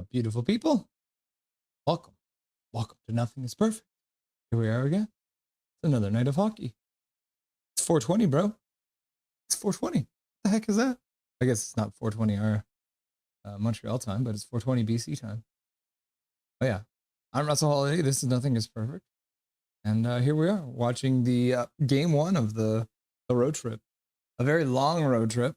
up, beautiful people? Welcome. Welcome to Nothing is Perfect. Here we are again. It's another night of hockey. It's 420, bro. It's 420. What the heck is that? I guess it's not 420 our Montreal time, but it's 420 BC time. Oh, yeah. I'm Russell Holiday. This is Nothing is Perfect. And here we are watching the game one of the road trip. A very long road trip.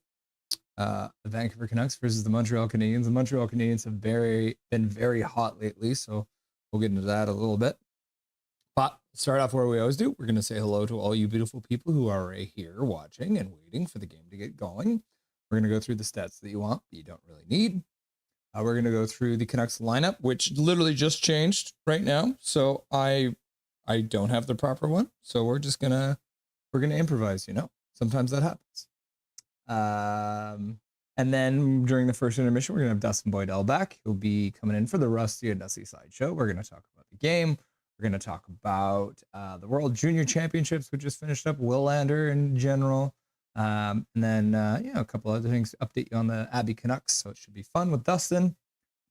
The Vancouver Canucks versus the Montreal Canadiens. The Montreal Canadiens have been very hot lately, so we'll get into that a little bit. But start off where we always do. We're going to say hello to all you beautiful people who are right here watching and waiting for the game to get going. We're going to go through the stats that you want, but you don't really need. We're going to go through the Canucks lineup, which literally just changed right now. So I don't have the proper one. So we're gonna improvise, you know. Sometimes that happens. And then during the first intermission, we're gonna have Dustin Boydell back. He'll be coming in for the Rusty and Dusty Sideshow. We're gonna talk about the game. We're gonna talk about the World Junior Championships, which just finished up, Willander in general. And then a couple other things to update you on the Abbey Canucks. So it should be fun with Dustin.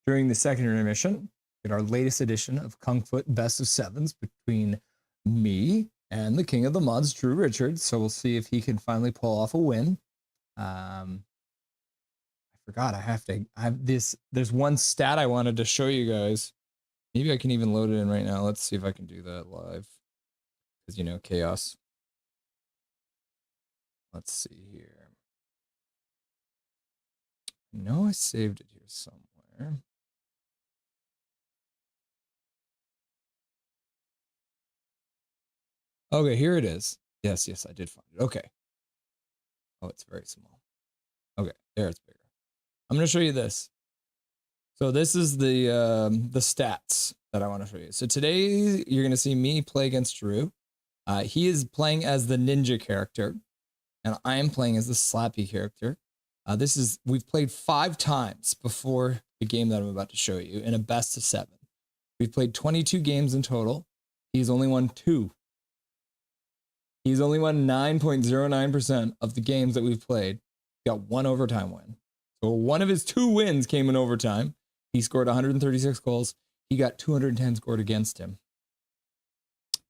During the second intermission, get our latest edition of KungFoot Best of Sevens between me and the King of the Mods, Drew Richards. So we'll see if he can finally pull off a win. I forgot I have this. There's one stat I wanted to show you guys. Maybe I can even load it in right now. Let's see if I can do that live. Because, you know, chaos. Let's see here. I know I saved it here somewhere. Okay, here it is. Yes, I did find it. Okay. Oh, it's very small. Okay, there it's bigger. I'm going to show you this. So this is the stats that I want to show you. So today you're going to see me play against Drew. He is playing as the ninja character, and I am playing as the slappy character. We've played 5 times before the game that I'm about to show you in a best of 7. We've played 22 games in total. He's only won 2. He's only won 9.09% of the games that we've played. He got 1 overtime win. So one of his 2 wins came in overtime. He scored 136 goals. He got 210 scored against him.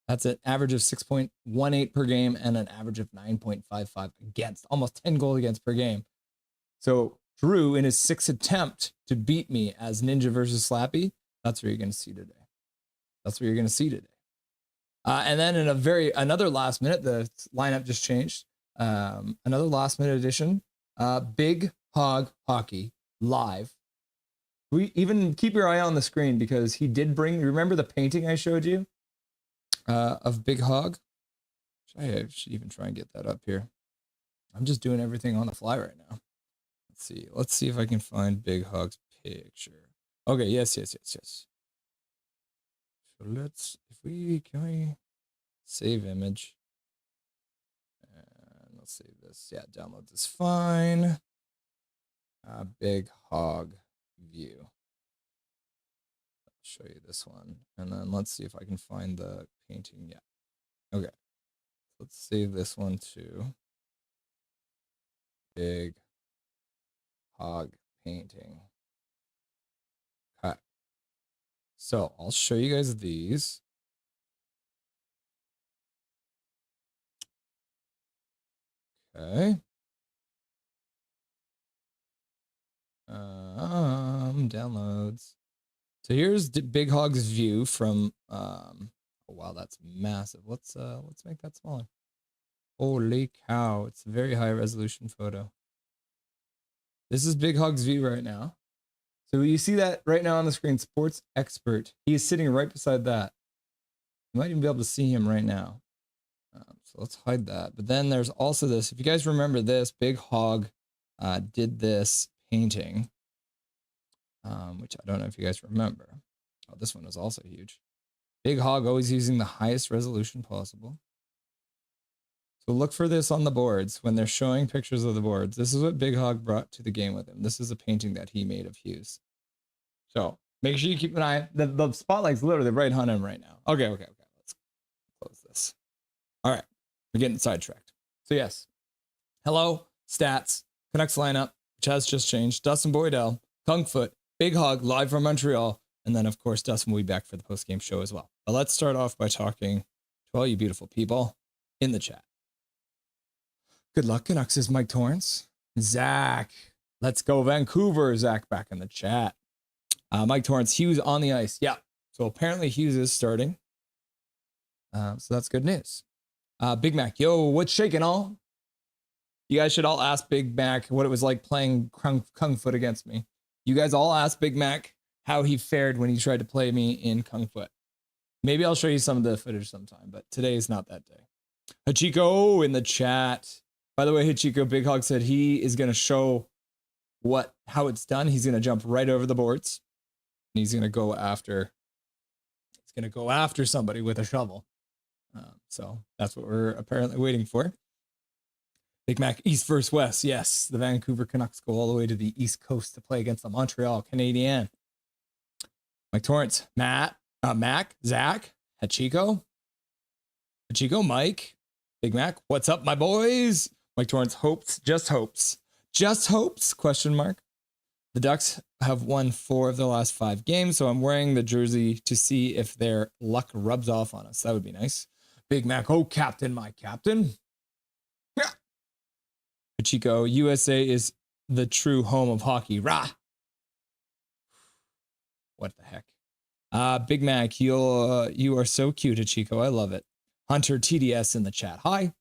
That's an average of 6.18 per game and an average of 9.55 against. Almost 10 goals against per game. So Drew, in his 6th attempt to beat me as Ninja versus Slappy, that's what you're going to see today. That's what you're going to see today. And then in another last minute, the lineup just changed. Another last minute edition, Big Hog Hockey live. We even keep your eye on the screen because he did bring. Remember the painting I showed you of Big Hog? I should even try and get that up here. I'm just doing everything on the fly right now. Let's see if I can find Big Hog's picture. Okay, yes. So can we save image? And let's save this. Yeah, download this fine. Big Hog view. I'll show you this one. And then let's see if I can find the painting. Yeah. Okay. Let's save this one too. Big Hog painting. Okay. So I'll show you guys these. Okay. Downloads. So here's Big Hog's view from oh wow, that's massive. Let's make that smaller. Holy cow, it's a very high resolution photo. This is Big Hog's view right now. So you see that right now on the screen, Sports Expert. He is sitting right beside that. You might even be able to see him right now. So let's hide that. But then there's also this. If you guys remember this, Big Hog did this painting, which I don't know if you guys remember. Oh, this one is also huge. Big Hog always using the highest resolution possible. So look for this on the boards when they're showing pictures of the boards. This is what Big Hog brought to the game with him. This is a painting that he made of Hughes. So make sure you keep an eye. The spotlight's literally right on him right now. Okay. Let's close this. All right. We're getting sidetracked. So yes. Hello, stats, Canucks lineup, which has just changed. Dustin Boydell, KungFoot, Big hug live from Montreal. And then, of course, Dustin will be back for the post-game show as well. But let's start off by talking to all you beautiful people in the chat. Good luck, Canucks, is Mike Torrance. Zach, let's go Vancouver. Zach back in the chat. Mike Torrance, Hughes on the ice. Yeah. So apparently Hughes is starting. So that's good news. Big Mac, yo, what's shaking all? You guys should all ask Big Mac what it was like playing KungFoot against me. You guys all ask Big Mac how he fared when he tried to play me in KungFoot. Maybe I'll show you some of the footage sometime, but today is not that day. Hachiko in the chat. By the way, Hachiko, Big Hog said he is going to show how it's done. He's going to jump right over the boards. And he's going to go after somebody with a shovel. So that's what we're apparently waiting for. Big Mac, East versus West. Yes, the Vancouver Canucks go all the way to the East Coast to play against the Montreal Canadiens. Mike Torrance, Mac, Zach, Hachiko, Mike, Big Mac. What's up, my boys? Mike Torrance, just hopes, question mark. The Ducks have won 4 of the last 5 games, so I'm wearing the jersey to see if their luck rubs off on us. That would be nice. Big Mac, oh, captain, my captain. Yeah. Chico, USA is the true home of hockey. Rah! What the heck? Big Mac, you are so cute, Chico. I love it. Hunter TDS in the chat. Hi.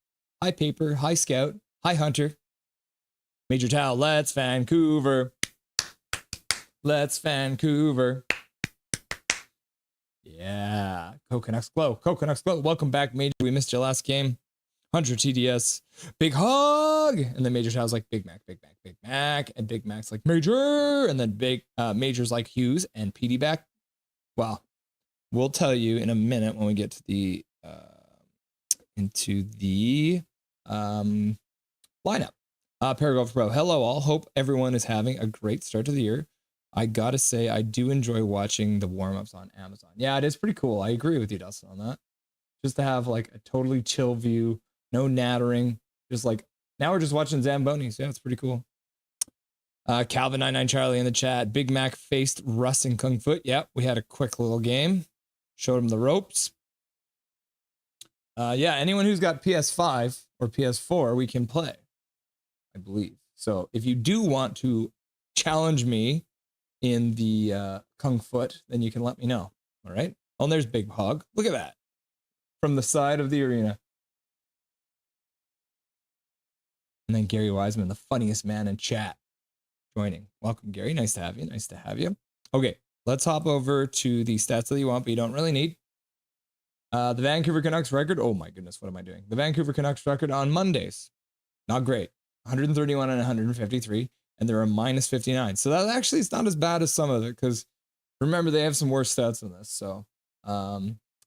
Hi, Paper. Hi, Scout. Hi, Hunter. Major Towel, let's Vancouver. Let's Vancouver. Yeah. Canucks Glow. Canucks Glow. Welcome back, Major. We missed your last game. Hunter TDS. Big hug. And then Major Towel's like Big Mac, Big Mac, Big Mac. And Big Mac's like Major. And then Major's like Hughes and PD back. Well, we'll tell you in a minute when we get to the into the lineup. Paragraph Pro. Hello all. Hope everyone is having a great start to the year. I gotta say, I do enjoy watching the warm-ups on Amazon. Yeah, it is pretty cool. I agree with you, Dustin, on that. Just to have like a totally chill view, no nattering. Just like, now we're just watching Zambonis. Yeah, it's pretty cool. Calvin99 Charlie in the chat. Big Mac faced Russ and KungFoot. Yep, we had a quick little game. Showed him the ropes. Yeah, anyone who's got PS5 or PS4, we can play, I believe. So if you do want to challenge me in the KungFoot, then you can let me know. All right. Oh, and there's Big Hog. Look at that. From the side of the arena. And then Gary Wiseman, the funniest man in chat, joining. Welcome, Gary. Nice to have you. Nice to have you. Okay, let's hop over to the stats that you want, but you don't really need. The Vancouver Canucks record. Oh my goodness, what am I doing? The Vancouver Canucks record on Mondays. Not great. 131 and 153. And they're a minus 59. So that actually is not as bad as some of it, because remember, they have some worse stats than this. So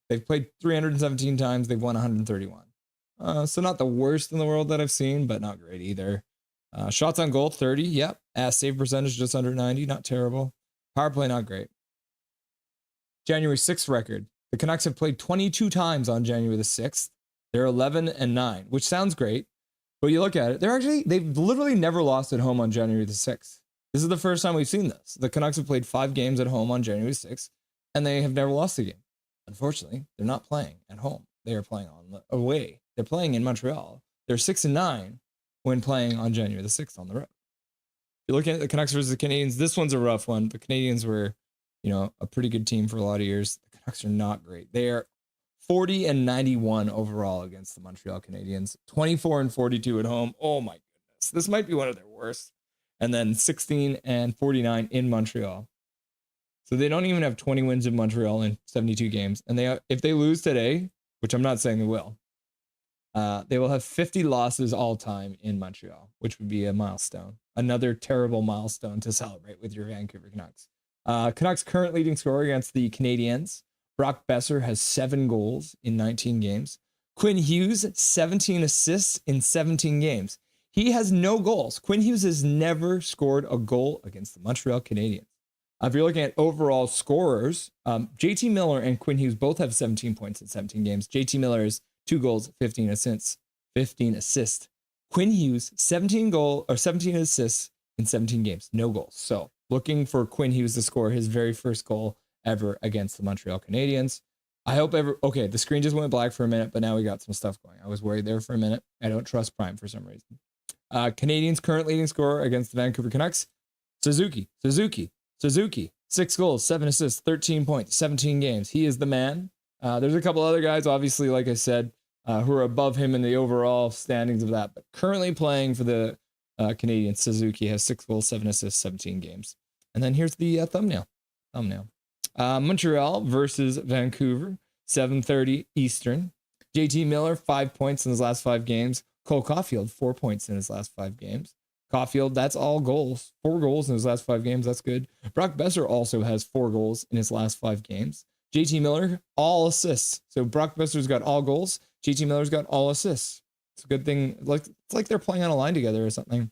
they've played 317 times. They've won 131. So not the worst in the world that I've seen, but not great either. Shots on goal, 30. Yep. Save percentage, just under 90. Not terrible. Power play, not great. January 6th record. The Canucks have played 22 times on January the 6th. They're 11-9, which sounds great. But you look at it, they've literally never lost at home on January the 6th. This is the first time we've seen this. The Canucks have played 5 games at home on January 6th, and they have never lost a game. Unfortunately, they're not playing at home. They are playing on the away. They're playing in Montreal. They're 6-9 when playing on January the 6th on the road. If you're looking at the Canucks versus the Canadiens, this one's a rough one. The Canadiens were, a pretty good team for a lot of years. The Canucks are not great. They are 40-91 overall against the Montreal Canadiens, 24-42 at home. Oh my goodness. This might be one of their worst. And then 16-49 in Montreal. So they don't even have 20 wins in Montreal in 72 games. And if they lose today, which I'm not saying they will have 50 losses all time in Montreal, which would be a milestone. Another terrible milestone to celebrate with your Vancouver Canucks. Canucks current leading scorer against the Canadiens. Brock Besser has 7 goals in 19 games. Quinn Hughes, 17 assists in 17 games. He has no goals. Quinn Hughes has never scored a goal against the Montreal Canadiens. If you're looking at overall scorers, JT Miller and Quinn Hughes both have 17 points in 17 games. JT Miller is 2 goals, 15 assists. Quinn Hughes, 17 assists in 17 games. No goals. So looking for Quinn Hughes to score his very first goal ever against the Montreal Canadiens. I hope okay, the screen just went black for a minute, but now we got some stuff going. I was worried there for a minute. I don't trust Prime for some reason. Canadiens' current leading scorer against the Vancouver Canucks, Suzuki. 6 goals, 7 assists, 13 points, 17 games. He is the man. There's a couple other guys, obviously, like I said, who are above him in the overall standings of that. But currently playing for the Canadiens, Suzuki has 6 goals, 7 assists, 17 games. And then here's the thumbnail. Montreal versus Vancouver, 7:30 Eastern. JT Miller, 5 points in his last 5 games. Cole Caulfield, 4 points in his last 5 games. Caulfield, that's all goals. 4 goals in his last 5 games. That's good. Brock Besser also has 4 goals in his last 5 games. JT Miller, all assists. So Brock Besser's got all goals. JT Miller's got all assists. It's a good thing. It's like they're playing on a line together or something.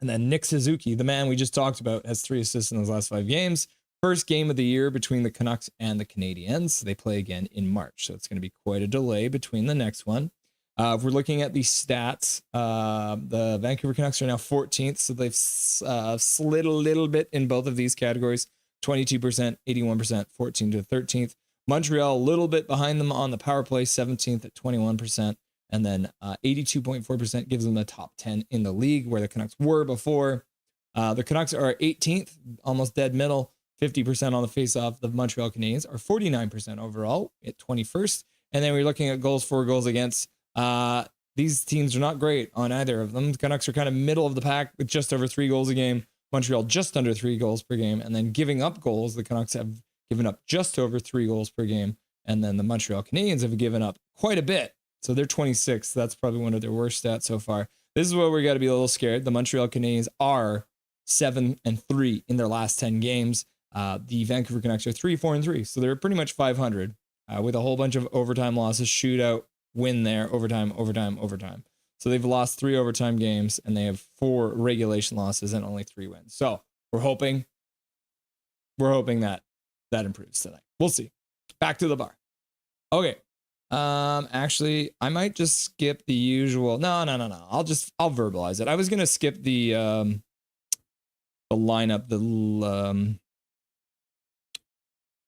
And then Nick Suzuki, the man we just talked about, has 3 assists in his last 5 games. First game of the year between the Canucks and the Canadiens. They play again in March, so it's going to be quite a delay between the next one. If we're looking at the stats, the Vancouver Canucks are now 14th, so they've slid a little bit in both of these categories. 22%, 81%, 14 to 13th. Montreal, a little bit behind them on the power play, 17th at 21%. And then 82.4% gives them the top 10 in the league, where the Canucks were before. The Canucks are 18th, almost dead middle, 50% on the faceoff. The Montreal Canadiens are 49% overall at 21st. And then we're looking at goals for, goals against. These teams are not great on either of them. The Canucks are kind of middle of the pack with just over 3 goals a game. Montreal just under 3 goals per game. And then giving up goals, the Canucks have given up just over 3 goals per game. And then the Montreal Canadiens have given up quite a bit. So they're 26th. That's probably one of their worst stats so far. This is where we got to be a little scared. The Montreal Canadiens are 7-3 in their last 10 games. The Vancouver Canucks are 3-4-3. So they're pretty much 500 with a whole bunch of overtime losses, shootout, win there, overtime. So they've lost 3 overtime games and they have 4 regulation losses and only 3 wins. So we're hoping that improves tonight. We'll see. Back to the bar. Okay. Actually, I might just skip the usual. No. I'll verbalize it. I was gonna skip the lineup,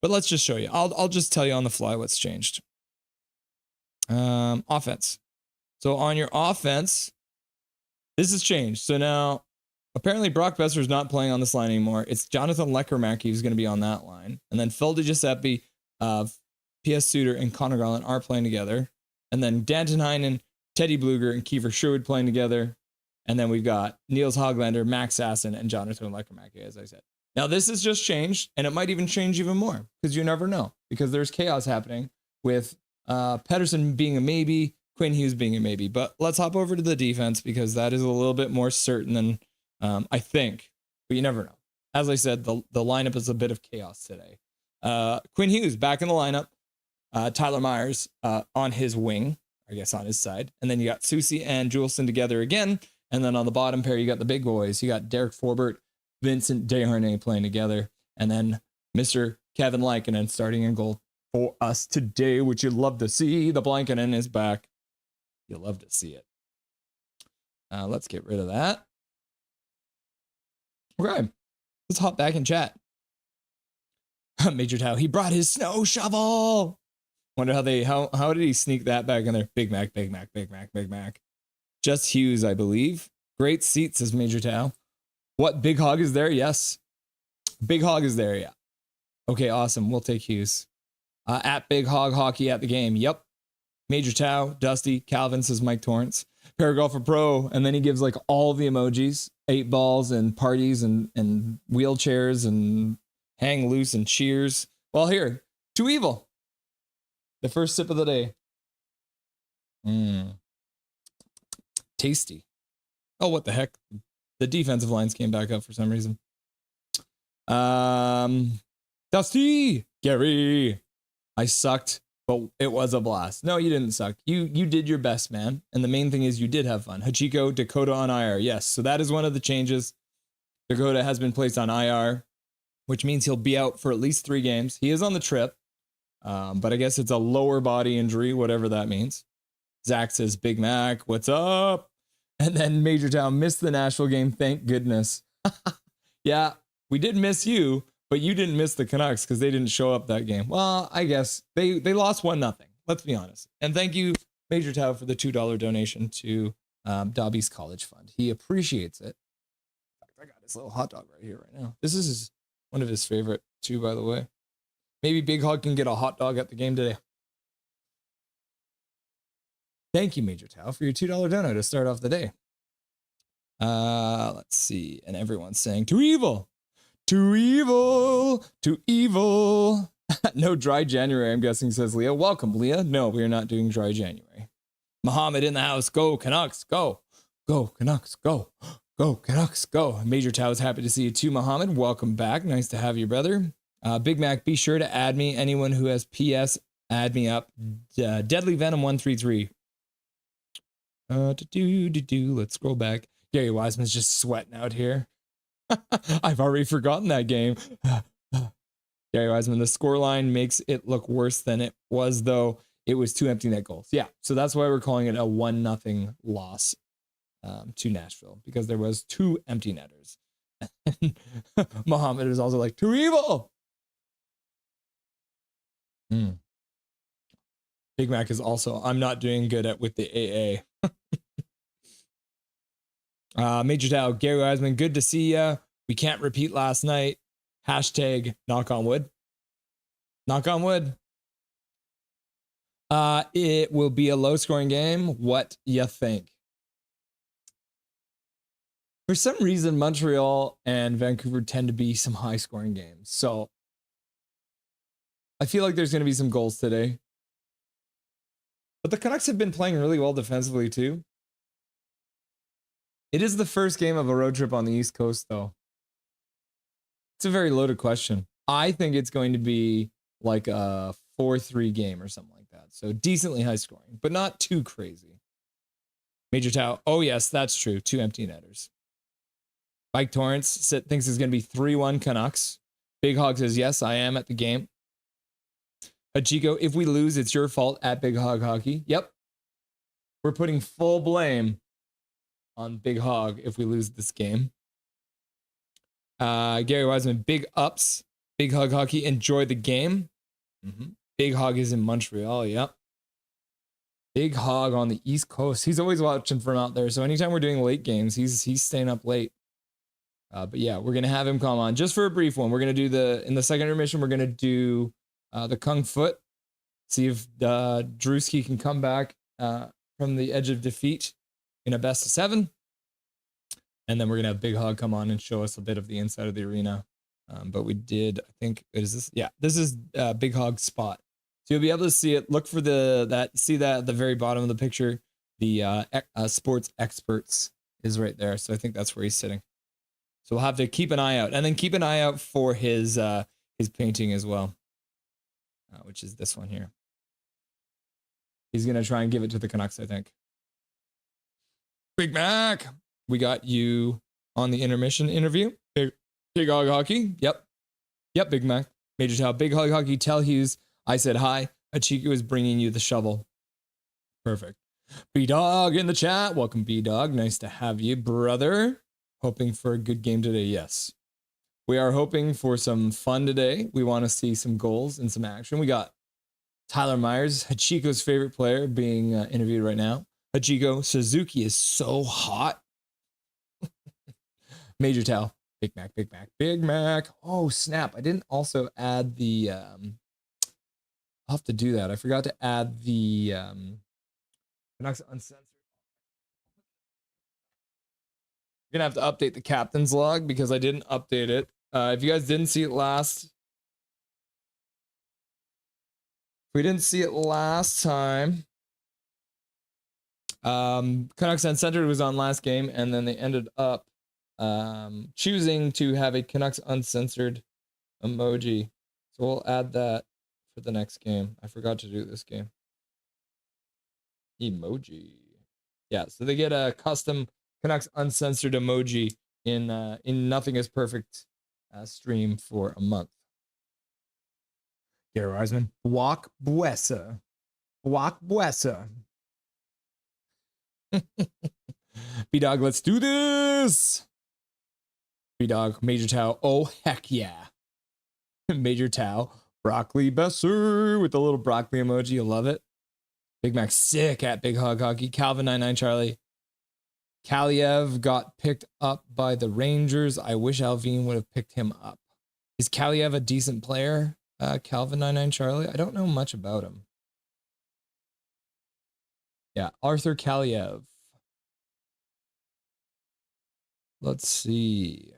but let's just show you. I'll just tell you on the fly what's changed. Offense. So on your offense, this has changed. So now, apparently Brock Besser is not playing on this line anymore. It's Jonathan Leckерmack who's going to be on that line, and then Phil DiGiuseppe, P.S. Suter, and Connor Garland are playing together. And then Danton Heinen, Teddy Bluger, and Kiefer Sherwood playing together. And then we've got Niels Hoglander, Max Sasson, and Jonathan Leckерmack, as I said. Now, this has just changed, and it might even change even more, because you never know. Because there's chaos happening with Pettersson being a maybe, Quinn Hughes being a maybe. But let's hop over to the defense, because that is a little bit more certain than I think. But you never know. As I said, the lineup is a bit of chaos today. Quinn Hughes back in the lineup. Tyler Myers on his wing, I guess on his side. And then you got Soucy and Juleson together again. And then on the bottom pair, you got the big boys. You got Derek Forbort, Vincent Desharnais playing together. And then Mr. Kevin Lankinen starting in goal for us today, which you'd love to see. The Blankinen is back. You'll love to see it. Let's get rid of that. Okay, let's hop back and chat. Major Tau, he brought his snow shovel. Wonder how did he sneak that back in there? Big Mac. Just Hughes, I believe. Great seat, says Major Tau. What, Big Hog is there? Yes. Big Hog is there, yeah. Okay, awesome. We'll take Hughes. At Big Hog Hockey at the game. Yep. Major Tau, Dusty, Calvin, says Mike Torrance. Paragolfer Pro, and then he gives like all the emojis, 8 balls and parties and wheelchairs and hang loose and cheers. Well, here, Too Evil. The first sip of the day. Tasty. Oh, what the heck? The defensive lines came back up for some reason. Dusty, Gary. I sucked, but it was a blast. No, you didn't suck. You did your best, man. And the main thing is you did have fun. Hachiko, Dakota on IR. Yes, so that is one of the changes. Dakota has been placed on IR, which means he'll be out for at least 3 games. He is on the trip, but I guess it's a lower body injury, whatever that means. Zach says, Big Mac, what's up? And then Major Town missed the Nashville game. Thank goodness. Yeah, we did miss you, but you didn't miss the Canucks because they didn't show up that game. Well, I guess they lost 1-0. Let's be honest. And thank you, Major Tao, for the $2 donation to Dobby's College Fund. He appreciates it. I got his little hot dog right here right now. This is one of his favorite too, by the way. Maybe Big Hog can get a hot dog at the game today. Thank you, Major Tao, for your $2 donor to start off the day. Let's see. And everyone's saying, too evil, too evil, too evil. No dry January, I'm guessing, says Leah. Welcome, Leah. No, we are not doing dry January. Muhammad in the house. Go, Canucks, go. Go, Canucks, go. Go, Canucks, go. Major Tao is happy to see you too, Muhammad. Welcome back. Nice to have you, brother. Big Mac, be sure to add me. Anyone who has PS, add me up. Deadly Venom 133. Let's scroll back. Gary Wiseman's just sweating out here. I've already forgotten that game. Gary Wiseman, the scoreline makes it look worse than it was, though. It was 2 empty net goals. Yeah, so that's why we're calling it a 1-0 loss to Nashville, because there was 2 empty netters. Muhammad is also like, too evil. Big Mac is also, I'm not doing good at with the AA. Major Tao, Gary Wiseman, good to see ya. We can't repeat last night. Hashtag knock on wood. Knock on wood. It will be a low scoring game. What you think? For some reason, Montreal and Vancouver tend to be some high scoring games. So I feel like there's going to be some goals today. But the Canucks have been playing really well defensively too. It is the first game of a road trip on the East Coast, though. It's a very loaded question. I think it's going to be like a 4-3 game or something like that. So decently high scoring, but not too crazy. Major Tao, oh yes, that's true. 2 empty netters. Mike Torrance thinks it's going to be 3-1 Canucks. Big Hog says, yes, I am at the game. Hachiko, if we lose, it's your fault at Big Hog Hockey. Yep. We're putting full blame on Big Hog if we lose this game. Gary Wiseman, big ups. Big Hog Hockey, enjoy the game. Big Hog is in Montreal, yep. Big Hog on the East Coast. He's always watching from out there. So anytime we're doing late games, he's staying up late. But yeah, we're going to have him come on just for a brief one. We're going to do in the second intermission, we're going to do the KungFoot. See if Drewski can come back from the edge of defeat in a best of 7. And then we're going to have Big Hog come on and show us a bit of the inside of the arena. But we did, I think, is this? Yeah, this is Big Hog's spot. So you'll be able to see it. Look for see that at the very bottom of the picture. The sports experts is right there. So I think that's where he's sitting. So we'll have to keep an eye out. And then keep an eye out for his painting as well, which is this one here. He's going to try and give it to the Canucks, I think. Big Mac, we got you on the intermission interview. Big Hog Hockey. Yep, Big Mac. Major Tao. Big Hog Hockey. Tell Hughes I said hi. Achika is bringing you the shovel. Perfect. B-Dog in the chat. Welcome, B-Dog. Nice to have you, brother. Hoping for a good game today. Yes. We are hoping for some fun today. We want to see some goals and some action. We got Tyler Myers, Hachiko's favorite player, being interviewed right now. Hachiko, Suzuki is so hot. Major Tao. Big Mac, Big Mac, Big Mac. Oh, snap. I didn't also add the... I'll have to do that. I forgot to add the... Canucks Uncensored. You're going to have to update the captain's log because I didn't update it. If you guys didn't see it last... If we didn't see it last time... Canucks Uncensored was on last game, and then they ended up choosing to have a Canucks Uncensored emoji. So we'll add that for the next game. I forgot to do this game. Emoji. Yeah, so they get a custom Canucks Uncensored emoji in Nothing is Perfect stream for a month. Gary Wiseman. Walk Buesa. Walk Buesa. B-Dog, let's do this. B-Dog, Major Tau. Oh, heck yeah. Major Tau. Broccoli Besser with the little broccoli emoji. You love it. Big Mac sick at Big Hog Hockey. Calvin 99 Charlie. Kaliev got picked up by the Rangers. I wish Alvin would have picked him up. Is Kaliev a decent player? Calvin 99 Charlie. I don't know much about him. Yeah, Arthur Kaliev. Let's see.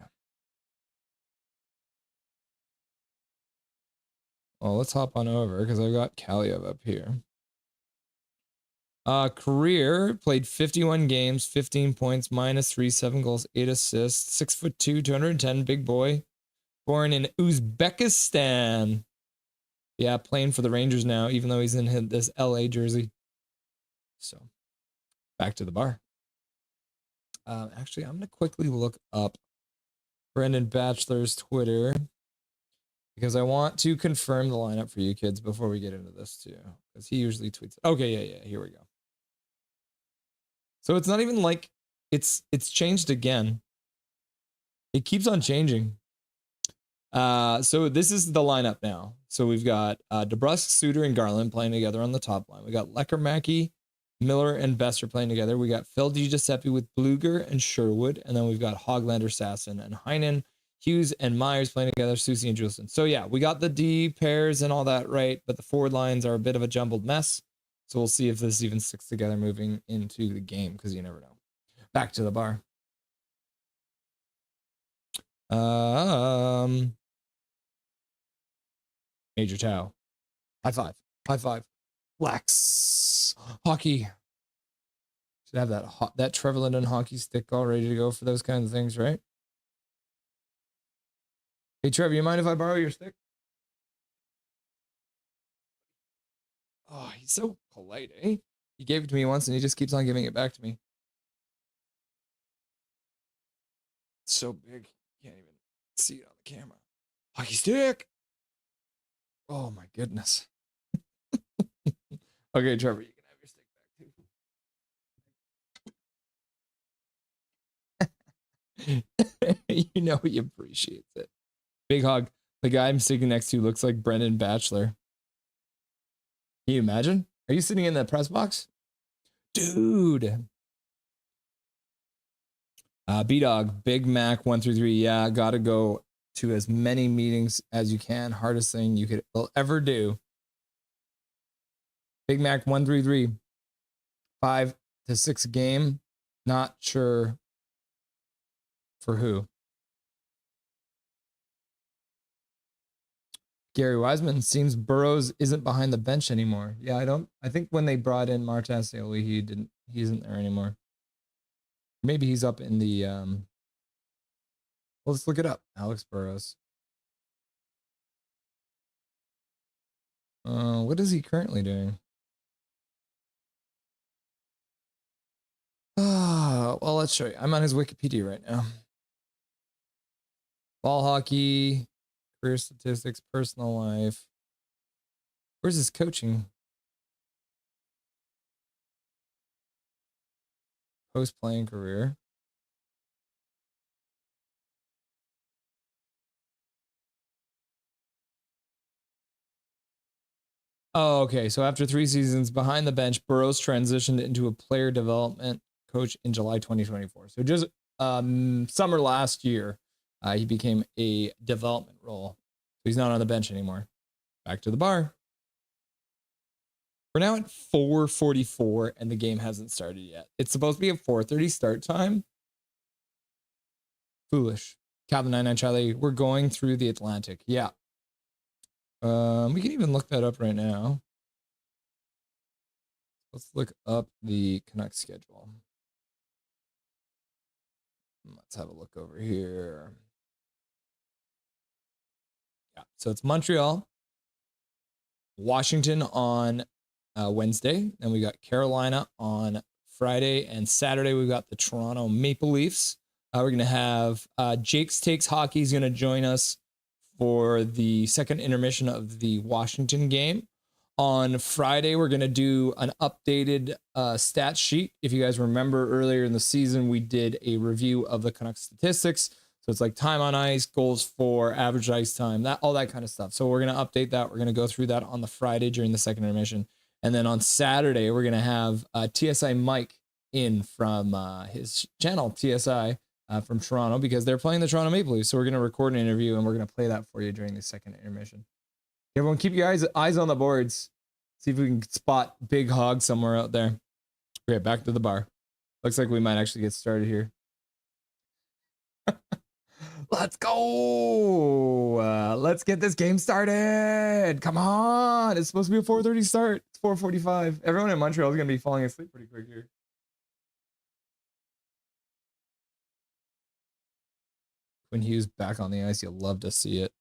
Well, let's hop on over because I've got Kaliev up here. Career, played 51 games, 15 points, -3, 7 goals, 8 assists, 6'2", 210, big boy. Born in Uzbekistan. Yeah, playing for the Rangers now, even though he's in this LA jersey. So, back to the bar. Actually, I'm going to quickly look up Brendan Batchelor's Twitter because I want to confirm the lineup for you kids before we get into this too, because he usually tweets it. Okay, yeah, here we go. So it's not even like it's changed again. It keeps on changing. So this is the lineup now. So we've got DeBrusk, Suter, and Garland playing together on the top line. We got Lecker-Mackey, Miller, and Besser playing together. We got Phil DiGiuseppe with Bluger and Sherwood. And then we've got Hoglander, Sasson, and Heinen, Hughes, and Myers playing together, Susie and Juleson. So yeah, we got the D pairs and all that right, but the forward lines are a bit of a jumbled mess. So we'll see if this even sticks together moving into the game, because you never know. Back to the bar. Major Tau. High five. High five. Flex. Hockey. Should have that Trevor Linden hockey stick all ready to go for those kinds of things, right? Hey, Trevor, you mind if I borrow your stick? Oh, he's so polite, eh? He gave it to me once and he just keeps on giving it back to me. It's so big. You can't even see it on the camera. Hockey stick. Oh my goodness. Okay, Trevor, you can have your stick back too. You know he appreciates it. Big hug. The guy I'm sitting next to looks like Brendan Batchelor. Can you imagine? Are you sitting in the press box? Dude. B-Dog, Big Mac 1 through 3. Yeah, gotta go to as many meetings as you can. Hardest thing you will ever do. Big Mac 1 through 3. 5 to 6 a game. Not sure for who. Gary Wiseman, seems Burrows isn't behind the bench anymore. Yeah, I think when they brought in Martin Saint-Louis, he isn't there anymore. Maybe he's up in the well, let's look it up. Alex Burrows. What is he currently doing? Well, let's show you. I'm on his Wikipedia right now. Ball hockey, career statistics, personal life. Where's his coaching? Post-playing career. Oh, okay. So after 3 seasons behind the bench, Burrows transitioned into a player development coach in July 2024. So just summer last year, he became a development role. So he's not on the bench anymore. Back to the bar. We're now at 4:44 and the game hasn't started yet. It's supposed to be a 4:30 start time. Foolish. Calvin 99 Charlie, we're going through the Atlantic. Yeah. We can even look that up right now. Let's look up the Canucks schedule. Let's have a look over here. Yeah, so it's Montreal, Washington on Wednesday. Then we got Carolina on Friday, and Saturday we've got the Toronto Maple Leafs. We're going to have Jake's Takes Hockey is going to join us for the second intermission of the Washington game. On Friday, we're going to do an updated stat sheet. If you guys remember earlier in the season, we did a review of the Canucks statistics. So it's like time on ice, goals for, average ice time, all that kind of stuff. So we're going to update that. We're going to go through that on the Friday during the second intermission. And then on Saturday, we're going to have TSI Mike in from his channel, TSI, from Toronto, because they're playing the Toronto Maple Leafs. So we're going to record an interview and we're going to play that for you during the second intermission. Everyone keep your eyes on the boards. See if we can spot Big Hog somewhere out there. Okay, back to the bar. Looks like we might actually get started here. Let's go. Let's get this game started. Come on. It's supposed to be a 4:30 start. It's 4:45. Everyone in Montreal is going to be falling asleep pretty quick here. When Hughes back on the ice, you'll love to see it.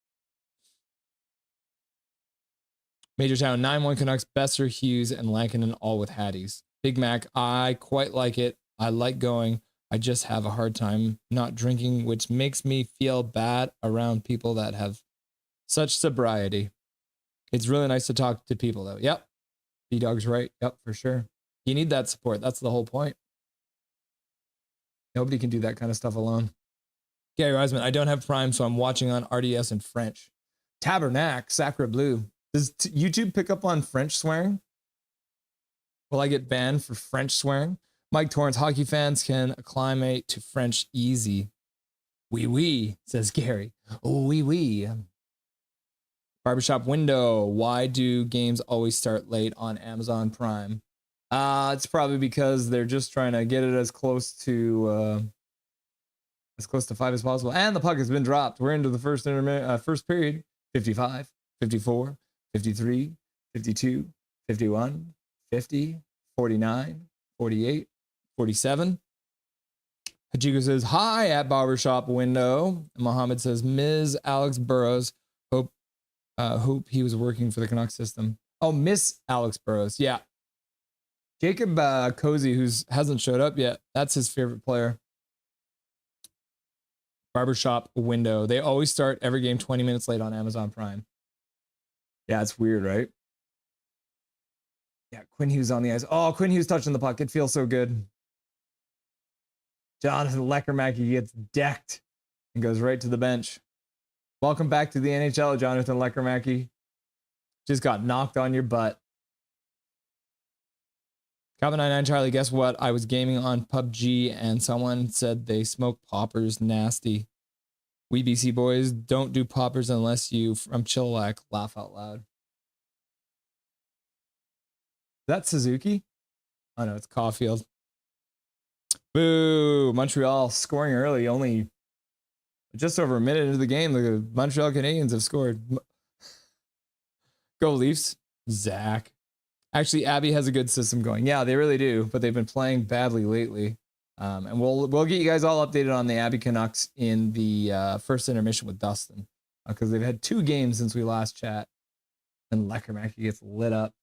Major Town, 9-1 Canucks, Besser, Hughes, and Lankinen all with Hatties. Big Mac, I quite like it. I like going. I just have a hard time not drinking, which makes me feel bad around people that have such sobriety. It's really nice to talk to people, though. Yep. B-Dog's right. Yep, for sure. You need that support. That's the whole point. Nobody can do that kind of stuff alone. Gary Reisman, I don't have Prime, so I'm watching on RDS in French. Tabernacle, Sacre Bleu. Does YouTube pick up on French swearing? Will I get banned for French swearing? Mike Torrance, hockey fans can acclimate to French easy. Oui, oui, says Gary. Oh, oui, oui. Barbershop window. Why do games always start late on Amazon Prime? It's probably because they're just trying to get it as close to 5 as possible. And the puck has been dropped. We're into the first period. 55, 54, 53, 52, 51, 50, 49, 48, 47. Hajigo says, hi at Barbershop window. Mohammed says, Ms. Alex Burrows. Hope he was working for the Canucks system. Oh, Miss Alex Burrows. Yeah. Jacob Cozy, who hasn't showed up yet. That's his favorite player. Barbershop window. They always start every game 20 minutes late on Amazon Prime. Yeah, it's weird, right? Yeah, Quinn Hughes on the ice. Oh, Quinn Hughes touching the puck. It feels so good. Jonathan Leckermacky gets decked and goes right to the bench. Welcome back to the NHL, Jonathan Leckermacky. Just got knocked on your butt. Calvin 99 Charlie, guess what? I was gaming on PUBG and someone said they smoke poppers nasty. We BC boys don't do poppers unless you from Chilliwack. Laugh out loud. Is that Suzuki? Oh no, it's Caulfield. Boo! Montreal scoring early, only just over a minute into the game. The Montreal Canadiens have scored. Go Leafs. Zach. Actually, Abby has a good system going. Yeah, they really do, but they've been playing badly lately. And we'll get you guys all updated on the Abby Canucks in the first intermission with Dustin, because they've had 2 games since we last chat. And Leckermacky gets lit up.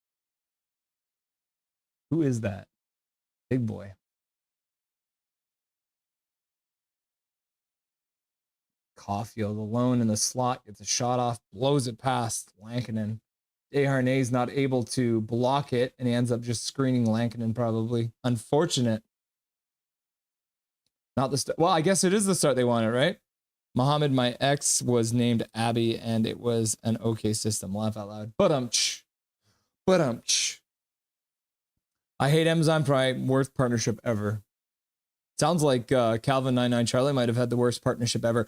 Who is that? Big boy. Caulfield alone in the slot, gets a shot off, blows it past Lankinen. Desharnais not able to block it, and he ends up just screening Lankinen probably. Unfortunate. Not the start. Well, I guess it is the start they wanted, right? Mohammed, my ex, was named Abby, and it was an okay system. Laugh out loud. But I hate Amazon Prime. Worst partnership ever. Sounds like Calvin 99 Charlie might have had the worst partnership ever.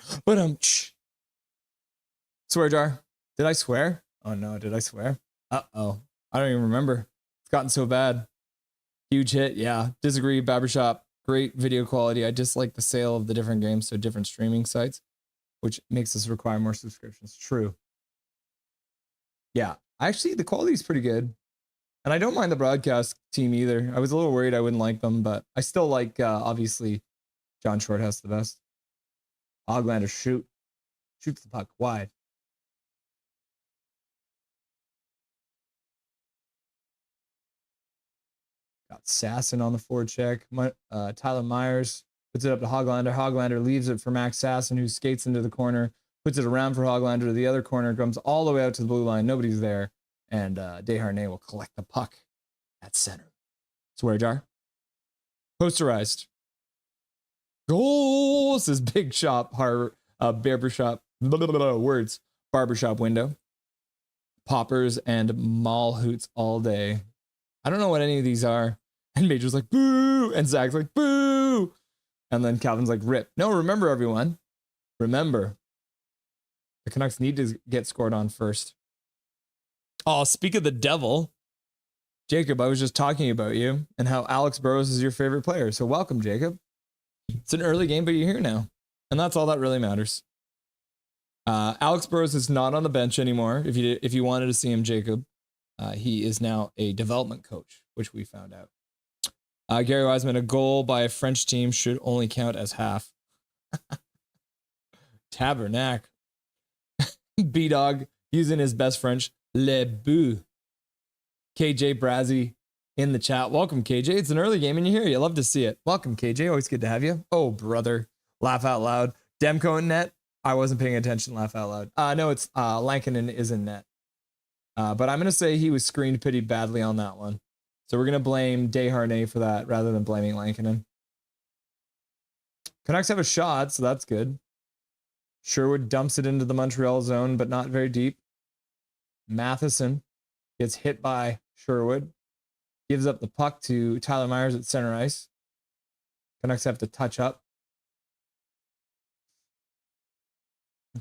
Swear jar. Did I swear? Oh no, did I swear? Uh-oh. I don't even remember. It's gotten so bad. Huge hit. Yeah. Disagree. Barbershop. Great video quality. I dislike the sale of the different games to different streaming sites, which makes us require more subscriptions. True. Yeah. Actually, the quality is pretty good. And I don't mind the broadcast team either. I was a little worried I wouldn't like them, but I still like, obviously, John Shorthouse the best. Hoglander shoots the puck wide. Got Sasson on the forward check. Tyler Myers puts it up to Hoglander. Hoglander leaves it for Max Sasson, who skates into the corner, puts it around for Hoglander to the other corner, comes all the way out to the blue line. Nobody's there. And Desharnais will collect the puck at center. Swear jar. Posterized. Goal, says Big Shop barbershop, words, barbershop window, poppers, and mall hoots all day. I don't know what any of these are. And Major's like, boo. And Zach's like, boo. And then Calvin's like, rip. No, remember, everyone. Remember. The Canucks need to get scored on first. Oh, speak of the devil. Jacob, I was just talking about you and how Alex Burrows is your favorite player. So welcome, Jacob. It's an early game, but you're here now. And that's all that really matters. Alex Burrows is not on the bench anymore. If you wanted to see him, Jacob, he is now a development coach, which we found out. Gary Wiseman, a goal by a French team should only count as half. Tabernacle. B-Dog using his best French. Le bout. KJ Brazzy in the chat. Welcome, KJ. It's an early game and you're here. You love to see it. Welcome, KJ. Always good to have you. Oh, brother. Laugh out loud. Demko in net. I wasn't paying attention. Laugh out loud. No, it's Lankinen is in net. But I'm going to say he was screened pretty badly on that one. So we're going to blame Desharnais for that rather than blaming Lankinen. Canucks have a shot, so that's good. Sherwood dumps it into the Montreal zone, but not very deep. Matheson gets hit by Sherwood. Gives up the puck to Tyler Myers at center ice. Canucks have to touch up.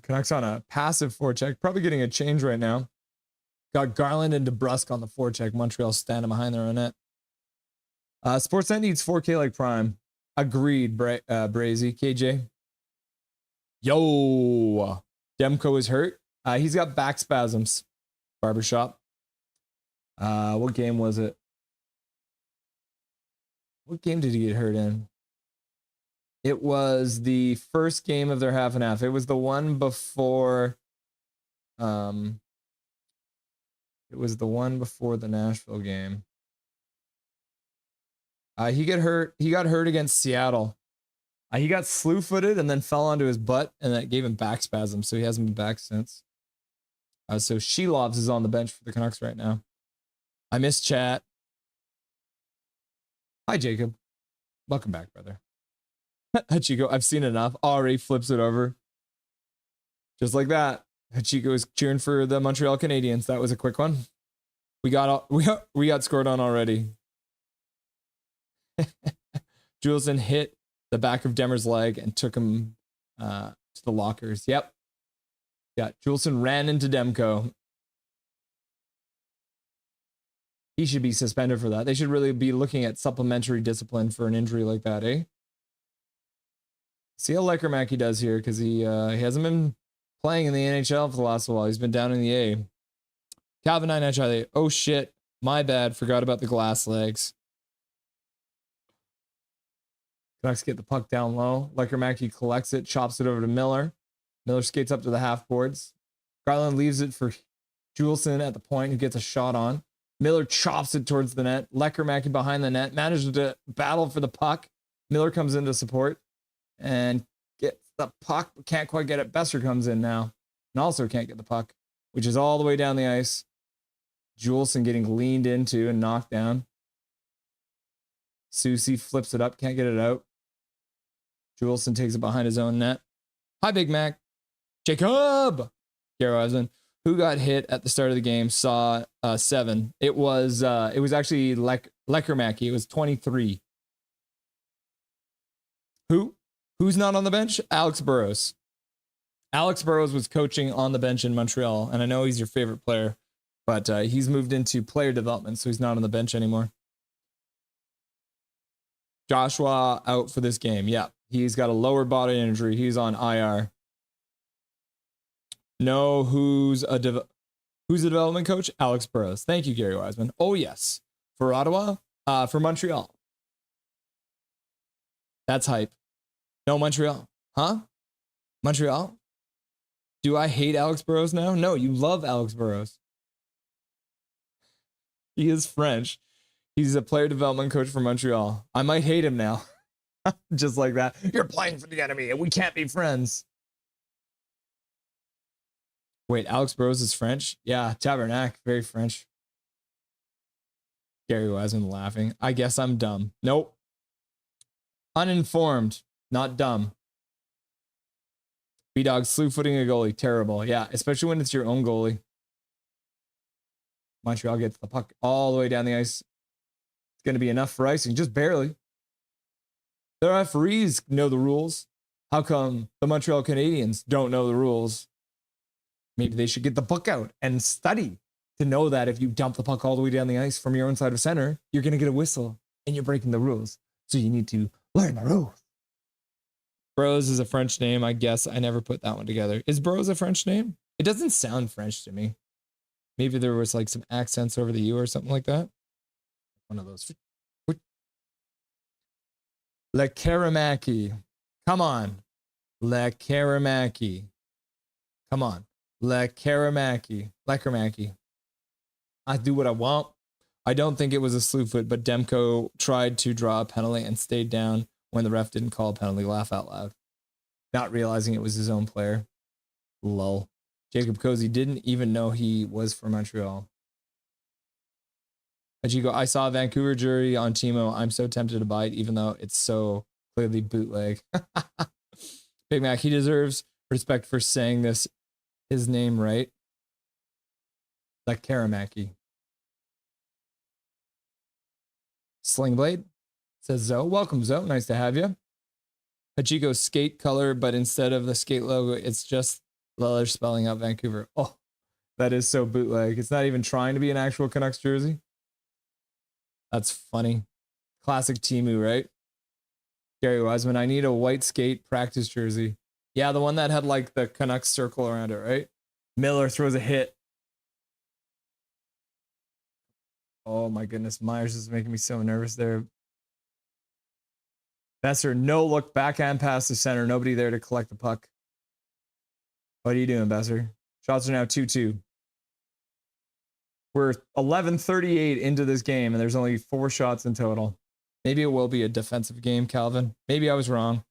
Canucks on a passive forecheck. Probably getting a change right now. Got Garland and DeBrusque on the forecheck. Montreal standing behind their own net. Sportsnet needs 4K like Prime. Agreed, Brazy. KJ. Yo. Demko is hurt. He's got back spasms. Barbershop. What game was it? What game did he get hurt in? It was the first game of their half and half. It was the one before. It was the one before the Nashville game. He got hurt. He got hurt against Seattle. He got slew-footed and then fell onto his butt, and that gave him back spasms. So he hasn't been back since. So Shelovs is on the bench for the Canucks right now. I miss chat. Hi, Jacob. Welcome back, brother. Hachiko, I've seen enough. Already flips it over. Just like that. Hachiko is cheering for the Montreal Canadiens. That was a quick one. We got scored on already. Juleson hit the back of Demmer's leg and took him to the lockers. Yep. Yeah, Juleson ran into Demko. He should be suspended for that. They should really be looking at supplementary discipline for an injury like that, eh? See how Lekermacki does here, because he hasn't been playing in the NHL for the last while. He's been down in the A. Calvin 9 Charlie. Oh shit. My bad. Forgot about the glass legs. Canucks get the puck down low. Lekermacki collects it, chops it over to Miller. Miller skates up to the half boards. Garland leaves it for Juleson at the point, who gets a shot on. Miller chops it towards the net. Lekermacki behind the net. Manages to battle for the puck. Miller comes in to support and gets the puck. Can't quite get it. Besser comes in now and also can't get the puck, which is all the way down the ice. Juleson getting leaned into and knocked down. Susie flips it up. Can't get it out. Juleson takes it behind his own net. Hi, Big Mac. Jacob! Gary Wiseman, who got hit at the start of the game, saw 7. It was actually Lekermacki. It was 23. Who's not on the bench? Alex Burrows. Alex Burrows was coaching on the bench in Montreal, and I know he's your favorite player, but he's moved into player development, so he's not on the bench anymore. Joshua out for this game. Yeah, he's got a lower body injury. He's on IR. No, who's a development coach? Alex Burrows. Thank you, Gary Wiseman. Oh, yes. For Ottawa? For Montreal. That's hype. No, Montreal. Huh? Montreal? Do I hate Alex Burrows now? No, you love Alex Burrows. He is French. He's a player development coach for Montreal. I might hate him now. Just like that. You're playing for the enemy and we can't be friends. Wait, Alex Burrows is French? Yeah, Tabernacle, very French. Gary Wiseman laughing. I guess I'm dumb. Nope. Uninformed, not dumb. B-Dog slew footing a goalie. Terrible. Yeah, especially when it's your own goalie. Montreal gets the puck all the way down the ice. It's going to be enough for icing, just barely. The referees know the rules. How come the Montreal Canadiens don't know the rules? Maybe they should get the puck out and study to know that if you dump the puck all the way down the ice from your own side of center, you're going to get a whistle and you're breaking the rules. So you need to learn the rules. Bros is a French name. I guess I never put that one together. Is Bros a French name? It doesn't sound French to me. Maybe there was like some accents over the U or something like that. One of those. Le Karamaki. Come on. Le Karamaki. Come on. Le Karamaki. Lekarmaki. I do what I want. I don't think it was a slew foot, but Demko tried to draw a penalty and stayed down when the ref didn't call a penalty. Laugh out loud. Not realizing it was his own player. Lol. Jacob Cozy didn't even know he was from Montreal. Hachiko, I saw a Vancouver jersey on Timo. I'm so tempted to buy it, even though it's so clearly bootleg. Big Mac, he deserves respect for saying his name right. Like Karamaki. Sling Blade says Zoe. Welcome, Zoe. Nice to have you. Hachiko's skate color, but instead of the skate logo, it's just the letter spelling out Vancouver. Oh, that is so bootleg. It's not even trying to be an actual Canucks jersey. That's funny. Classic Timu, right? Gary Wiseman, I need a white skate practice jersey. Yeah, the one that had like the Canucks circle around it, right? Miller throws a hit. Oh my goodness, Myers is making me so nervous there. Besser, no look, backhand pass to center. Nobody there to collect the puck. What are you doing, Besser? Shots are now 2-2. We're 11:38 into this game, and there's only 4 shots in total. Maybe it will be a defensive game, Calvin. Maybe I was wrong.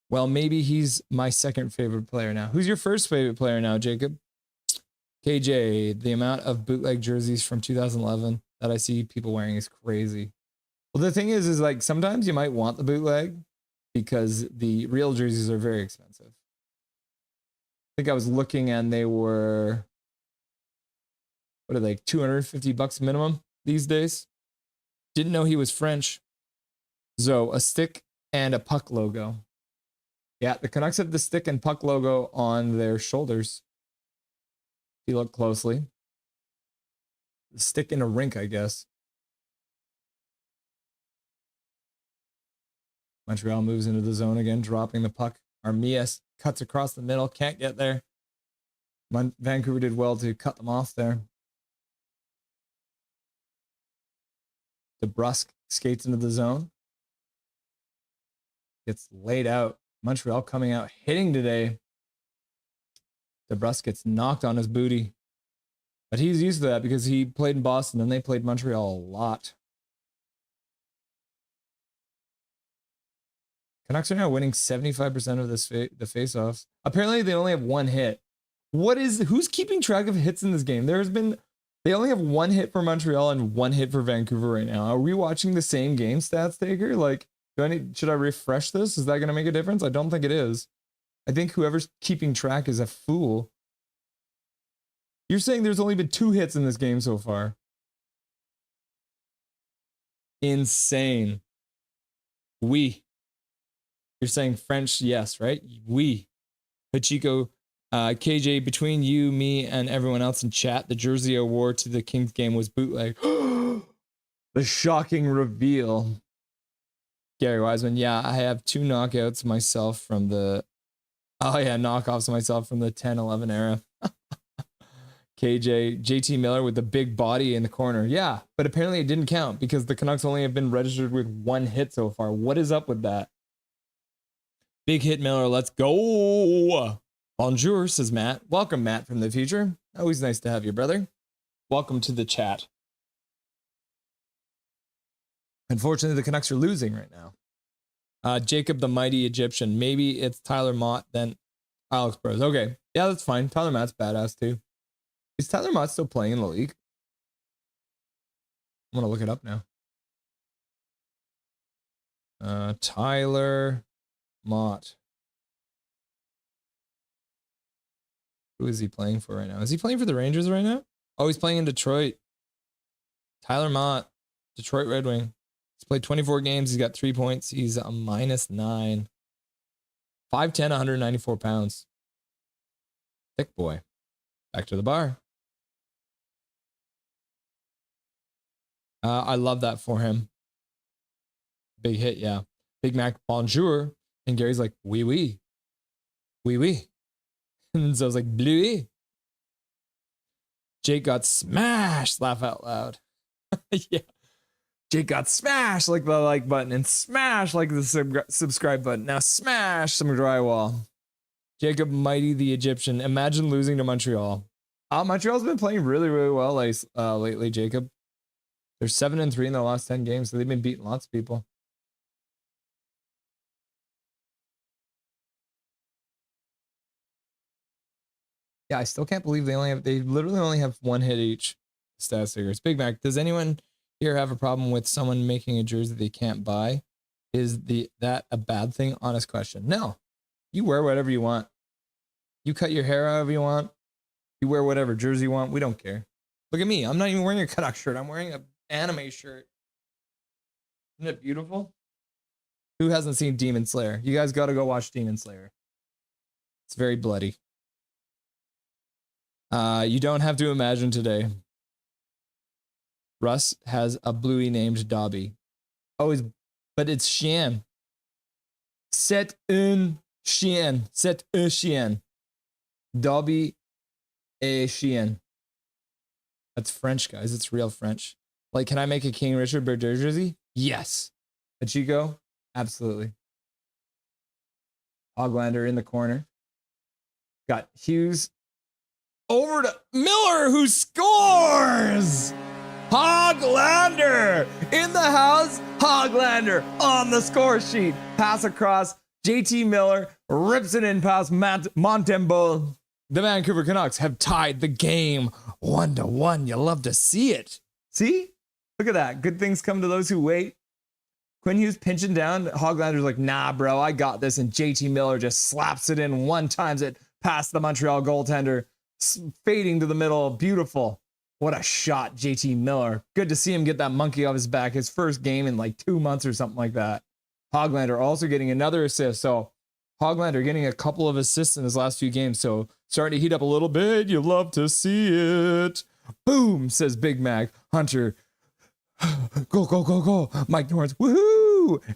Well, maybe he's my second favorite player now. Who's your first favorite player now, Jacob? KJ, the amount of bootleg jerseys from 2011 that I see people wearing is crazy. Well, the thing is like sometimes you might want the bootleg because the real jerseys are very expensive. I think I was looking and they were, what are they, $250 minimum these days? Didn't know he was French. So a stick and a puck logo. Yeah, the Canucks have the stick and puck logo on their shoulders. If you look closely. The stick in a rink, I guess. Montreal moves into the zone again, dropping the puck. Armias cuts across the middle, can't get there. Vancouver did well to cut them off there. DeBrusk skates into the zone. Gets laid out. Montreal coming out hitting today. DeBrusk gets knocked on his booty. But he's used to that because he played in Boston and they played Montreal a lot. Canucks are now winning 75% of the faceoffs. Apparently they only have 1 hit. Who's keeping track of hits in this game? They only have 1 hit for Montreal and 1 hit for Vancouver right now. Are we watching the same game stats taker? Like, should I refresh this? Is that going to make a difference? I don't think it is. I think whoever's keeping track is a fool. You're saying there's only been 2 hits in this game so far. Insane. Oui. You're saying French, yes, right? Oui. Hachiko, KJ, between you, me, and everyone else in chat, the jersey I wore to the Kings game was bootleg. The shocking reveal. Gary Wiseman, yeah, I have 2 knockouts myself from the... Oh yeah, knockoffs myself from the 10-11 era. KJ, JT Miller with the big body in the corner. Yeah, but apparently it didn't count because the Canucks only have been registered with 1 hit so far. What is up with that? Big hit Miller, let's go. Bonjour, says Matt. Welcome, Matt, from the future. Always nice to have you, brother. Welcome to the chat. Unfortunately, the Canucks are losing right now. Jacob the Mighty Egyptian. Maybe it's Tyler Mott, then Alex Bros. Okay, yeah, that's fine. Tyler Mott's badass, too. Is Tyler Mott still playing in the league? I'm going to look it up now. Tyler Mott. Who is he playing for right now? Is he playing for the Rangers right now? Oh, he's playing in Detroit. Tyler Mott, Detroit Red Wing. He's played 24 games. He's got 3 points. He's a -9. 5'10", 194 pounds. Thick boy. Back to the bar. I love that for him. Big hit, yeah. Big Mac, bonjour. And Gary's like, oui, oui. Oui, oui. And so I was like, bluey. Jake got smashed. Laugh out loud. Yeah. Jake got smashed like the like button and smash like the subscribe button. Now smash some drywall. Jacob Mighty the Egyptian. Imagine losing to Montreal. Montreal's been playing really, really well lately, Jacob. They're 7-3 in their last 10 games, so they've been beating lots of people. Yeah, I still can't believe they literally only have 1 hit each. Stat figures. Big Mac, does anyone here have a problem with someone making a jersey they can't buy? Is that a bad thing? Honest question. No. You wear whatever you want. You cut your hair however you want. You wear whatever jersey you want. We don't care. Look at me. I'm not even wearing a Canucks shirt. I'm wearing an anime shirt. Isn't it beautiful? Who hasn't seen Demon Slayer? You guys got to go watch Demon Slayer. It's very bloody. You don't have to imagine today. Russ has a bluey named Dobby. Oh, but it's chien. C'est un chien. C'est un chien. Dobby et chien. That's French, guys. It's real French. Like, can I make a King Richard Berger jersey? Yes. A Chico? Absolutely. Hoglander in the corner. Got Hughes over to Miller, who scores! Hoglander in the house. Hoglander on the score sheet. Pass across. JT Miller rips it in past Montembeault. The Vancouver Canucks have tied the game 1-1. You love to see it. See? Look at that. Good things come to those who wait. Quinn Hughes pinching down. Hoglander's like, nah, bro, I got this. And JT Miller just slaps it in, one times it past the Montreal goaltender, fading to the middle. Beautiful. What a shot, JT Miller. Good to see him get that monkey off his back. His first game in like 2 months or something like that. Hoglander also getting another assist. So Hoglander getting a couple of assists in his last 2 games. So starting to heat up a little bit. You love to see it. Boom, says Big Mac. Hunter, go, go, go, go. Mike Norris, woohoo.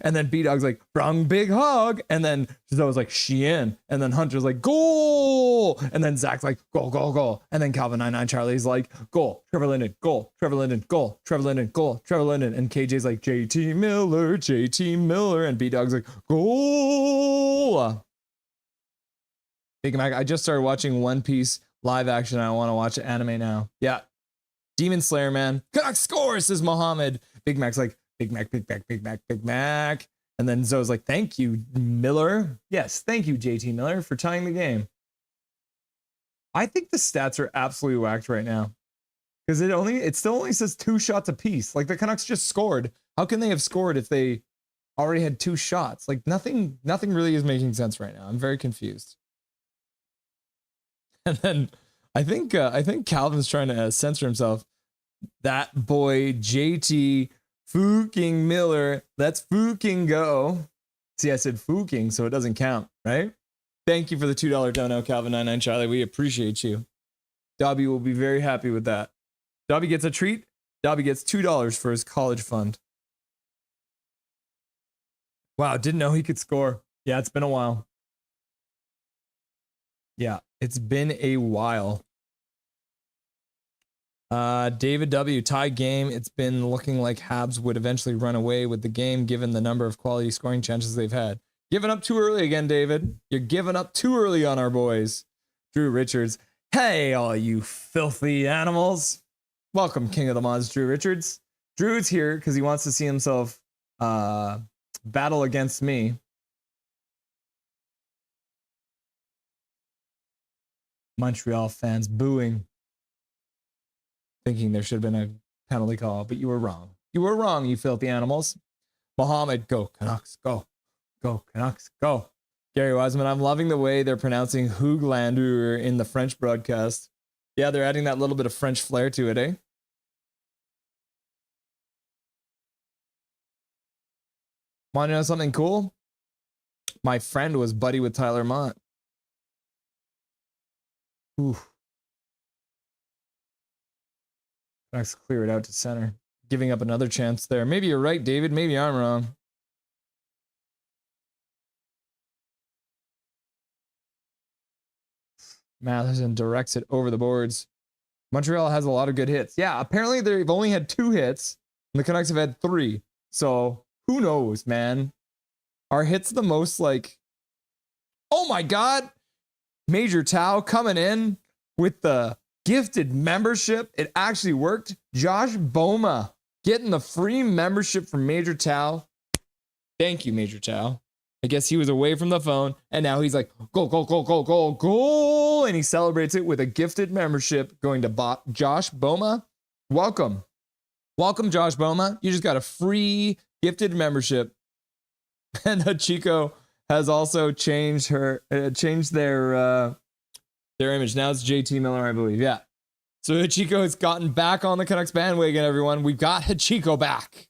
And then B-Dog's like, brung big hog. And then Zoe's like, Sheehan. And then Hunter's like, goal. And then Zach's like, goal, goal, goal. And then Calvin 99 Charlie's like, goal. Trevor Linden, goal. Trevor Linden, goal. Trevor Linden, goal. Trevor Linden. And KJ's like, JT Miller, JT Miller. And B-Dog's like, goal. Big Mac, I just started watching One Piece live action. I want to watch anime now. Yeah. Demon Slayer, man. Canucks score, says Mohammed. Big Mac's like, Big Mac, Big Mac, Big Mac, Big Mac. And then Zoe's like, thank you, Miller. Yes, thank you, JT Miller, for tying the game. I think the stats are absolutely whacked right now. Because it still only says 2 shots apiece. Like, the Canucks just scored. How can they have scored if they already had 2 shots? Like, nothing really is making sense right now. I'm very confused. And then I think Calvin's trying to censor himself. That boy JT Fucking Miller. Let's fucking go. See, I said fucking, so it doesn't count, right? Thank you for the $2 dono, Calvin 99 Charlie. We appreciate you. Dobby will be very happy with that. Dobby gets a treat. Dobby gets $2 for his college fund. Wow, didn't know he could score. Yeah, it's been a while. Yeah, it's been a while. David W, tie game. It's been looking like Habs would eventually run away with the game given the number of quality scoring chances they've had. Giving up too early again, David. You're giving up too early on our boys. Drew Richards. Hey, all you filthy animals. Welcome, King of the Mods, Drew Richards. Drew's here because he wants to see himself battle against me. Montreal fans booing, thinking there should have been a penalty call, but you were wrong. You were wrong, you filthy animals. Mohammed, go Canucks, go. Go Canucks, go. Gary Wiseman, I'm loving the way they're pronouncing Hooglander in the French broadcast. Yeah, they're adding that little bit of French flair to it, eh? Want to know something cool? My friend was buddy with Tyler Mott. Ooh. Canucks clear it out to center. Giving up another chance there. Maybe you're right, David. Maybe I'm wrong. Matheson directs it over the boards. Montreal has a lot of good hits. Yeah, apparently they've only had 2 hits, and the Canucks have had 3. So who knows, man? Are hits the most like... Oh my God! Major Tau coming in with the gifted membership. It actually worked. Josh Boma getting the free membership from Major Tau. Thank you, Major Tau. I guess he was away from the phone, and now he's like, goal, goal, goal, goal, goal, goal, and he celebrates it with a gifted membership going to Josh Boma. Welcome. Welcome, Josh Boma. You just got a free gifted membership. And Hachiko has also changed their image. Now it's JT Miller, I believe. Yeah. So Hachiko has gotten back on the Canucks bandwagon, everyone. We've got Hachiko back.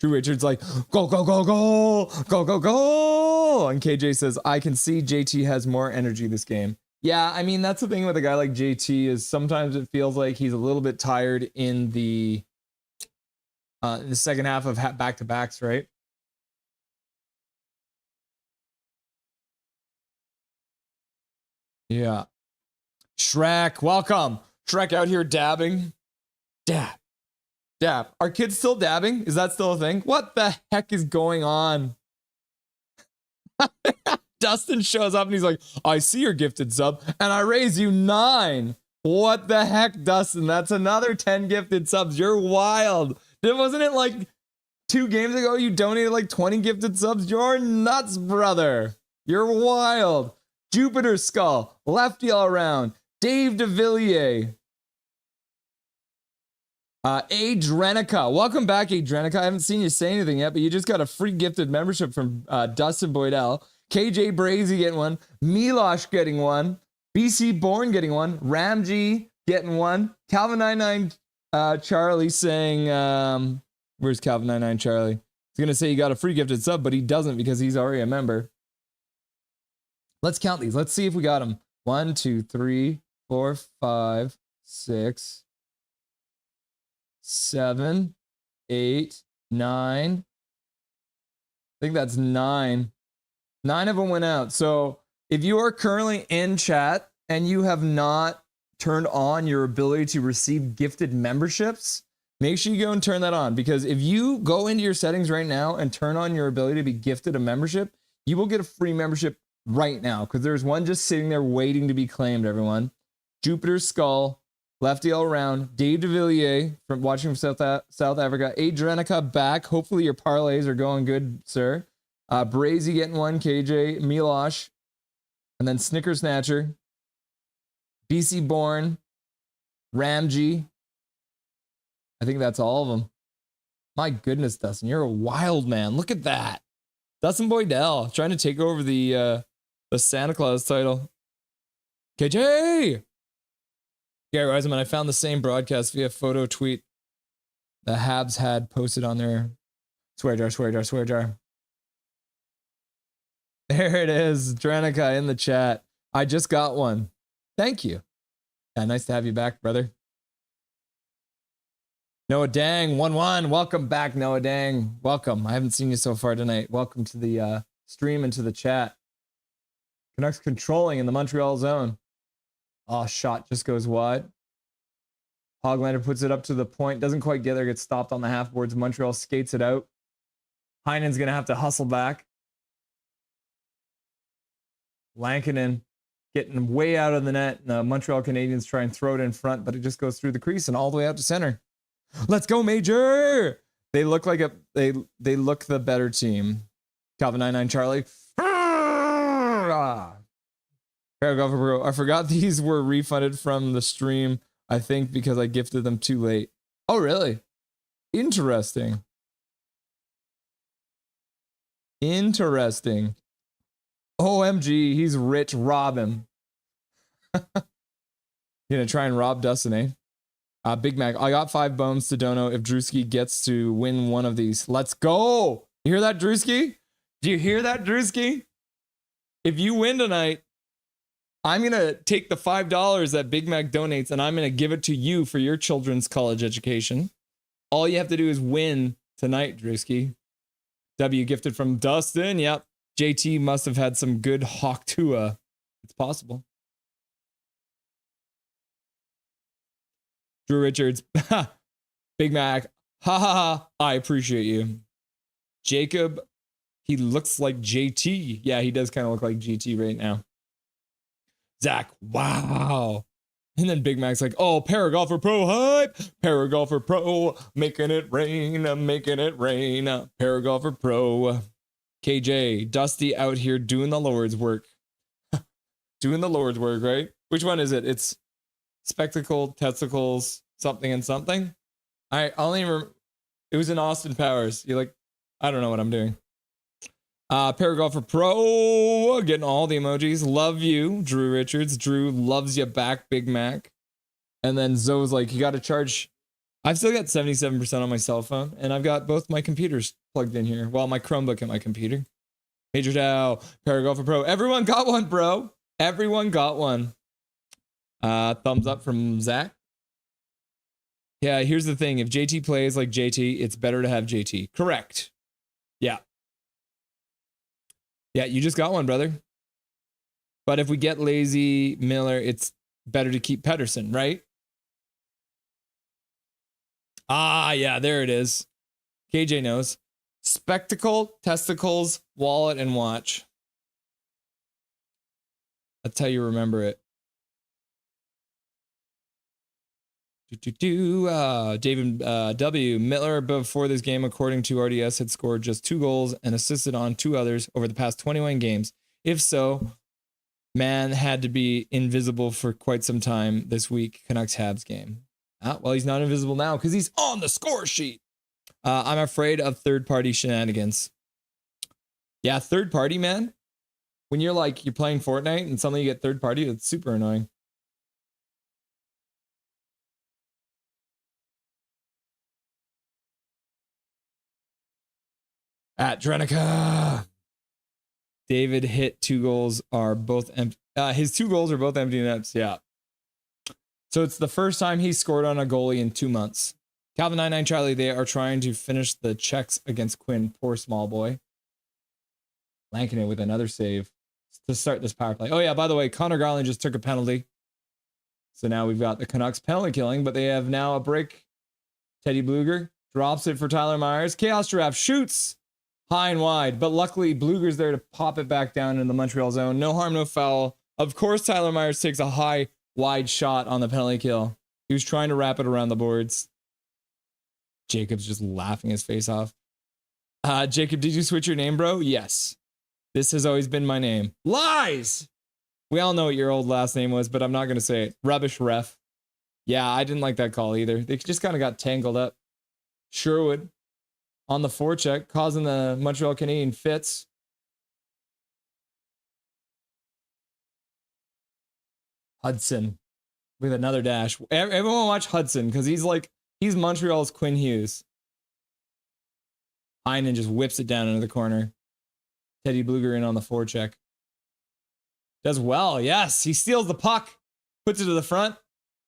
Drew Richards like, go, go, go, go, go, go, go. And KJ says, I can see JT has more energy this game. Yeah, I mean, that's the thing with a guy like JT is sometimes it feels like he's a little bit tired in the second half of back-to-backs, right? Yeah. Shrek, welcome. Shrek out here dabbing. Dab. Dab. Are kids still dabbing? Is that still a thing? What the heck is going on? Dustin shows up and he's like, I see your gifted sub and I raise you 9. What the heck, Dustin? That's another 10 gifted subs. You're wild. Wasn't it like 2 games ago you donated like 20 gifted subs? You're nuts, brother. You're wild. Jupiter Skull, Lefty all around, Dave DeVilliers, Adrenica. Welcome back, Adrenica. I haven't seen you say anything yet, but you just got a free gifted membership from Dustin Boydell. KJ Brazy getting one. Milosh getting one. BC Bourne getting one. Ramji getting one. Calvin99 Charlie saying, where's Calvin99 Charlie? He's going to say he got a free gifted sub, but he doesn't because he's already a member. Let's count these. Let's see if we got them. 1, 2, 3, 4, 5, 6, 7, 8, 9. I think that's 9. 9 of them went out. So if you are currently in chat and you have not turned on your ability to receive gifted memberships, make sure you go and turn that on. Because if you go into your settings right now and turn on your ability to be gifted a membership, you will get a free membership right now, because there's one just sitting there waiting to be claimed, everyone. Jupiter Skull, Lefty all around, Dave DeVilliers from watching from South Africa, Adrenica back. Hopefully your parlays are going good, sir. Brazy getting one, KJ, Milosh, and then Snicker Snatcher, BC Bourne, Ramji. I think that's all of them. My goodness, Dustin, you're a wild man. Look at that. Dustin Boydell trying to take over the Santa Claus title. KJ! Gary Wiseman, I found the same broadcast via photo tweet the Habs had posted on their swear jar, swear jar, swear jar. There it is. Dranica in the chat. I just got one. Thank you. Yeah, nice to have you back, brother. Noah Dang, 1-1. Welcome back, Noah Dang. Welcome. I haven't seen you so far tonight. Welcome to the stream and to the chat. Canucks controlling in the Montreal zone. Oh, shot just goes wide. Hoglander puts it up to the point. Doesn't quite get there. Gets stopped on the half boards. Montreal skates it out. Heinen's going to have to hustle back. Lankinen getting way out of the net. The Montreal Canadiens try and throw it in front, but it just goes through the crease and all the way out to center. Let's go, Major! They look like they look the better team. Calvin99 Charlie. Paragraph bro. I forgot these were refunded from the stream, I think, because I gifted them too late. Oh, really? Interesting. Interesting. OMG, he's rich. Rob him. Gonna try and rob Dustin, eh? Big Mac. I got 5 bones to Dono if Drewski gets to win one of these. Let's go. You hear that, Drewski? Do you hear that, Drewski? If you win tonight, I'm going to take the $5 that Big Mac donates and I'm going to give it to you for your children's college education. All you have to do is win tonight, Drewski. W gifted from Dustin. Yep. JT must have had some good Hawk Tua. It's possible. Drew Richards. Big Mac. Ha ha ha. I appreciate you. Jacob. He looks like JT. Yeah, he does kind of look like GT right now. Zach. Wow. And then Big Mac's like, oh, Paragolfer Pro hype. Paragolfer Pro. Making it rain. Making it rain. Paragolfer Pro. KJ. Dusty out here doing the Lord's work. Doing the Lord's work, right? Which one is it? It's spectacle, testicles, something and something. I only remember it was in Austin Powers. You're like, I don't know what I'm doing. Paragolfer Pro, getting all the emojis. Love you, Drew Richards. Drew loves you back, Big Mac. And then Zoe's like, you got to charge. I've still got 77% on my cell phone, and I've got both my computers plugged in here. Well, my Chromebook and my computer. Major Dow, Paragolfer Pro. Everyone got one, bro. Everyone got one. Thumbs up from Zach. Yeah, here's the thing. If JT plays like JT, it's better to have JT. Correct. Yeah. Yeah, you just got one, brother. But if we get lazy Miller, it's better to keep Pettersson, right? Ah, yeah, there it is. KJ knows. Spectacle, testicles, wallet, and watch. That's how you remember it. David W. Miller, before this game, according to RDS, had scored just 2 goals and assisted on 2 others over the past 21 games. If so, man had to be invisible for quite some time this week. Canucks Habs game. Well, he's not invisible now because he's on the score sheet. I'm afraid of third-party shenanigans. Yeah, third-party, man. When you're playing Fortnite and suddenly you get third-party, it's super annoying. At Drenica. David hit 2 goals are both empty. His 2 goals are both empty nets. Yeah. So it's the first time he scored on a goalie in 2 months. Calvin 99 Charlie, they are trying to finish the checks against Quinn. Poor small boy. Lanking it with another save to start this power play. Oh yeah, by the way, Connor Garland just took a penalty. So now we've got the Canucks penalty killing, but they have now a break. Teddy Bluger drops it for Tyler Myers. Chaos Giraffe shoots high and wide, but luckily Bluger's there to pop it back down in the Montreal zone. No harm, no foul. Of course, Tyler Myers takes a high, wide shot on the penalty kill. He was trying to wrap it around the boards. Jacob's just laughing his face off. Jacob, did you switch your name, bro? Yes. This has always been my name. Lies! We all know what your old last name was, but I'm not going to say it. Rubbish ref. Yeah, I didn't like that call either. They just kind of got tangled up. Sherwood on the forecheck, causing the Montreal Canadiens fits. Hudson with another dash. Everyone watch Hudson because he's Montreal's Quinn Hughes. Heinen just whips it down into the corner. Teddy Bluger in on the forecheck. Does well, yes. He steals the puck, puts it to the front,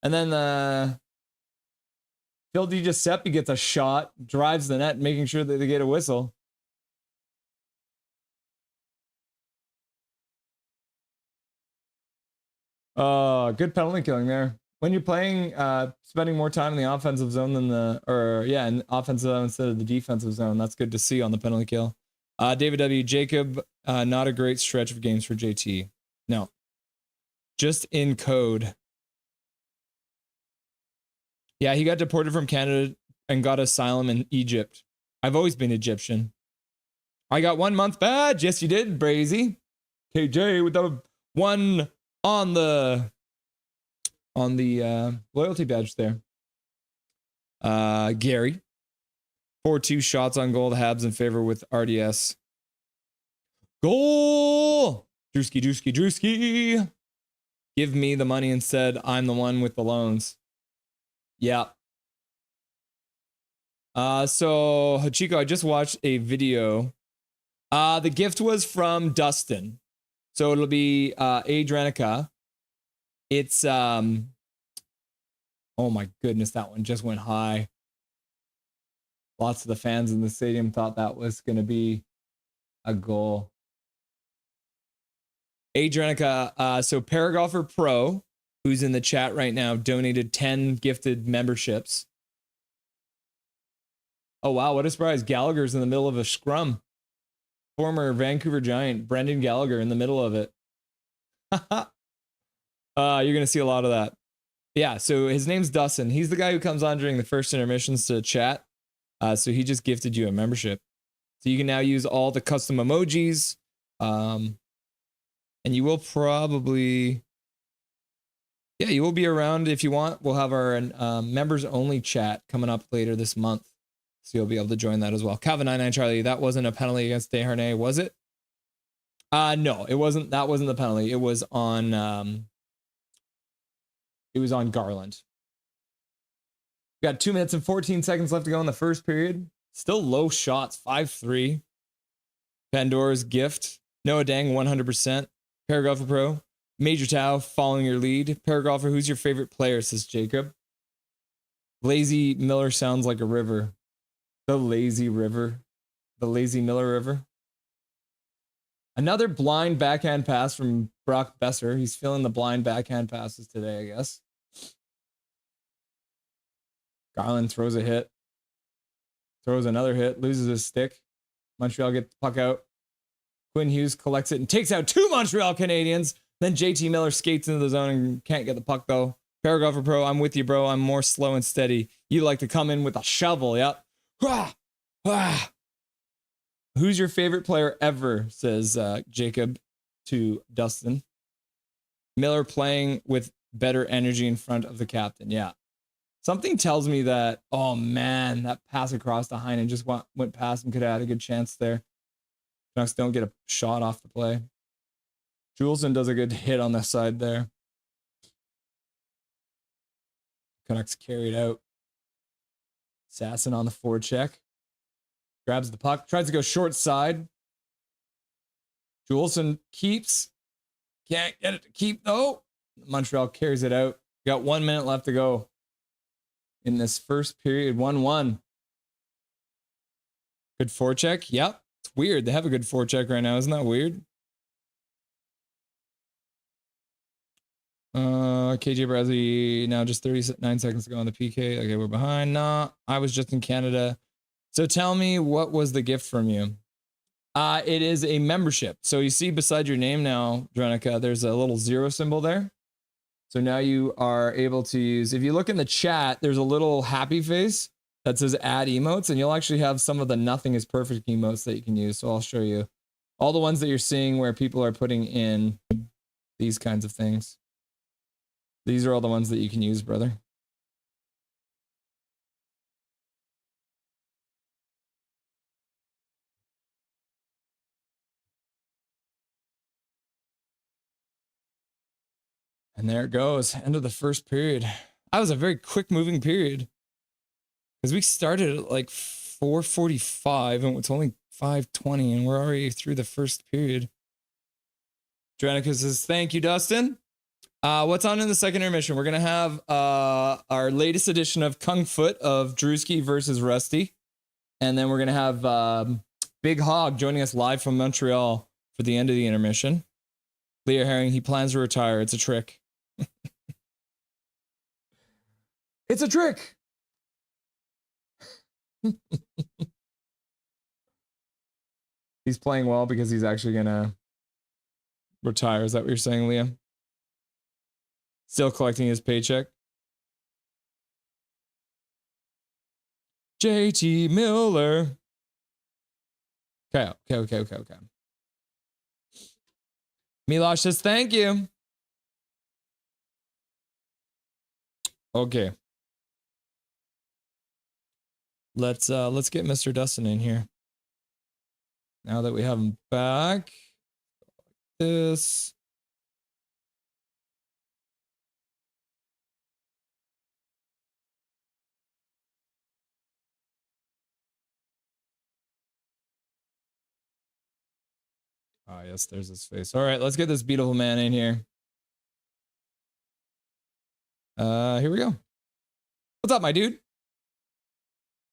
and then Phil DiGiuseppe gets a shot, drives the net, making sure that they get a whistle. Good penalty killing there. When you're playing, spending more time in the offensive zone than in offensive zone instead of the defensive zone, that's good to see on the penalty kill. David W. Jacob, not a great stretch of games for JT. No. Just in code. Yeah, he got deported from Canada and got asylum in Egypt. I've always been Egyptian. I got 1 month badge. Yes, you did, Brazy. KJ with the 1 on the loyalty badge there. Gary. 4-2 shots on goal. The Habs in favor with RDS. Goal! Drewski. Give me the money instead. I'm the one with the loans. Yeah. So Hachiko, I just watched a video. The gift was from Dustin. So it'll be Adrenica. It's oh my goodness, that one just went high. Lots of the fans in the stadium thought that was gonna be a goal. Adrenica, so Paragolfer Pro, who's in the chat right now, donated 10 gifted memberships. Oh wow, what a surprise. Gallagher's in the middle of a scrum. Former Vancouver Giant, Brendan Gallagher in the middle of it. You're gonna see a lot of that. Yeah, so his name's Dustin. He's the guy who comes on during the first intermissions to chat. So he just gifted you a membership. So you can now use all the custom emojis. And you will probably, yeah, you will be around if you want. We'll have our members only chat coming up later this month. So you'll be able to join that as well. Calvin 99 Charlie, that wasn't a penalty against Desharnais, was it? No, it wasn't. That wasn't the penalty. It was on Garland. We got 2 minutes and 14 seconds left to go in the first period. Still low shots, 5-3. Pandora's gift. Noah Dang, 100%. Paragolfer Pro. Major Tau following your lead. Paragolfer, who's your favorite player, says Jacob. Lazy Miller sounds like a river. The lazy river. The lazy Miller River. Another blind backhand pass from Brock Besser. He's feeling the blind backhand passes today, I guess. Garland throws a hit. Throws another hit. Loses his stick. Montreal gets the puck out. Quinn Hughes collects it and takes out 2 Montreal Canadiens. Then JT Miller skates into the zone and can't get the puck though. Paragolfer Pro, I'm with you, bro. I'm more slow and steady. You like to come in with a shovel. Yep. Who's your favorite player ever, says Jacob to Dustin. Miller playing with better energy in front of the captain. Yeah. Something tells me that, oh man, that pass across to Heinen just went past and could have had a good chance there. Canucks don't get a shot off the play. Juleson does a good hit on the side there. Canucks carried out. Sasson on the forecheck. Grabs the puck. Tries to go short side. Juleson keeps. Can't get it to keep though. Montreal carries it out. Got 1 minute left to go in this first period. 1-1. Good forecheck. Yep. It's weird. They have a good forecheck right now. Isn't that weird? KJ Bradley, now just 39 seconds to go on the PK. Okay, we're behind. Nah, I was just in Canada. So tell me, what was the gift from you? It is a membership. So you see beside your name now, Dronica, there's a little 0 symbol there. So now you are able to use, if you look in the chat, there's a little happy face that says add emotes, and you'll actually have some of the nothing is perfect emotes that you can use. So I'll show you all the ones that you're seeing where people are putting in these kinds of things. These are all the ones that you can use, brother. And there it goes. End of the first period. That was a very quick moving period. Because we started at like 4:45 and it's only 5:20 and we're already through the first period. Dranica says, thank you, Dustin. What's on in the second intermission? We're going to have our latest edition of KungFoot of Drewski versus Rusty. And then we're going to have Big Hog joining us live from Montreal for the end of the intermission. Leo Herring, he plans to retire. It's a trick. It's a trick. He's playing well because he's actually going to retire. Is that what you're saying, Liam? Still collecting his paycheck. JT Miller. Okay. Milosh says thank you. Okay. Let's get Mr. Dustin in here. Now that we have him back. this. Ah, yes, there's his face. All right, let's get this beautiful man in here. Here we go. What's up, my dude?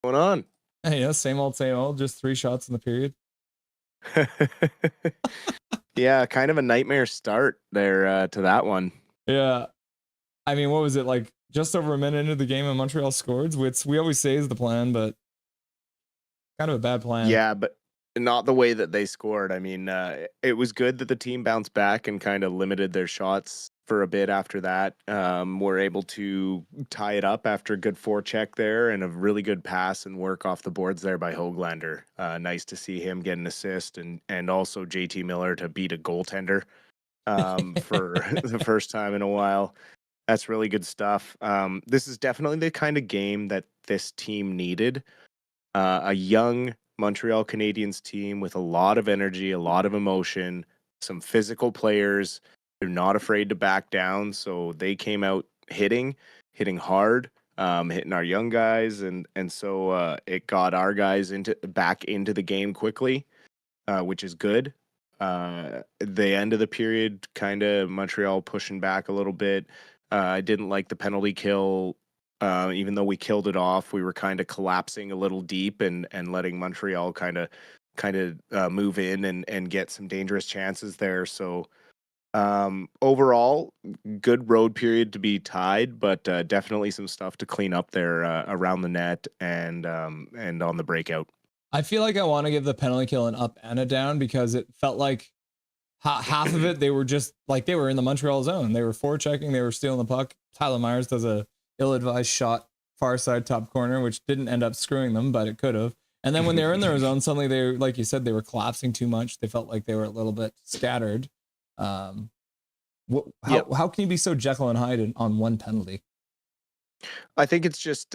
What's going on? Hey, yeah, same old. Just 3 shots in the period. Yeah, kind of a nightmare start there to that one. Yeah. I mean, what was it, like just over a minute into the game and Montreal scored, which we always say is the plan, but kind of a bad plan. Yeah, but not the way that they scored. I mean, it was good that the team bounced back and kind of limited their shots for a bit after that. Were able to tie it up after a good forecheck there and a really good pass and work off the boards there by Höglander. Nice to see him get an assist and also JT Miller to beat a goaltender for the first time in a while. That's really good stuff. This is definitely the kind of game that this team needed. A young Montreal Canadiens team with a lot of energy, a lot of emotion, some physical players. They're not afraid to back down, so they came out hitting hard, hitting our young guys, and so it got our guys back into the game quickly, which is good. The end of the period, kind of Montreal pushing back a little bit. I didn't like the penalty kill. Even though we killed it off, we were kind of collapsing a little deep and letting Montreal kind of move in and get some dangerous chances there. So overall, good road period to be tied, but definitely some stuff to clean up there around the net and on the breakout. I feel like I want to give the penalty kill an up and a down because it felt like half of it, they were just like they were in the Montreal zone. They were forechecking, they were stealing the puck. Tyler Myers does a ill-advised shot far side top corner, which didn't end up screwing them, but it could have. And then when they were in their zone, suddenly they, like you said, they were collapsing too much. They felt like they were a little bit scattered. How can you be so Jekyll and Hyde on one penalty? I think it's just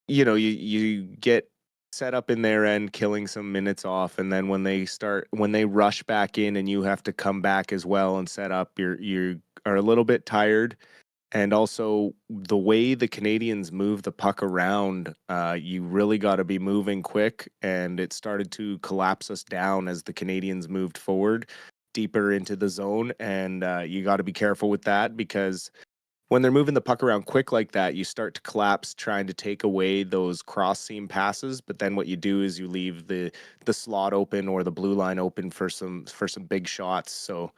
you get set up in their end, killing some minutes off, and then when they rush back in and you have to come back as well and set up, you are a little bit tired. And also the way the Canadians move the puck around, you really got to be moving quick, and it started to collapse us down as the Canadians moved forward deeper into the zone, and you got to be careful with that because when they're moving the puck around quick like that, you start to collapse trying to take away those cross seam passes. But then what you do is you leave the slot open or the blue line open for some big shots. So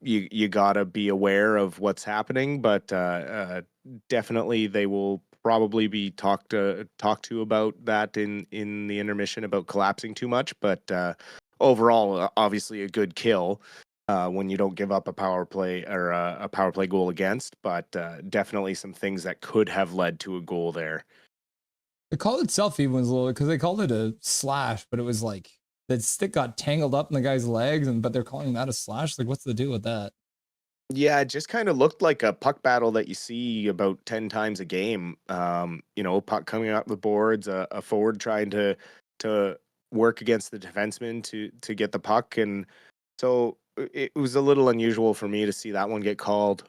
you gotta be aware of what's happening, but definitely they will probably be talked to about that in the intermission about collapsing too much. But overall, obviously a good kill. When you don't give up a power play or a power play goal against, but definitely some things that could have led to a goal there. The call itself even was a little, because they called it a slash, but it was like the stick got tangled up in the guy's legs, but they're calling that a slash. Like, what's the deal with that? Yeah, it just kind of looked like a puck battle that you see about 10 times a game. Puck coming up the boards, a forward trying to work against the defenseman to get the puck, and so it was a little unusual for me to see that one get called.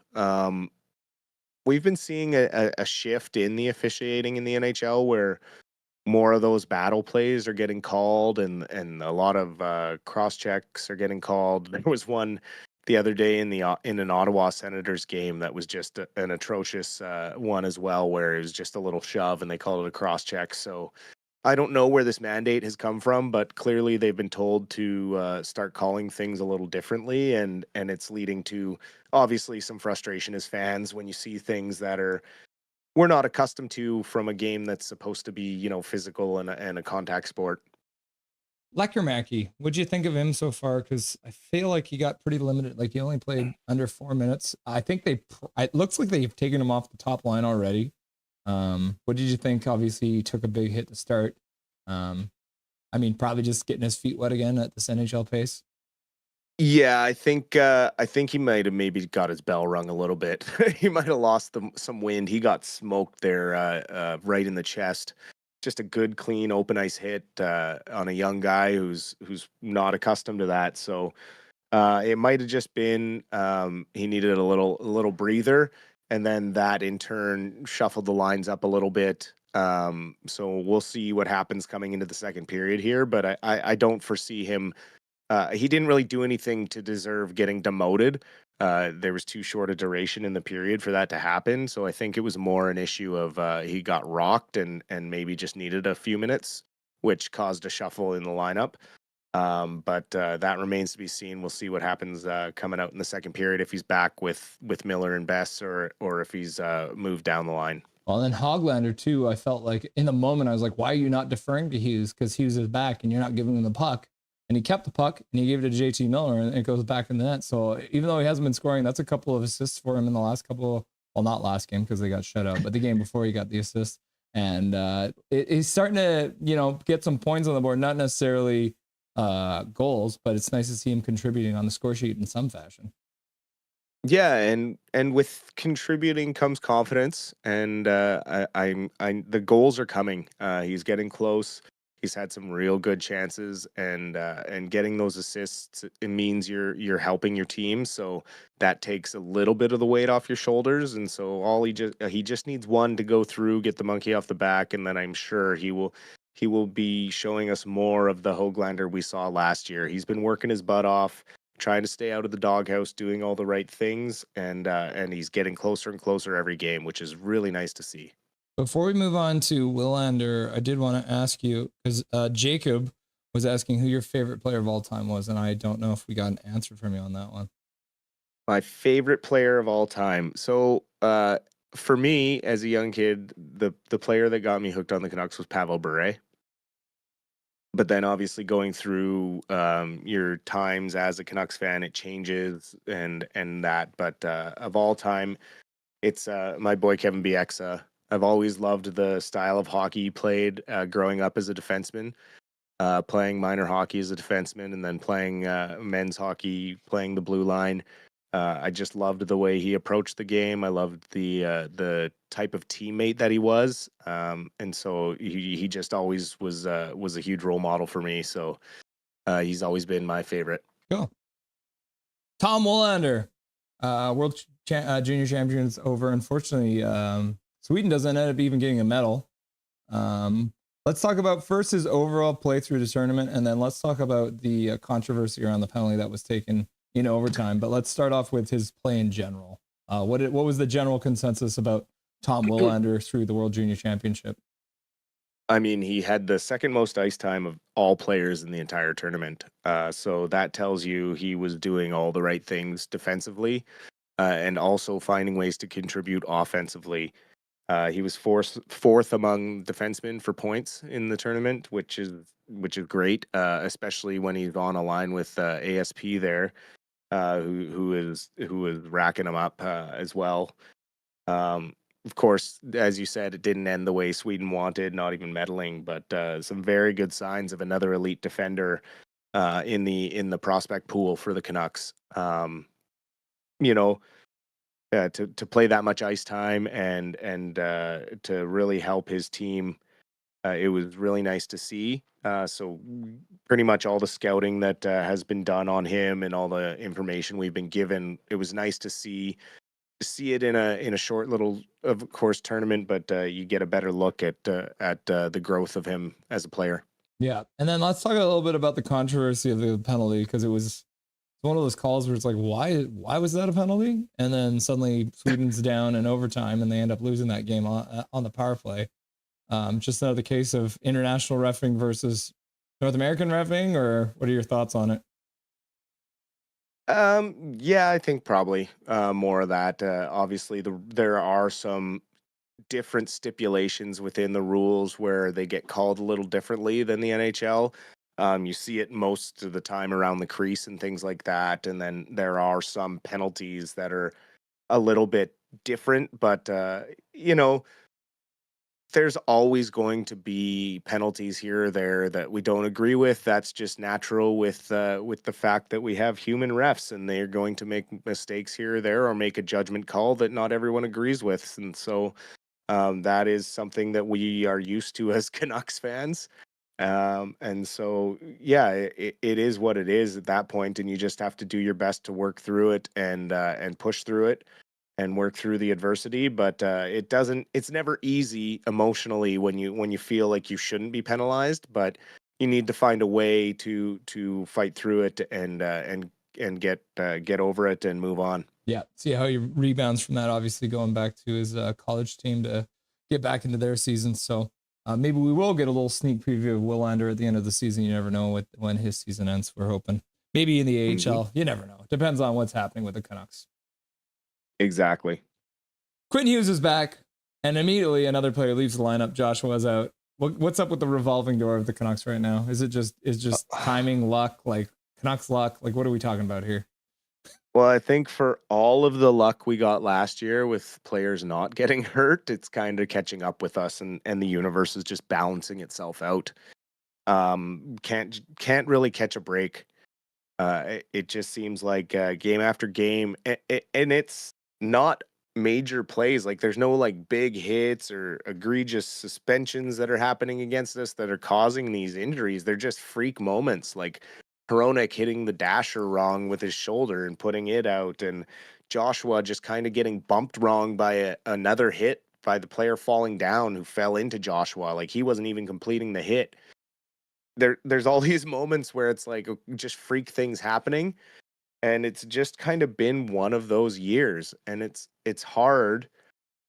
We've been seeing a shift in the officiating in the NHL where more of those battle plays are getting called and a lot of cross checks are getting called. There was one the other day in an Ottawa Senators game that was just an atrocious one as well, where it was just a little shove and they called it a cross check. So I don't know where this mandate has come from, but clearly they've been told to start calling things a little differently, and it's leading to obviously some frustration as fans when you see things that we're not accustomed to from a game that's supposed to be physical and a contact sport. Lekermacki, what'd you think of him so far? Because I feel like he got pretty limited. Like he only played under 4 minutes. I think it looks like they've taken him off the top line already. What did you think? Obviously, he took a big hit to start. I mean, probably just getting his feet wet again at this NHL pace. Yeah, I think he might have maybe got his bell rung a little bit. He might have lost some wind. He got smoked there right in the chest. just a good, clean, open ice hit on a young guy who's not accustomed to that. So it might have just been he needed a little breather, and then that in turn shuffled the lines up a little bit. So we'll see what happens coming into the second period here, but I don't foresee him. He didn't really do anything to deserve getting demoted. There was too short a duration in the period for that to happen, so I think it was more an issue of he got rocked and maybe just needed a few minutes, which caused a shuffle in the lineup. But that remains to be seen. We'll see what happens coming out in the second period if he's back with Miller and Bess, or if he's moved down the line. Well, and then Hoglander too. I felt like in the moment I was like, why are you not deferring to Hughes? Because Hughes is back and you're not giving him the puck. And he kept the puck and he gave it to JT Miller and it goes back in the net. So even though he hasn't been scoring, that's a couple of assists for him in the last couple. Well, not last game because they got shut out, but the game before he got the assist. And he's starting to, get some points on the board, not necessarily goals, but it's nice to see him contributing on the score sheet in some fashion. Yeah, and with contributing comes confidence, and the goals are coming. He's getting close. He's had some real good chances, and getting those assists, it means you're helping your team. So that takes a little bit of the weight off your shoulders. And so he just needs one to go through, get the monkey off the back, and then I'm sure he will be showing us more of the Hoglander we saw last year. He's been working his butt off, trying to stay out of the doghouse, doing all the right things, and he's getting closer and closer every game, which is really nice to see. Before we move on to Willander, I did want to ask you, because Jacob was asking who your favorite player of all time was, and I don't know if we got an answer from you on that one. My favorite player of all time. So for me, as a young kid, the player that got me hooked on the Canucks was Pavel Bure. But then obviously going through your times as a Canucks fan, it changes and that. But of all time, it's my boy Kevin Bieksa. I've always loved the style of hockey he played growing up as a defenseman, playing minor hockey as a defenseman, and then playing men's hockey, playing the blue line. I just loved the way he approached the game. I loved the type of teammate that he was, and so he just always was a huge role model for me. So he's always been my favorite. Cool. Tom Willander, World Junior Champions over. Unfortunately, Sweden doesn't end up even getting a medal. Let's talk about first his overall play through the tournament, and then let's talk about the controversy around the penalty that was taken in overtime. But let's start off with his play in general. What was the general consensus about Tom Willander through the World Junior Championship? I mean, he had the second most ice time of all players in the entire tournament. So that tells you he was doing all the right things defensively, and also finding ways to contribute offensively. He was fourth among defensemen for points in the tournament, which is great, especially when he's on a line with ASP there, who is racking him up as well. Of course, as you said, it didn't end the way Sweden wanted, not even medaling, but some very good signs of another elite defender in the prospect pool for the Canucks. To play that much ice time and to really help his team, it was really nice to see. So pretty much all the scouting that has been done on him and all the information we've been given, it was nice to see it in a short little, of course, tournament, but you get a better look at the growth of him as a player. Yeah, and then let's talk a little bit about the controversy of the penalty, because it was one of those calls where it's like, why was that a penalty? And then suddenly Sweden's down in overtime and they end up losing that game on the power play. Just another case of international reffing versus North American reffing, or what are your thoughts on it? Yeah, I think probably more of that. Obviously, there are some different stipulations within the rules where they get called a little differently than the NHL. You see it most of the time around the crease and things like that, and then there are some penalties that are a little bit different, but there's always going to be penalties here or there that we don't agree with. That's just natural with the fact that we have human refs, and they're going to make mistakes here or there, or make a judgment call that not everyone agrees with. And so That is something that we are used to as Canucks fans. And so, yeah, it is what it is at that point, and you just have to do your best to work through it and push through it and work through the adversity. But it's never easy emotionally when you feel like you shouldn't be penalized, but you need to find a way to fight through it and get over it and move on. Yeah, see how he rebounds from that. Obviously, going back to his college team to get back into their season. So maybe we will get a little sneak preview of Willander at the end of the season. You never know when his season ends. We're hoping maybe in the AHL. You never know. Depends on what's happening with the Canucks. Exactly. Quinn Hughes is back, and immediately another player leaves the lineup. Joshua's out. What's up with the revolving door of the Canucks right now? Is just timing, luck, like Canucks luck? Like, what are we talking about here? Well, I think for all of the luck we got last year with players not getting hurt, it's kind of catching up with us, and the universe is just balancing itself out. Can't really catch a break. It just seems like game after game, and it's not major plays. Like there's no like big hits or egregious suspensions that are happening against us that are causing these injuries. They're just freak moments, like Hronek hitting the dasher wrong with his shoulder and putting it out, and Joshua just kind of getting bumped wrong by another hit by the player falling down who fell into Joshua. Like he wasn't even completing the hit. There's all these moments where it's like just freak things happening, and it's just kind of been one of those years, and it's hard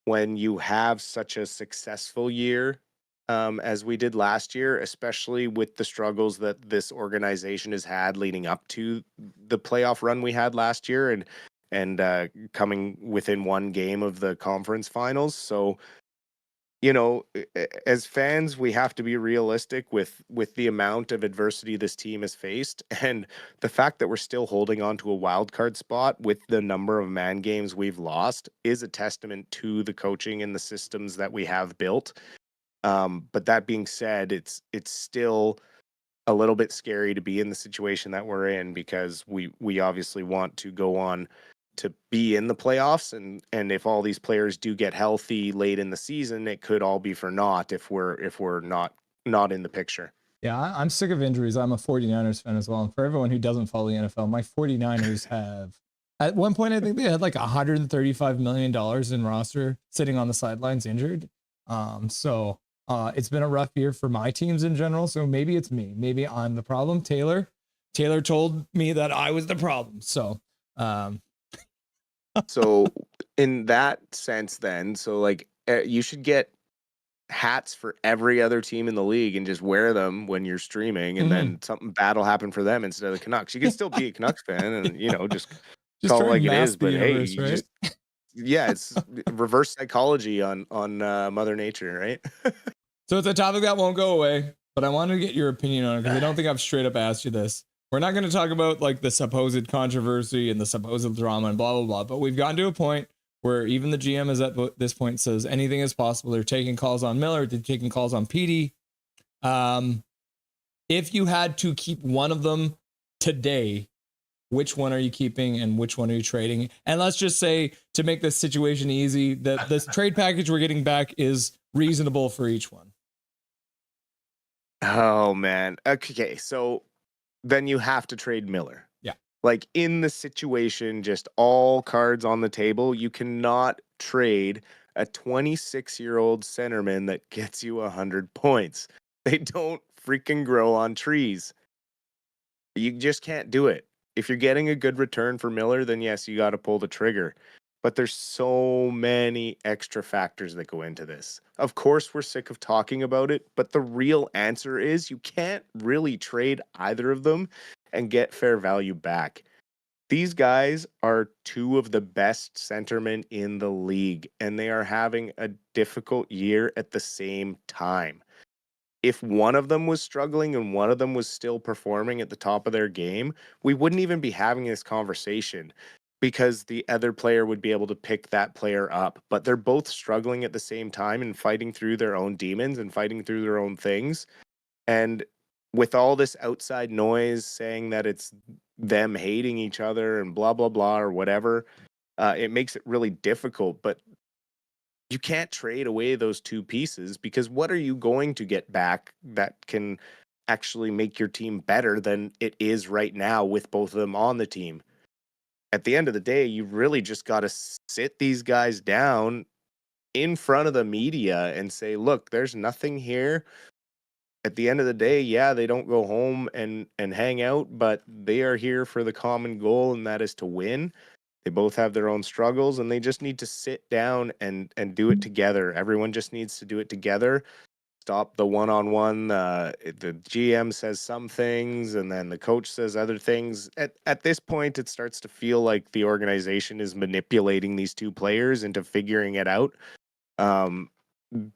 when you have such a successful year as we did last year, especially with the struggles that this organization has had leading up to the playoff run we had last year, and coming within one game of the conference finals. So, as fans, we have to be realistic with the amount of adversity this team has faced, and the fact that we're still holding on to a wild card spot with the number of man games we've lost is a testament to the coaching and the systems that we have built. But that being said, it's still a little bit scary to be in the situation that we're in, because we obviously want to go on to be in the playoffs, and if all these players do get healthy late in the season, it could all be for naught if we're not in the picture. Yeah, I'm sick of injuries. I'm a 49ers fan as well. And for everyone who doesn't follow the NFL, my 49ers have, at one point, I think they had like $135 million in roster sitting on the sidelines injured. So it's been a rough year for my teams in general. So maybe it's me. Maybe I'm the problem. Taylor told me that I was the problem. So, So in that sense, then, so like you should get hats for every other team in the league and just wear them when you're streaming, and then something bad will happen for them instead of the Canucks. You can still be a Canucks fan and just call it like it is, but hey, universe, right? yeah, it's reverse psychology on Mother Nature, right? So it's a topic that won't go away, but I want to get your opinion on it because I don't think I've straight up asked you this. We're not going to talk about like the supposed controversy and the supposed drama and blah, blah, blah, but we've gotten to a point where even the GM is at this point says anything is possible. They're taking calls on Miller. They're taking calls on Petey. If you had to keep one of them today, which one are you keeping and which one are you trading? And let's just say, to make this situation easy, that this trade package we're getting back is reasonable for each one. Oh man. Okay, so then you have to trade Miller. Yeah. Like in the situation, just all cards on the table, you cannot trade a 26-year-old centerman that gets you 100 points. They don't freaking grow on trees. You just can't do it. If you're getting a good return for Miller, then yes, you got to pull the trigger. But there's so many extra factors that go into this. Of course, we're sick of talking about it, but the real answer is you can't really trade either of them and get fair value back. These guys are two of the best centermen in the league, and they are having a difficult year at the same time. If one of them was struggling and one of them was still performing at the top of their game, we wouldn't even be having this conversation, because the other player would be able to pick that player up. But they're both struggling at the same time and fighting through their own demons and fighting through their own things. And with all this outside noise saying that it's them hating each other and blah, blah, blah, or whatever, it makes it really difficult. But you can't trade away those two pieces, because what are you going to get back that can actually make your team better than it is right now with both of them on the team? At the end of the day, you really just got to sit these guys down in front of the media and say, look, there's nothing here. At the end of the day, yeah, they don't go home and hang out, but they are here for the common goal, and that is to win. They both have their own struggles, and they just need to sit down and do it together. Everyone just needs to do it together. Stop the one-on-one. The GM says some things, and then the coach says other things. At this point, it starts to feel like the organization is manipulating these two players into figuring it out.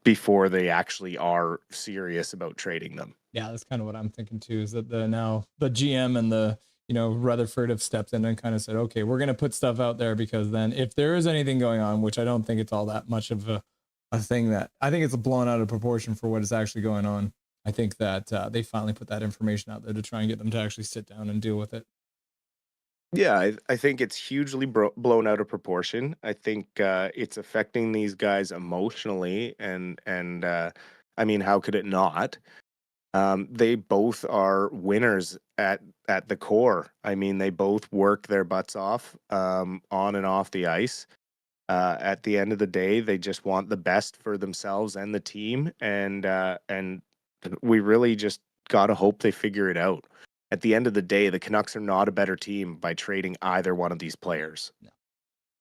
Before they actually are serious about trading them. Yeah, that's kind of what I'm thinking too, is that now the GM and the, Rutherford have stepped in and kind of said, okay, we're going to put stuff out there, because then if there is anything going on, which I don't think it's all that much of a thing, that I think it's blown out of proportion for what is actually going on. I think that they finally put that information out there to try and get them to actually sit down and deal with it. Yeah, I think it's hugely blown out of proportion. I think it's affecting these guys emotionally, and I mean, how could it not? They both are winners at the core. I mean, they both work their butts off on and off the ice. At the end of the day, they just want the best for themselves and the team, and we really just gotta hope they figure it out. At the end of the day, the Canucks are not a better team by trading either one of these players. No.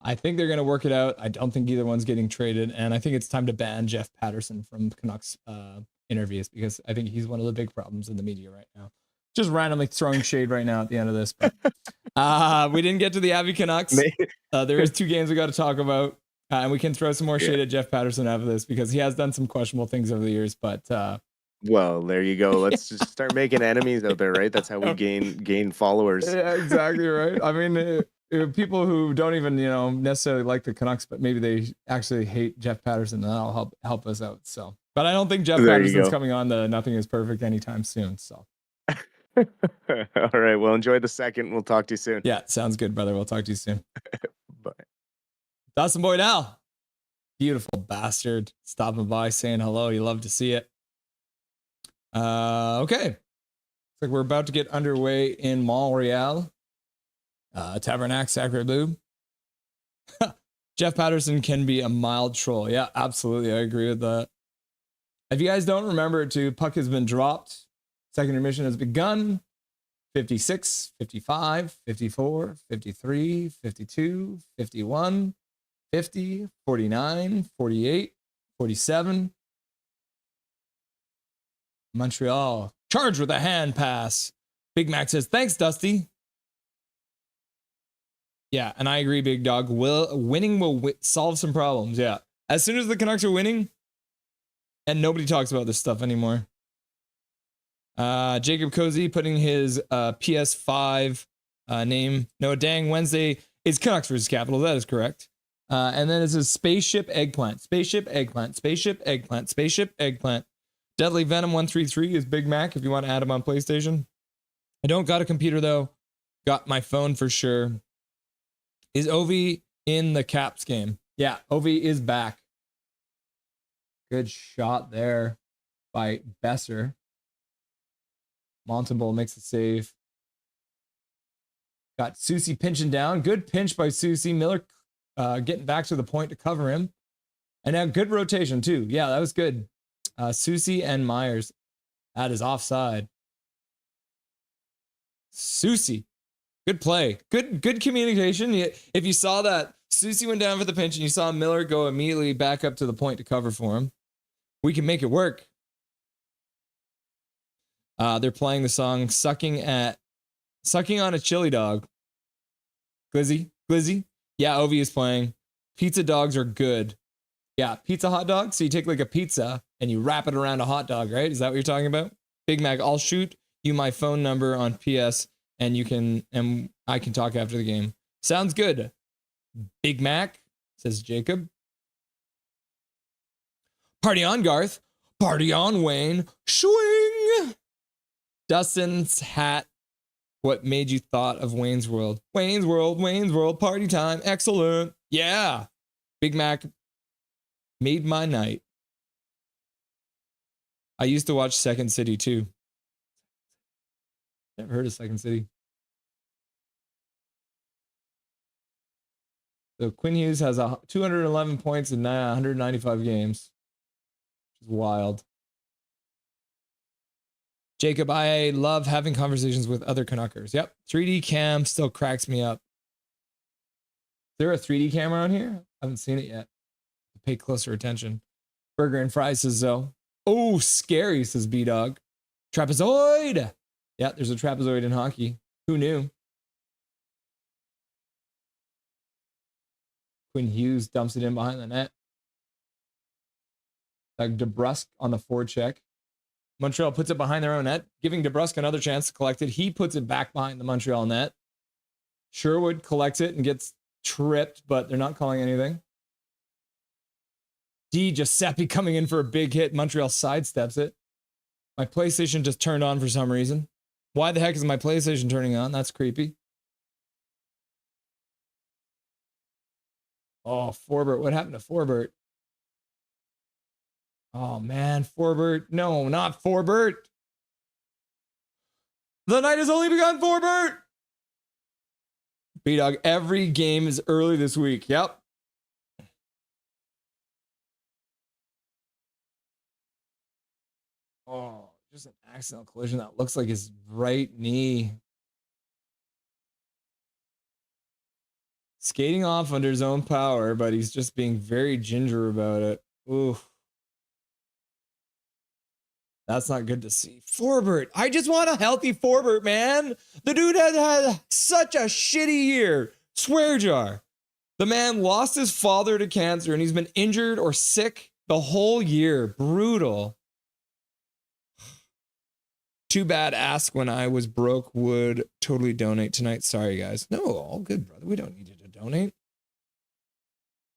I think they're going to work it out. I don't think either one's getting traded, and I think it's time to ban Jeff Pettersson from Canucks interviews, because I think he's one of the big problems in the media right now. Just randomly throwing shade right now at the end of this. But we didn't get to the Abby Canucks. There is 2 games we got to talk about, and we can throw some more shade at Jeff Pettersson after this, because he has done some questionable things over the years. But well, there you go. Let's just start making enemies out there, right? That's how we gain followers. Yeah, exactly right. I mean, people who don't even necessarily like the Canucks, but maybe they actually hate Jeff Pettersson, that'll help us out. So, but I don't think Jeff Patterson's coming on the Nothing Is Perfect anytime soon. So, all right. Well, enjoy the second. We'll talk to you soon. Yeah, sounds good, brother. We'll talk to you soon. Bye. Dustin Boydell, beautiful bastard, stopping by saying hello. You love to see it. Okay. Looks like we're about to get underway in Montreal. Tabernacle Sacre Bleu. Jeff Pettersson can be a mild troll. Yeah, absolutely. I agree with that. If you guys don't remember it too, puck has been dropped. Second intermission has begun. 56, 55, 54, 53, 52, 51, 50, 49, 48, 47. Montreal charged with a hand pass. Big Mac says, thanks, Dusty. Yeah, and I agree, Big Dog. Winning will solve some problems. Yeah. As soon as the Canucks are winning, and nobody talks about this stuff anymore. Jacob Cozy putting his PS5 name. No, dang, Wednesday is Canucks versus Capitals. That is correct. And then it says Spaceship Eggplant. Spaceship Eggplant. Spaceship Eggplant. Spaceship Eggplant. Deadly Venom 133 is Big Mac if you want to add him on PlayStation. I don't got a computer though. Got my phone for sure. Is Ovi in the Caps game? Yeah, Ovi is back. Good shot there by Besser. Montembeau makes the save. Got Susie pinching down. Good pinch by Susie. Miller getting back to the point to cover him. And now good rotation too. Yeah, that was good. Susie and Myers. That is offside. Susie. Good play. Good communication. If you saw that, Susie went down for the pinch and you saw Miller go immediately back up to the point to cover for him. We can make it work. They're playing the song Sucking on a Chili Dog. Glizzy. Yeah, Ovi is playing. Pizza dogs are good. Yeah, pizza hot dog. So you take like a pizza and you wrap it around a hot dog, right? Is that what you're talking about? Big Mac, I'll shoot you my phone number on PS and I can talk after the game. Sounds good. Big Mac, says Jacob. Party on, Garth. Party on, Wayne. Swing. Dustin's hat. What made you thought of Wayne's World? Wayne's World, party time. Excellent. Yeah. Big Mac Made my night. I used to watch Second City too. Never heard of Second City. So Quinn Hughes has 211 points in 195 games. Which is wild. Jacob, I love having conversations with other Canuckers. Yep. 3D cam still cracks me up. Is there a 3D camera on here? I haven't seen it yet. Pay closer attention. Burger and fries says so. Oh, scary, says B-Dog. Trapezoid! Yeah, there's a trapezoid in hockey. Who knew? Quinn Hughes dumps it in behind the net. DeBrusk on the forecheck. Montreal puts it behind their own net, giving DeBrusk another chance to collect it. He puts it back behind the Montreal net. Sherwood collects it and gets tripped, but they're not calling anything. D. Giuseppe coming in for a big hit. Montreal sidesteps it. My PlayStation just turned on for some reason. Why the heck is my PlayStation turning on? That's creepy. Oh, Forbert. What happened to Forbert? Oh, man. Forbert. No, not Forbert. The night has only begun, Forbert. B-Dog, every game is early this week. Yep. Oh, just an accidental collision that looks like his right knee. Skating off under his own power, but he's just being very ginger about it. Ooh. That's not good to see. Forbert. I just want a healthy Forbert, man. The dude had such a shitty year. Swear jar. The man lost his father to cancer and he's been injured or sick the whole year. Brutal. Too bad. Ask when I was broke would totally donate tonight. Sorry, guys. No, all good, brother. We don't need you to donate.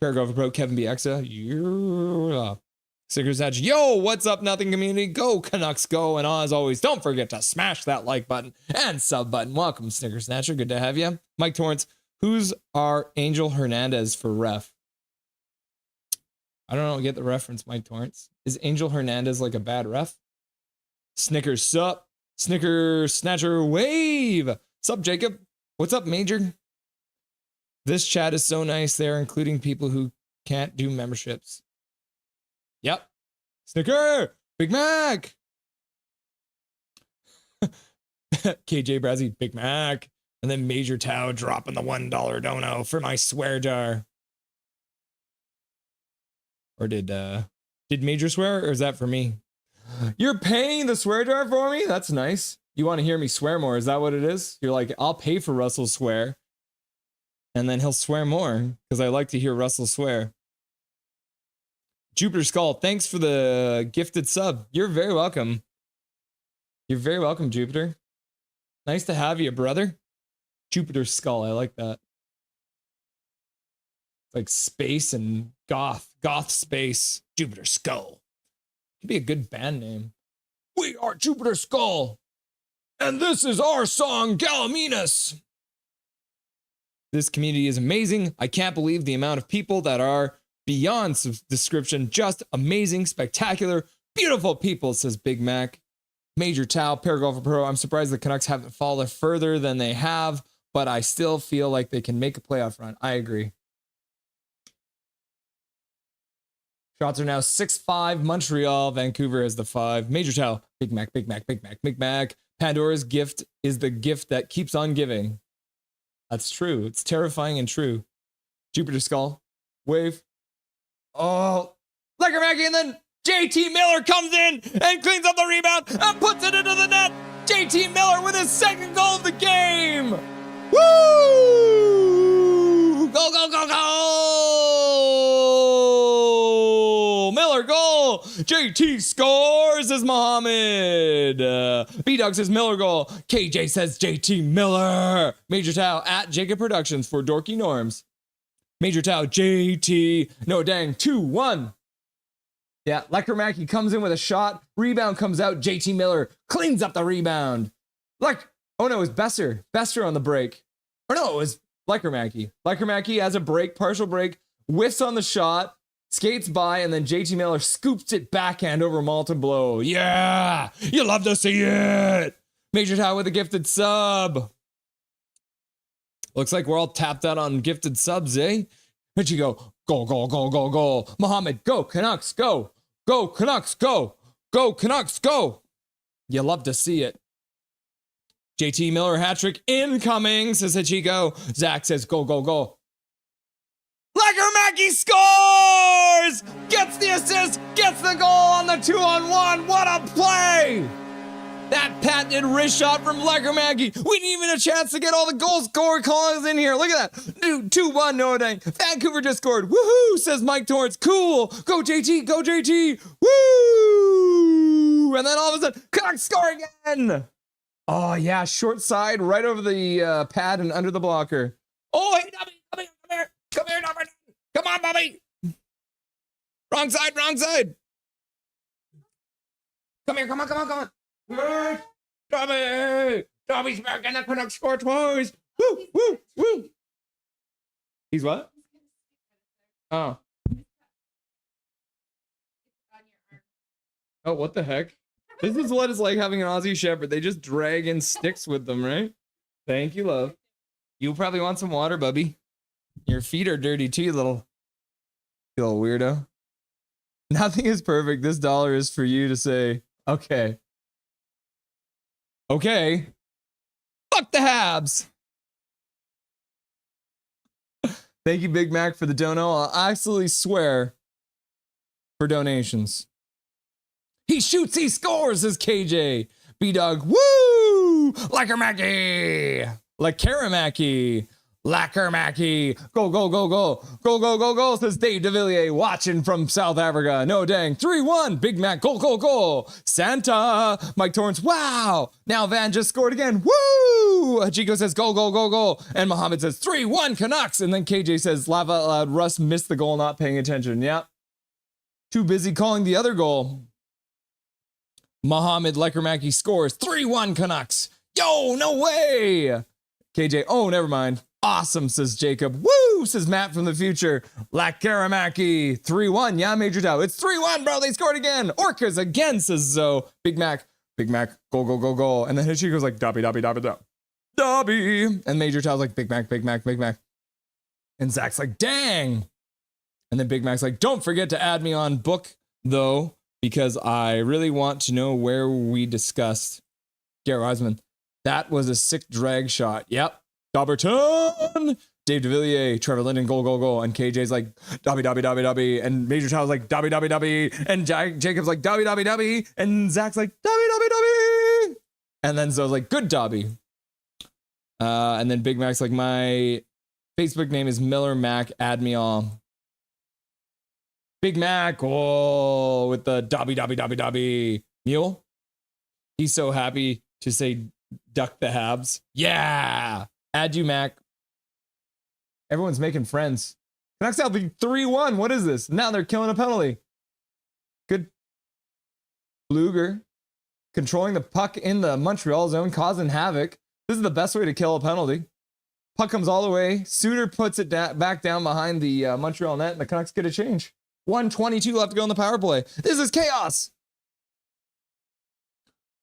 Paragraph Pro, Kevin B. Exa. Yeah. Stickers Edge. Yo, what's up, Nothing Community? Go, Canucks, go. And as always, don't forget to smash that like button and sub button. Welcome, Snicker Snatcher. Good to have you. Mike Torrance, who's our Angel Hernandez for ref? I don't get the reference, Mike Torrance. Is Angel Hernandez like a bad ref? Snickers sup. Snicker Snatcher wave. Sup, Jacob? What's up, Major? This chat is so nice. They're including people who can't do memberships. Yep. Snicker! Big Mac! KJ Brazzy, Big Mac. And then Major Tao dropping the $1 dono for my swear jar. Or did Major swear, or is that for me? You're paying the swear jar for me? That's nice. You want to hear me swear more? Is that what it is? You're like, I'll pay for Russell's swear. And then he'll swear more, because I like to hear Russell swear. Jupiter Skull, thanks for the gifted sub. You're very welcome. You're very welcome, Jupiter. Nice to have you, brother. Jupiter Skull, I like that. It's like space and goth. Goth space. Jupiter Skull. Could be a good band name. We are Jupiter Skull. And this is our song, Gallimimus. This community is amazing. I can't believe the amount of people that are beyond description. Just amazing, spectacular, beautiful people, says Big Mac. Major Tao, Paragolfer Pro. I'm surprised the Canucks haven't fallen further than they have, but I still feel like they can make a playoff run. I agree. Shots are now 6-5. Montreal. Vancouver has the 5. Major Tao. Big Mac, Big Mac, Big Mac, Big Mac. Pandora's gift is the gift that keeps on giving. That's true. It's terrifying and true. Jupiter Skull. Wave. Oh. Lecker Mackie, and then JT Miller comes in and cleans up the rebound and puts it into the net. JT Miller with his second goal of the game. Woo! Go, go, go, go! Miller goal. JT scores, says Mohammed. B-Dog says Miller goal. KJ says JT Miller. Major Tao at Jacob Productions for Dorky Norms. Major Tao, JT. No, dang, 2-1. Yeah, Lecker Mackie comes in with a shot. Rebound comes out. JT Miller cleans up the rebound. Oh no, it was Besser. Besser on the break. Or no, it was Lecker Mackie. Lecker Mackie has a break, partial break, whiffs on the shot, Skates by, and then JT Miller scoops it backhand over Malton Blow. Yeah! You love to see it! Major Tau with a gifted sub. Looks like we're all tapped out on gifted subs, eh? But you go, go, go, go, go, go. Mohammed, go, Canucks, go. Go, Canucks, go. Go, Canucks, go. You love to see it. JT Miller hat trick incoming, says Hachiko. Zach says, go, go, go. Legermacki scores! Gets the assist, gets the goal on the 2-on-1. What a play! That patented wrist shot from Legermacki. We didn't even have a chance to get all the goal scorer calls in here. Look at that. Dude, 2-1, no dang. Vancouver just scored. Woohoo, says Mike Torrance. Cool. Go JT, go JT. Woo! And then all of a sudden, Canucks score again. Oh, yeah, short side, right over the pad and under the blocker. Oh, hey, Nubby, come here. Come here, Nubby. Come on, Bobby. Wrong side, wrong side. Come here, come on. Dobby's back and the Canucks score twice. Woo. He's what? Oh. Oh, what the heck? This is what it's like having an Aussie Shepherd. They just drag in sticks with them, right? Thank you, love. You probably want some water, Bubby. Your feet are dirty too, you little weirdo. Nothing is perfect. This dollar is for you to say, okay. Okay. Fuck the Habs. Thank you, Big Mac, for the dono. I'll absolutely swear for donations. He shoots, he scores, says KJ. B-Dog, woo! Legermacki! Legermacki! Legermacki! Go, go, go, go! Go, go, go, go, says Dave DeVilliers, watching from South Africa. No dang. 3-1. Big Mac, go, go, go! Santa! Mike Torrance, wow! Now Van just scored again. Woo! Hachiko says, go, go, go, go! And Mohammed says, 3-1 Canucks! And then KJ says, laugh out loud, Russ missed the goal, not paying attention. Yep. Too busy calling the other goal. Mohammed Legermacki scores 3-1 Canucks. Yo, no way. KJ, oh, never mind. Awesome, says Jacob. Woo, says Matt from the future. Legermacki 3-1. Yeah, Major Dow. It's 3-1, bro. They scored again. Orcas again, says Zoe. Big Mac, go, go, go, go. And then Hachiko's like, Dobby. And Major Tow's like, Big Mac. And Zach's like, dang. And then Big Mac's like, don't forget to add me on book, though, because I really want to know where we discussed Garrett Wiseman. That was a sick drag shot. Yep. Dobberton. Dave DeVilliers, Trevor Linden, goal. And KJ's like, Dobby. And Major Tow's like, Dobby. And Jacob's like, Dobby. And Zach's like, Dobby. And then Zoe's like, good Dobby. And then Big Mac's like, my Facebook name is Miller Mac. Add me all. Big Mac, oh, with the Dobby. Mule. He's so happy to say duck the Habs. Yeah. Add you, Mac. Everyone's making friends. Canucks out 3-1. What is this? Now they're killing a penalty. Good. Bluger. Controlling the puck in the Montreal zone, causing havoc. This is the best way to kill a penalty. Puck comes all the way. Suter puts it back down behind the Montreal net, and the Canucks get a change. 1:22 left to go in the power play. This is chaos.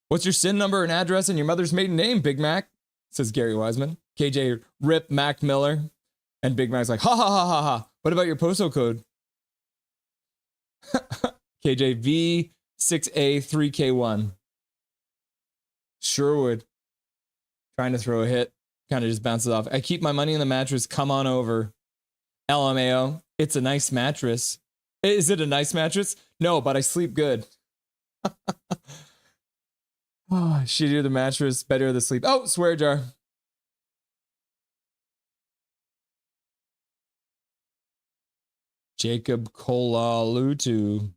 What's your SIN number and address and your mother's maiden name, Big Mac? Says Gary Wiseman. KJ, rip Mac Miller. And Big Mac's like, ha. What about your postal code? KJ, V6A3K1. Sherwood. Trying to throw a hit. Kind of just bounces off. I keep my money in the mattress. Come on over. LMAO. It's a nice mattress. Is it a nice mattress? No, but I sleep good. Oh, shittier the mattress, better the sleep. Oh, swear jar. Jacob Kolalutu.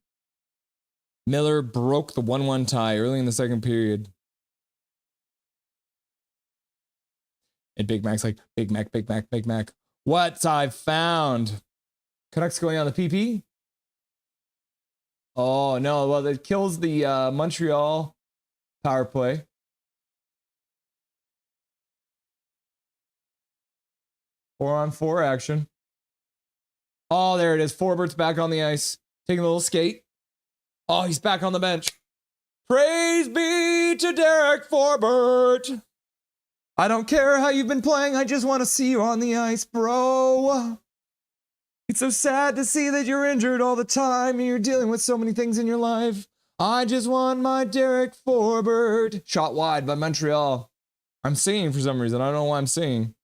Miller broke the 1-1 tie early in the second period. And Big Mac's like, Big Mac. What I've found. Canucks going on the PP. Oh, no. Well, it kills the Montreal power play. Four-on-four action. Oh, there it is. Forbert's back on the ice. Taking a little skate. Oh, he's back on the bench. Praise be to Derek Forbert. I don't care how you've been playing. I just want to see you on the ice, bro. It's so sad to see that you're injured all the time and you're dealing with so many things in your life. I just want my Derek Forbert. Shot wide by Montreal. I'm singing for some reason. I don't know why I'm singing.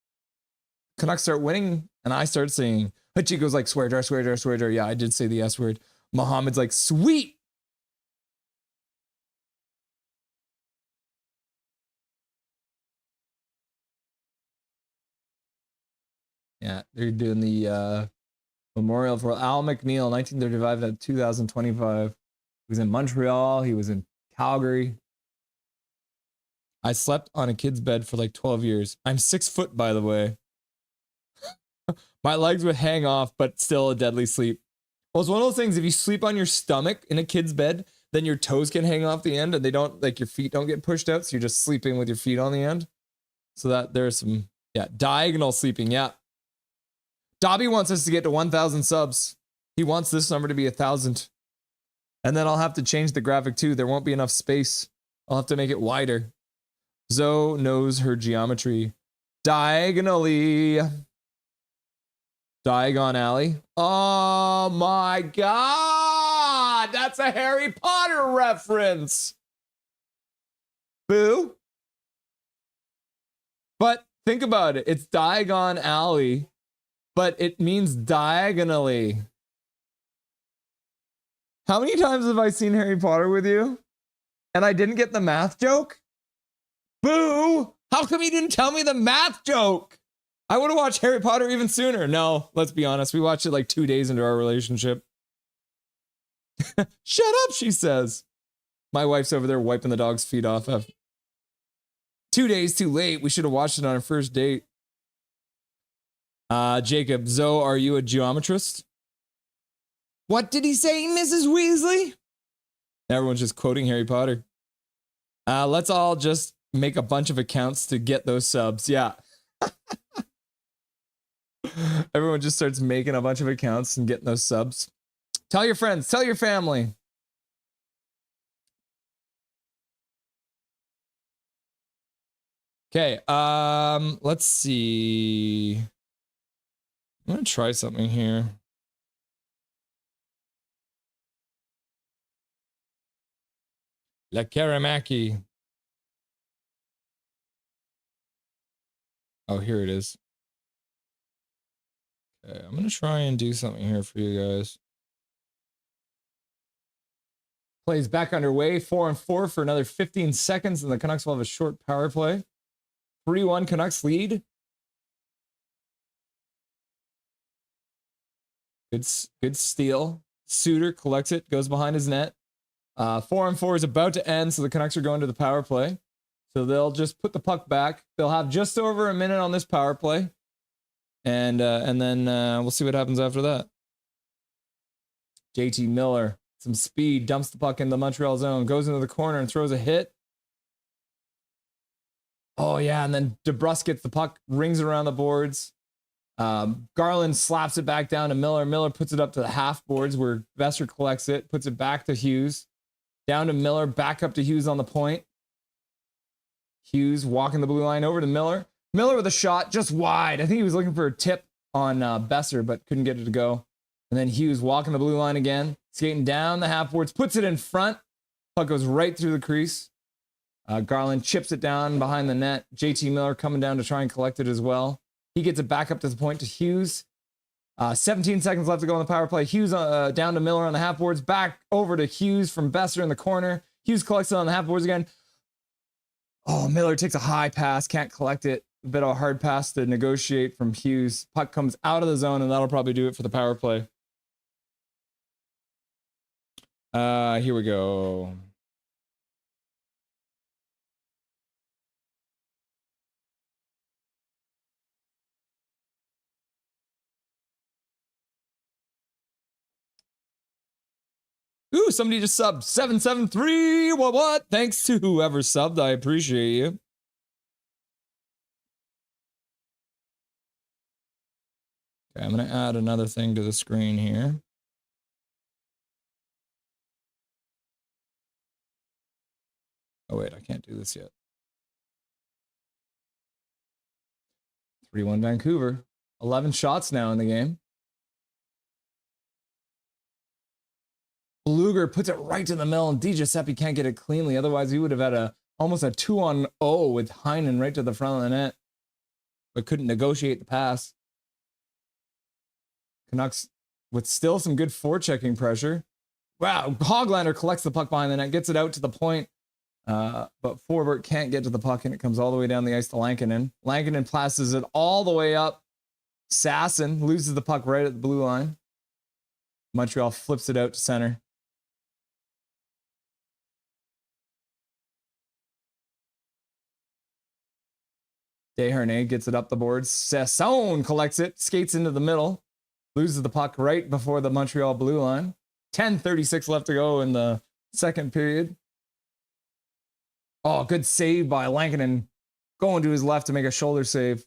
Canucks start winning and I start singing. Hachiko's like, swear jar, swear jar, swear jar. Yeah, I did say the S word. Mohammed's like, sweet. Yeah, they're doing the memorial for Al McNeil, 1935 to 2025. He was in Montreal. He was in Calgary. I slept on a kid's bed for like 12 years. I'm 6 foot, by the way. My legs would hang off, but still a deadly sleep. Well, it's one of those things, if you sleep on your stomach in a kid's bed, then your toes can hang off the end and they don't, like your feet don't get pushed out. So you're just sleeping with your feet on the end. So that there's some, yeah, diagonal sleeping. Yeah. Dobby wants us to get to 1,000 subs. He wants this number to be 1,000. And then I'll have to change the graphic too. There won't be enough space. I'll have to make it wider. Zoe knows her geometry. Diagonally. Diagon Alley. Oh my God. That's a Harry Potter reference. Boo. But think about it. It's Diagon Alley, but it means diagonally. How many times have I seen Harry Potter with you? And I didn't get the math joke? Boo! How come you didn't tell me the math joke? I would have watched Harry Potter even sooner. No, let's be honest. We watched it like 2 days into our relationship. Shut up, she says. My wife's over there wiping the dog's feet off. 2 days too late. We should have watched it on our first date. Jacob, Zoe, are you a geometrist? What did he say, Mrs. Weasley? Everyone's just quoting Harry Potter. Let's all just make a bunch of accounts to get those subs. Yeah. Everyone just starts making a bunch of accounts and getting those subs. Tell your friends, tell your family. Okay, let's see. I'm gonna try something here. La Karamaki. Oh, here it is. Okay, I'm gonna try and do something here for you guys. Plays back underway, 4-4 for another 15 seconds, and the Canucks will have a short power play. 3-1 Canucks lead. Good steal. Suter collects it, goes behind his net. 4-4 is about to end, so the Canucks are going to the power play. So they'll just put the puck back. They'll have just over a minute on this power play. And then we'll see what happens after that. JT Miller, some speed, dumps the puck in the Montreal zone, goes into the corner and throws a hit. Oh, yeah, and then DeBrusque gets the puck, rings it around the boards. Garland slaps it back down to Miller. Miller puts it up to the half boards where Besser collects it, puts it back to Hughes. Down to Miller, back up to Hughes on the point. Hughes walking the blue line over to Miller. Miller with a shot just wide. I think he was looking for a tip on Besser, but couldn't get it to go. And then Hughes walking the blue line again, skating down the half boards, puts it in front. Puck goes right through the crease. Garland chips it down behind the net. JT Miller coming down to try and collect it as well. He gets it back up to the point to Hughes. 17 seconds left to go on the power play. Hughes down to Miller on the half boards. Back over to Hughes from Besser in the corner. Hughes collects it on the half boards again. Oh, Miller takes a high pass. Can't collect it. A bit of a hard pass to negotiate from Hughes. Puck comes out of the zone, and that'll probably do it for the power play. Here we go. Ooh, somebody just subbed. 773. What? Thanks to whoever subbed. I appreciate you. Okay, I'm going to add another thing to the screen here. Oh, wait, I can't do this yet. 3-1 Vancouver. 11 shots now in the game. Luger puts it right to the middle, and DiGiuseppe can't get it cleanly. Otherwise, he would have had almost a 2-on-0 with Heinen right to the front of the net, but couldn't negotiate the pass. Canucks with still some good forechecking pressure. Wow, Hoglander collects the puck behind the net, gets it out to the point, but Forbort can't get to the puck, and it comes all the way down the ice to Lankinen. Lankinen passes it all the way up. Sasson loses the puck right at the blue line. Montreal flips it out to center. Desharnais gets it up the boards. Sasson collects it, skates into the middle, loses the puck right before the Montreal blue line. 10:36 left to go in the second period. Oh, good save by Lankinen, going to his left to make a shoulder save.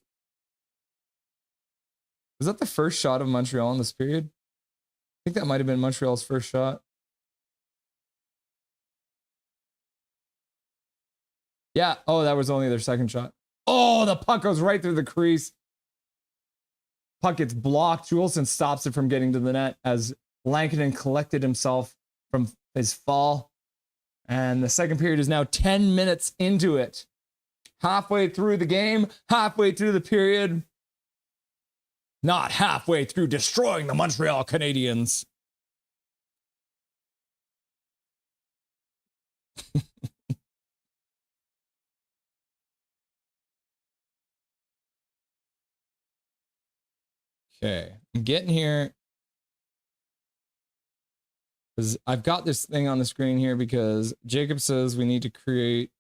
Was that the first shot of Montreal in this period? I think that might have been Montreal's first shot. Yeah. Oh, that was only their second shot. Oh, the puck goes right through the crease. Puck gets blocked. Juleson stops it from getting to the net as Lankinen collected himself from his fall. And the second period is now 10 minutes into it. Halfway through the game, halfway through the period. Not halfway through destroying the Montreal Canadiens. Okay, I'm getting here because I've got this thing on the screen here because Jacob says we need to create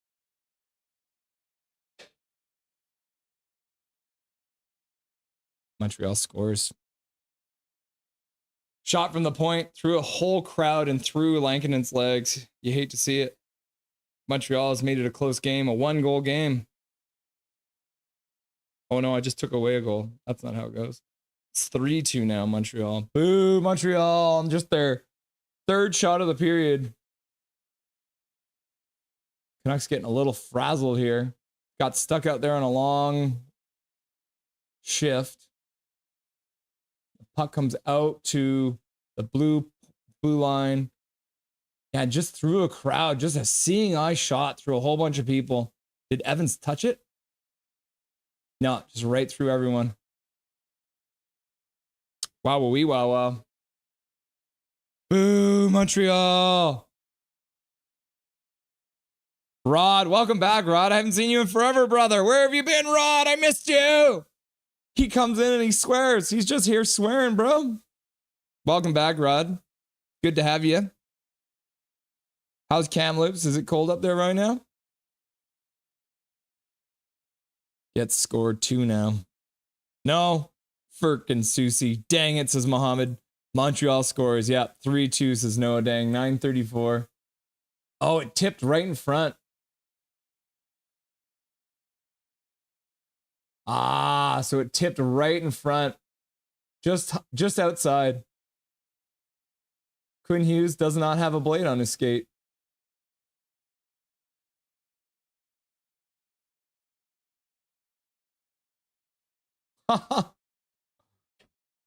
Montreal scores. Shot from the point, through a whole crowd and through Lankinen's legs. You hate to see it. Montreal has made it a close game, a 1-goal game. Oh no, I just took away a goal. That's not how it goes. It's 3-2 now, Montreal. Boo, Montreal. Just their third shot of the period. Canucks getting a little frazzled here. Got stuck out there on a long shift. The puck comes out to the blue line. Yeah, just through a crowd. Just a seeing eye shot through a whole bunch of people. Did Evans touch it? No, just right through everyone. Wow, wee, wow, wow. Boo, Montreal. Rod, welcome back, Rod. I haven't seen you in forever, brother. Where have you been, Rod? I missed you. He comes in and he swears. He's just here swearing, bro. Welcome back, Rod. Good to have you. How's Kamloops? Is it cold up there right now? Gets scored 2 now. No. Firkin Susie. Dang it, says Mohammed. Montreal scores. Yep. 3-2, says Noah Dang. 9:34. Oh, it tipped right in front. Ah, so it tipped right in front. Just outside. Quinn Hughes does not have a blade on his skate.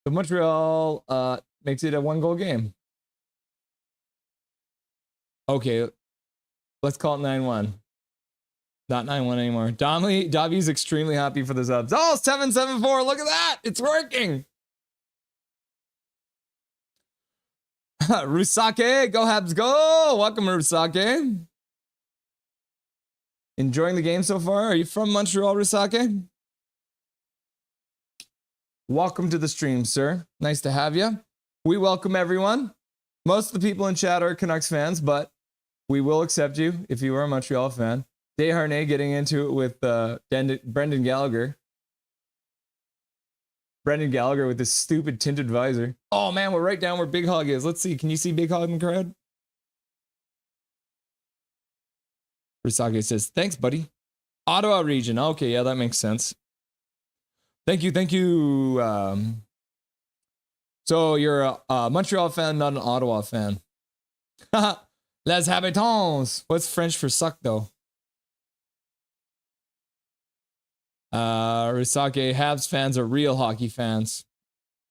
So Montreal makes it a 1-goal game. Okay, let's call it 9-1. Not 9-1 anymore. Davi's extremely happy for the subs. Oh, 774. Look at that. It's working. Rusake, go Habs, go. Welcome, Rusake. Enjoying the game so far? Are you from Montreal, Rusake? Welcome to the stream, sir. Nice to have you. We welcome everyone. Most of the people in chat are Canucks fans, but we will accept you if you are a Montreal fan. Desharnais getting into it with Brendan Gallagher. Brendan Gallagher with this stupid tinted visor. Oh man, we're right down where Big Hog is. Let's see. Can you see Big Hog in the crowd? Risake says, thanks, buddy. Ottawa region. Okay, yeah, that makes sense. Thank you. So you're a Montreal fan, not an Ottawa fan. Les habitants. What's French for suck, though? Risake, Habs fans are real hockey fans.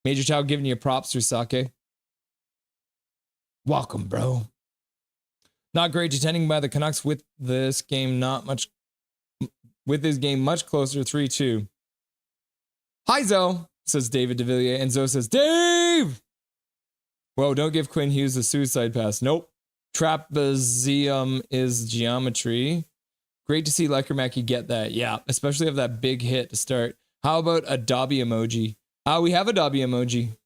Major Chow giving you props, Risake. Welcome, bro. Not great defending by the Canucks with this game much closer, 3-2. Hi, Zoe, says David DeVilliers, and Zoe says, Dave! Whoa, don't give Quinn Hughes a suicide pass. Nope. Trapezium is geometry. Great to see Lekermacki get that. Yeah, especially have that big hit to start. How about a Dobby emoji? We have a Dobby emoji.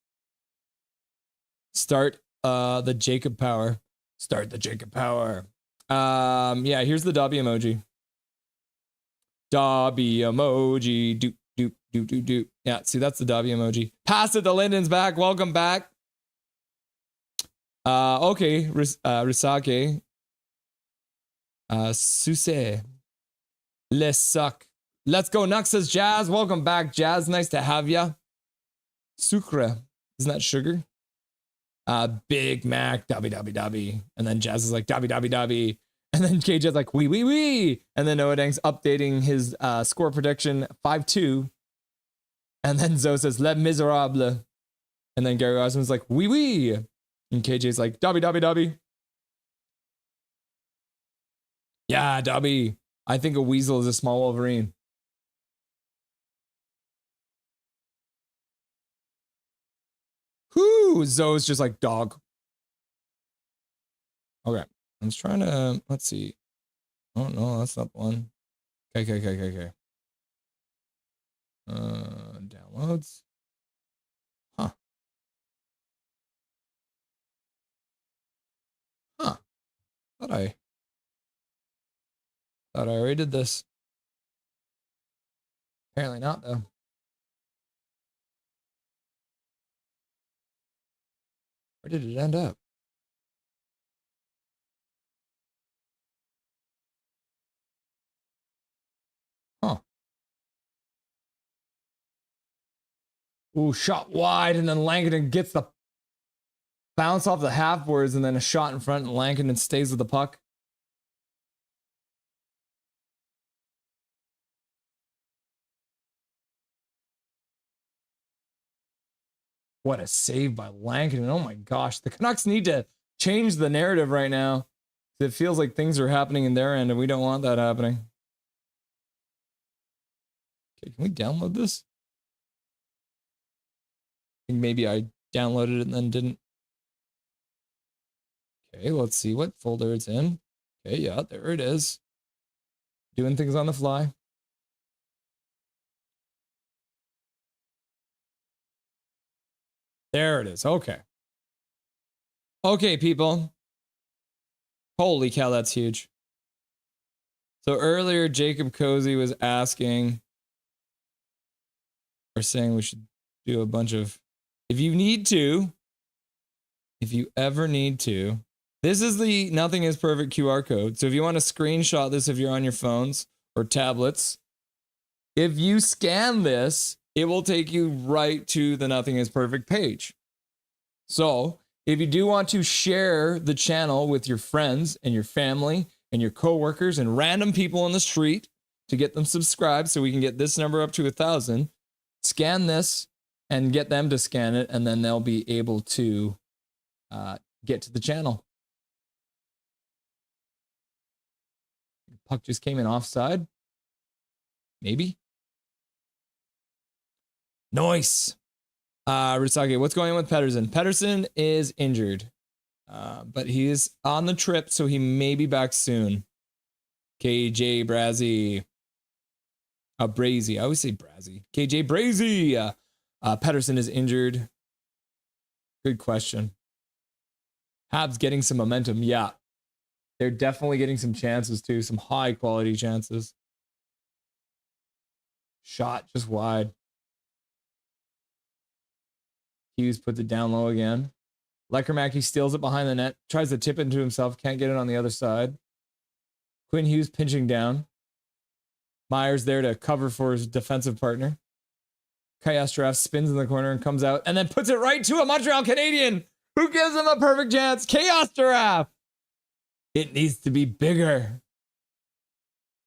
Start the Jacob Power. Start the Jacob Power. Yeah, here's the Dobby emoji. Dobby emoji. Doop, doop, doop, doop, doop. Yeah, see, that's the Dobby emoji. Pass it, the Linden's back. Welcome back. Okay, Risake. Suse. Les suck. Let's go, Nux, says Jazz. Welcome back, Jazz. Nice to have ya. Sucre. Isn't that sugar? Big Mac, Dobby. And then Jazz is like, Dobby. And then KJ's like, wee. And then Noah Dang's updating his score prediction, 5-2. And then Zoe says, Les Miserables. And then Gary Osmond's like, wee. And KJ's like, Dobby. Yeah, Dobby. I think a weasel is a small Wolverine. Whoo! Zoe's just like, dog. Okay. I'm just trying to, let's see. Oh, no, that's not the one. Okay. Downloads. Huh. Thought I already did this. Apparently not, though. Where did it end up? Huh. Ooh, shot wide, and then Langdon gets the bounce off the half boards, and then a shot in front, and Langdon stays with the puck. What a save by Langdon. Oh my gosh. The Canucks need to change the narrative right now. It feels like things are happening in their end, and we don't want that happening. Okay, can we download this? I think maybe I downloaded it and then didn't. Okay, let's see what folder it's in. Okay, yeah, there it is. Doing things on the fly. There it is. Okay. Okay, people. Holy cow, that's huge. So earlier, Jacob Cozy was asking or saying we should do a bunch of, if you ever need to, this is the Nothing is Perfect QR code. So if you want to screenshot this, if you're on your phones or tablets, if you scan this, it will take you right to the Nothing is Perfect page. So if you do want to share the channel with your friends and your family and your coworkers and random people on the street to get them subscribed so we can get this number up to 1,000, scan this and get them to scan it, and then they'll be able to get to the channel. Puck just came in offside. Maybe. Nice. Risake, what's going on with Pettersson? Pettersson is injured, but he is on the trip, so he may be back soon. KJ Brazy. Brazy. I always say Brazy. KJ Brazy. Pettersson is injured. Good question. Habs getting some momentum. Yeah. They're definitely getting some chances too. Some high quality chances. Shot just wide. Hughes puts it down low again. Lekermacki steals it behind the net. Tries to tip it into himself. Can't get it on the other side. Quinn Hughes pinching down. Myers there to cover for his defensive partner. Kyastarov spins in the corner and comes out and then puts it right to a Montreal Canadien who gives him a perfect chance. Kyastarov. It needs to be bigger.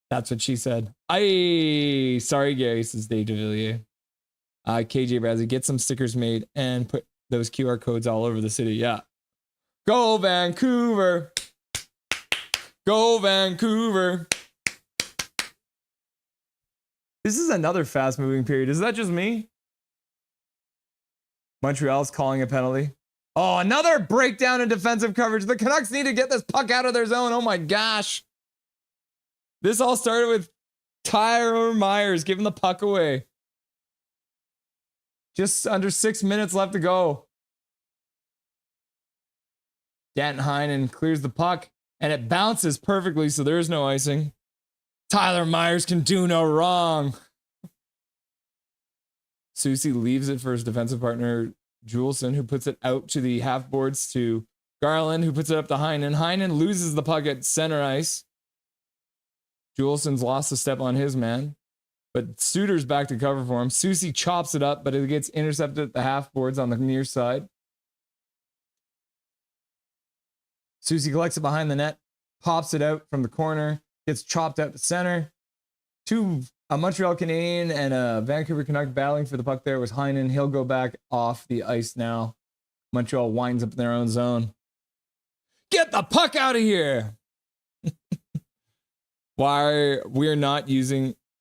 That's what she said. Sorry, Gary, says Dave DeVilliers. KJ Bradley, get some stickers made and put those QR codes all over the city. Yeah. Go Vancouver. Go Vancouver. This is another fast moving period. Is that just me? Montreal's calling a penalty. Oh, another breakdown in defensive coverage. The Canucks need to get this puck out of their zone. Oh my gosh. This all started with Tyler Myers giving the puck away. Just under 6 minutes left to go. Danton Heinen clears the puck and it bounces perfectly, so there is no icing. Tyler Myers can do no wrong. Susie leaves it for his defensive partner, Juleson, who puts it out to the half boards to Garland, who puts it up to Heinen. Heinen loses the puck at center ice. Juleson's lost a step on his man, but Suter's back to cover for him. Susie chops it up, but it gets intercepted at the half boards on the near side. Susie collects it behind the net, pops it out from the corner, gets chopped out to center. A Montreal Canadien and a Vancouver Canuck battling for the puck there was Heinen. He'll go back off the ice now. Montreal winds up in their own zone. Get the puck out of here! Why we're not used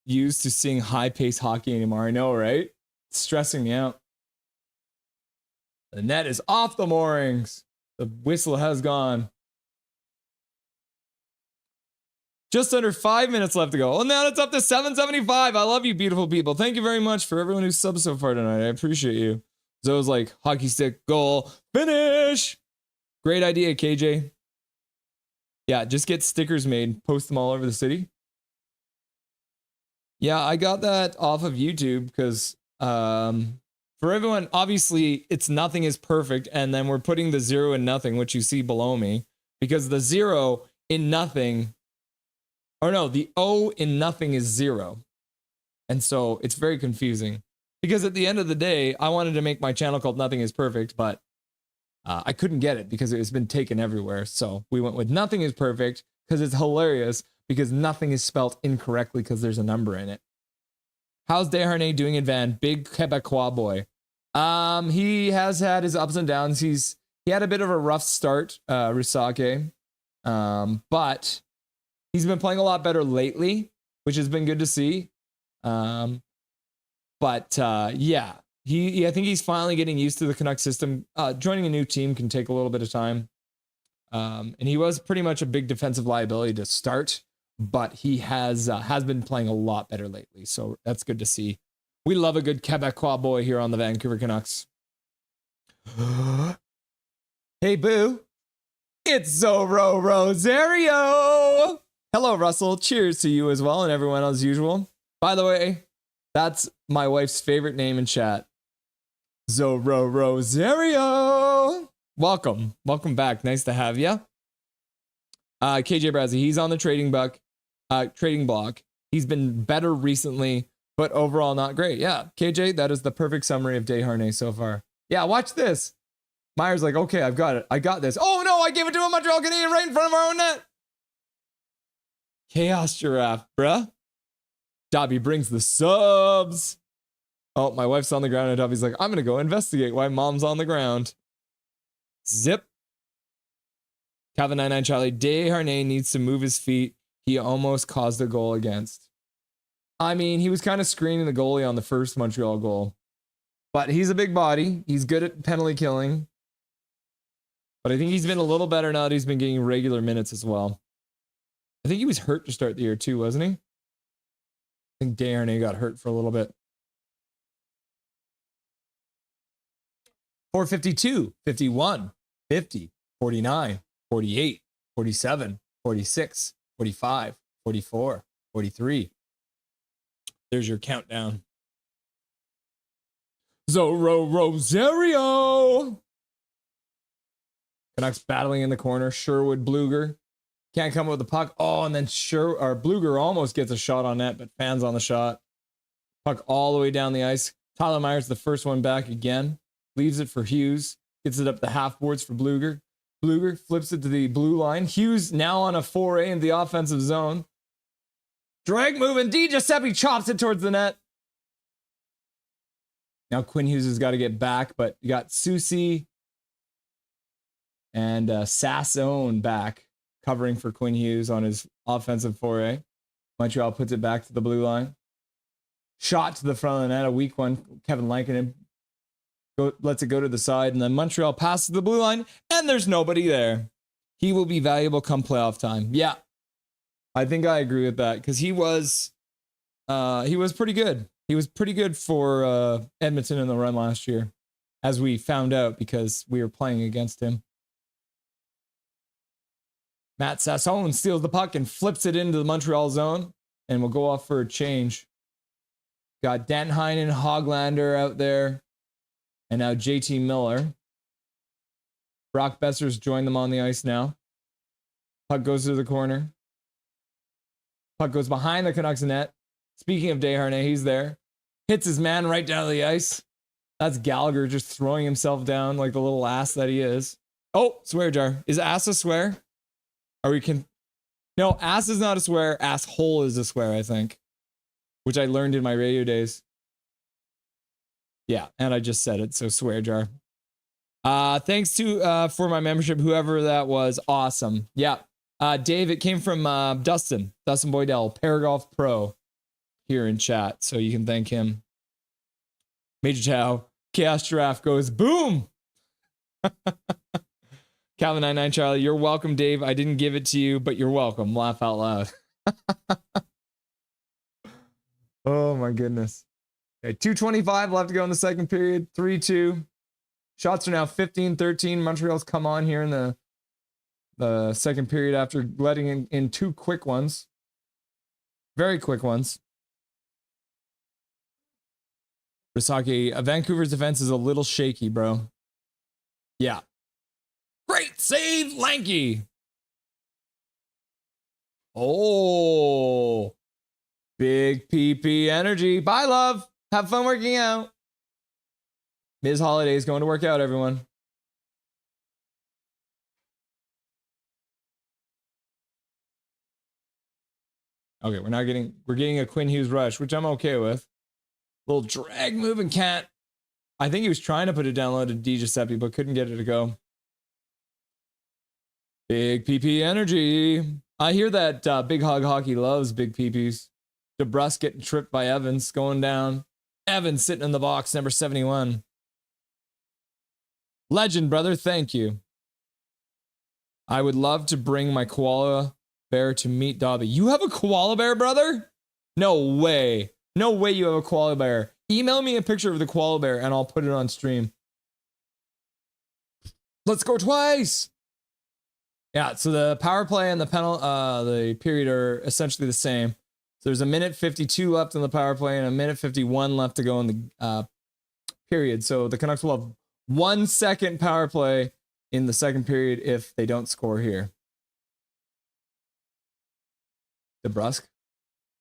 to seeing high-paced hockey anymore. I know, right? It's stressing me out. The net is off the moorings. The whistle has gone. Just under 5 minutes left to go. Well, now it's up to 775. I love you, beautiful people. Thank you very much for everyone who's subbed so far tonight. I appreciate you. Zoe's like, hockey stick, goal, finish. Great idea, KJ. Yeah, just get stickers made. Post them all over the city. Yeah, I got that off of YouTube because for everyone, obviously, it's nothing is perfect. And then we're putting the 0 in nothing, which you see below me. Because the 0 in nothing... Or no, the O in nothing is 0. And so it's very confusing. Because at the end of the day, I wanted to make my channel called Nothing is Perfect, but I couldn't get it because it has been taken everywhere. So we went with Nothing is Perfect because it's hilarious because nothing is spelt incorrectly because there's a number in it. How's Desharnais doing in Van? Big Quebecois boy. He has had his ups and downs. He had a bit of a rough start, Risake. But he's been playing a lot better lately, which has been good to see. Yeah, I think he's finally getting used to the Canucks system. Joining a new team can take a little bit of time. And he was pretty much a big defensive liability to start, but he has been playing a lot better lately. So that's good to see. We love a good Quebecois boy here on the Vancouver Canucks. Hey, boo. It's Zorro Rosario. Hello, Russell. Cheers to you as well and everyone as usual. By the way, that's my wife's favorite name in chat. Zorro Rosario. Welcome. Welcome back. Nice to have you. KJ Brazzy, he's on the trading block. He's been better recently, but overall not great. Yeah, KJ, that is the perfect summary of Desharnais so far. Yeah, watch this. Myers like, okay, I've got it. I got this. Oh no, I gave it to a Montreal Canadian right in front of our own net. Chaos Giraffe, bruh. Dobby brings the subs. Oh, my wife's on the ground and Dobby's like, I'm going to go investigate why mom's on the ground. Zip. Calvin 99 Charlie. Desharnais needs to move his feet. He almost caused a goal against. I mean, he was kind of screening the goalie on the first Montreal goal. But he's a big body. He's good at penalty killing. But I think he's been a little better now that he's been getting regular minutes as well. I think he was hurt to start the year too, wasn't he? I think Desharnais got hurt for a little bit. 452, 51, 50, 49, 48, 47, 46, 45, 44, 43. There's your countdown. Zorro Rosario. Canucks battling in the corner. Sherwood Bluger. Can't come up with the puck. Oh, and then Bluger almost gets a shot on net, but fans on the shot. Puck all the way down the ice. Tyler Myers, the first one back again. Leaves it for Hughes. Gets it up the half boards for Bluger. Bluger flips it to the blue line. Hughes now on a foray in the offensive zone. Drag move, and Giuseppe chops it towards the net. Now Quinn Hughes has got to get back, but you got Susie and Sassone back covering for Quinn Hughes on his offensive foray. Montreal puts it back to the blue line. Shot to the front of the net, a weak one. Kevin Lankinen lets it go to the side, and then Montreal passes the blue line, and there's nobody there. He will be valuable come playoff time. Yeah, I think I agree with that because he was pretty good. He was pretty good for Edmonton in the run last year, as we found out because we were playing against him. Matt Sassone steals the puck and flips it into the Montreal zone, and will go off for a change. Got Denheinen, Hoglander out there, and now JT Miller. Brock Besser's joined them on the ice now. Puck goes to the corner. Puck goes behind the Canucks net. Speaking of Desharnais, he's there. Hits his man right down to the ice. That's Gallagher just throwing himself down like the little ass that he is. Oh, swear jar. Is ass a swear? No, ass is not a swear. Asshole is a swear, I think. Which I learned in my radio days. Yeah, and I just said it, so swear jar. Thanks to for my membership, whoever that was. Awesome. Yeah. Dave, it came from Dustin Boydell, Paragolf Pro, here in chat, so you can thank him. Major Chow, Chaos Giraffe goes boom. Calvin 99 Charlie, you're welcome, Dave. I didn't give it to you, but you're welcome. Laugh out loud. Oh my goodness. Okay, 2:25 left to go in the second period. 3-2. Shots are now 15-13. Montreal's come on here in the second period after letting in two quick ones. Very quick ones. Risaki, Vancouver's defense is a little shaky, bro. Yeah. Great save, Lanky. Oh. Big PP energy. Bye, love. Have fun working out. Ms. Holiday's going to work out, everyone. Okay, we're getting a Quinn Hughes rush, which I'm okay with. Little drag move and can't. I think he was trying to put it down low to Giuseppe, but couldn't get it to go. Big PP energy. I hear that Big Hog Hockey loves big PPs. DeBrusque getting tripped by Evans, going down. Evans sitting in the box, number 71. Legend, brother, thank you. I would love to bring my koala bear to meet Dobby. You have a koala bear, brother? No way. No way you have a koala bear. Email me a picture of the koala bear and I'll put it on stream. Let's go twice. Yeah, so the power play and the period are essentially the same. So there's a minute 52 left in the power play and a minute 51 left to go in the period. So the Canucks will have 1 second power play in the second period if they don't score here. DeBrusque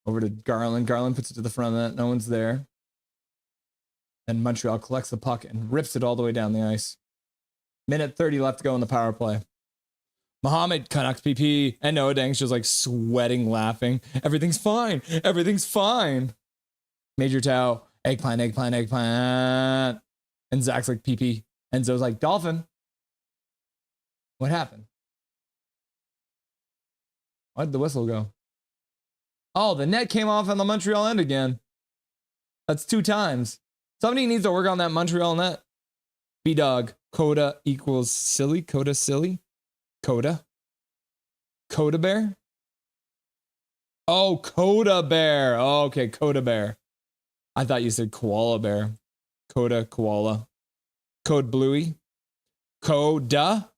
over to Garland. Garland puts it to the front of that. No one's there. And Montreal collects the puck and rips it all the way down the ice. Minute 30 left to go in the power play. Muhammad, Canucks PP, and Noah Dang's just like sweating, laughing. Everything's fine. Everything's fine. Major Tau, eggplant. And Zach's like PP. And Zoe's like, Dolphin. What happened? Why'd the whistle go? Oh, the net came off on the Montreal end again. That's 2 times. Somebody needs to work on that Montreal net. B-Dog, Coda equals silly. Coda silly. Coda bear? Oh, Coda bear. Oh, okay, Coda bear. I thought you said koala bear. Coda, koala. Code Bluey. Coda.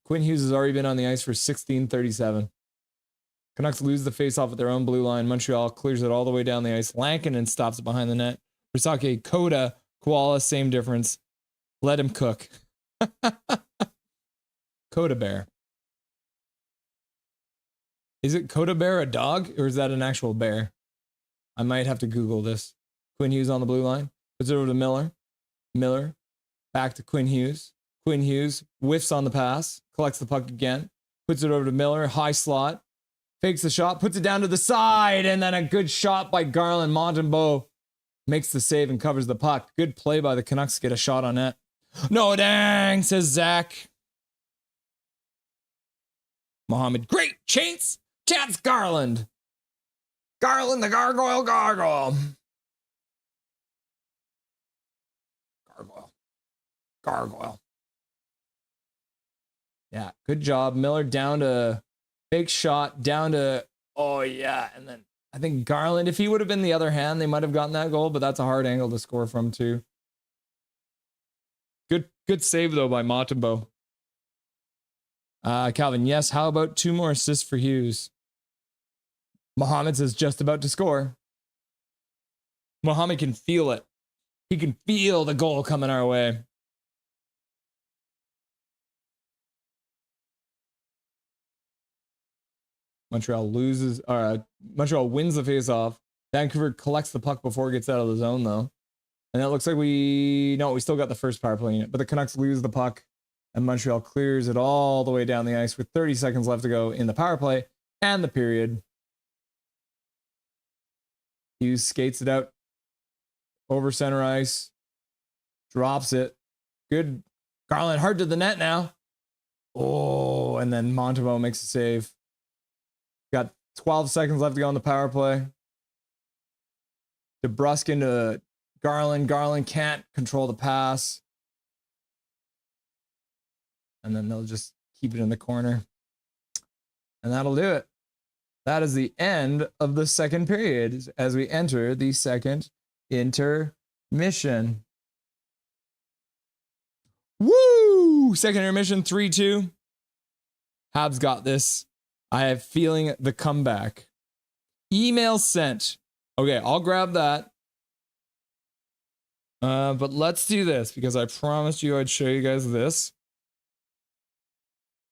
Quinn Hughes has already been on the ice for 16:37. Canucks lose the faceoff at their own blue line. Montreal clears it all the way down the ice. Lankinen stops it behind the net. Risaki, Coda, koala, same difference. Let him cook. Coda bear. Is it Coda Bear a dog or is that an actual bear? I might have to Google this. Quinn Hughes on the blue line. Puts it over to Miller. Miller. Back to Quinn Hughes. Quinn Hughes whiffs on the pass. Collects the puck again. Puts it over to Miller. High slot. Fakes the shot. Puts it down to the side. And then a good shot by Garland. Montembeault makes the save and covers the puck. Good play by the Canucks to get a shot on net. No dang, says Zach. Mohammed. Great chance. Chance Garland. Garland the gargoyle gargoyle. Gargoyle. Yeah, good job. Miller down to fake shot, down to, oh yeah. And then I think Garland, if he would have been the other hand, they might have gotten that goal, but that's a hard angle to score from too. Good save though by Montembeault. Calvin, yes, how about 2 more assists for Hughes? Mohammed says just about to score. Mohammed can feel it. He can feel the goal coming our way. Montreal wins the faceoff. Vancouver collects the puck before it gets out of the zone, though. And that looks like we still got the first power play unit, but the Canucks lose the puck, and Montreal clears it all the way down the ice with 30 seconds left to go in the power play and the period. Hughes skates it out over center ice, drops it. Good. Garland hard to the net now. Oh, and then Montembeault makes a save. Got 12 seconds left to go on the power play. DeBrusk into Garland. Garland can't control the pass. And then they'll just keep it in the corner. And that'll do it. That is the end of the second period as we enter the second intermission. Woo! Second intermission, 3-2. Habs got this. I have feeling the comeback. Email sent. Okay, I'll grab that. But let's do this because I promised you I'd show you guys this.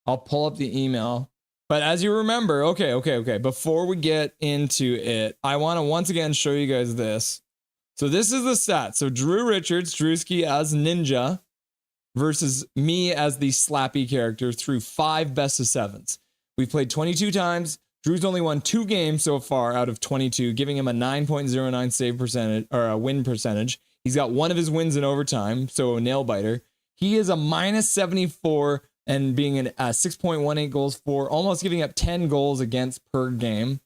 I'll pull up the email. But as you remember, okay. Before we get into it, I want to once again show you guys this. So this is the stats. So Drew Richards, Drewski as Ninja versus me as the Slappy character through 5 best of 7s. We've played 22 times. Drew's only won 2 games so far out of 22, giving him a 9.09 save percentage or a win percentage. He's got one of his wins in overtime, so a nail biter. He is a minus 74 and being a 6.18 goals for, almost giving up 10 goals against per game.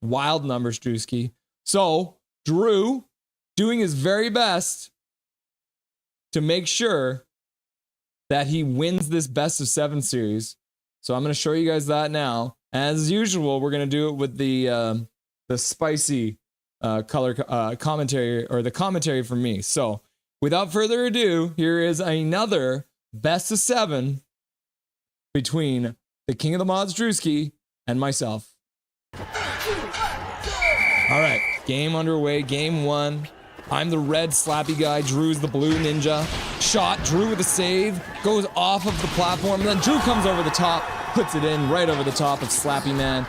Wild numbers, Drewski. So Drew doing his very best to make sure that he wins this best of 7 series. So I'm going to show you guys that now. As usual, we're going to do it with the spicy color commentary, or the commentary from me. So without further ado, here is another best of 7 between the King of the Mods, Drewski, and myself. All right, game underway, game 1. I'm the red slappy guy. Drew's the blue ninja. Shot. Drew with a save. Goes off of the platform. And then Drew comes over the top. Puts it in right over the top of Slappy Man.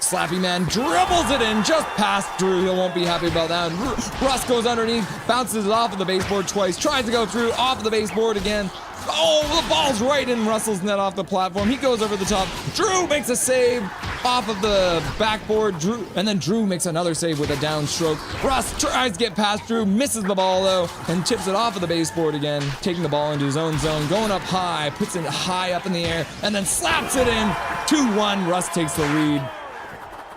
Slappy Man dribbles it in just past Drew. He won't be happy about that. Russ goes underneath. Bounces it off of the baseboard twice. Tries to go through. Off of the baseboard again. Oh, the ball's right in Russell's net off the platform. He goes over the top. Drew makes a save off of the backboard. And then Drew makes another save with a downstroke. Russ tries to get past Drew, misses the ball though, and tips it off of the baseboard again, taking the ball into his own zone, going up high, puts it high up in the air, and then slaps it in. 2-1, Russ takes the lead.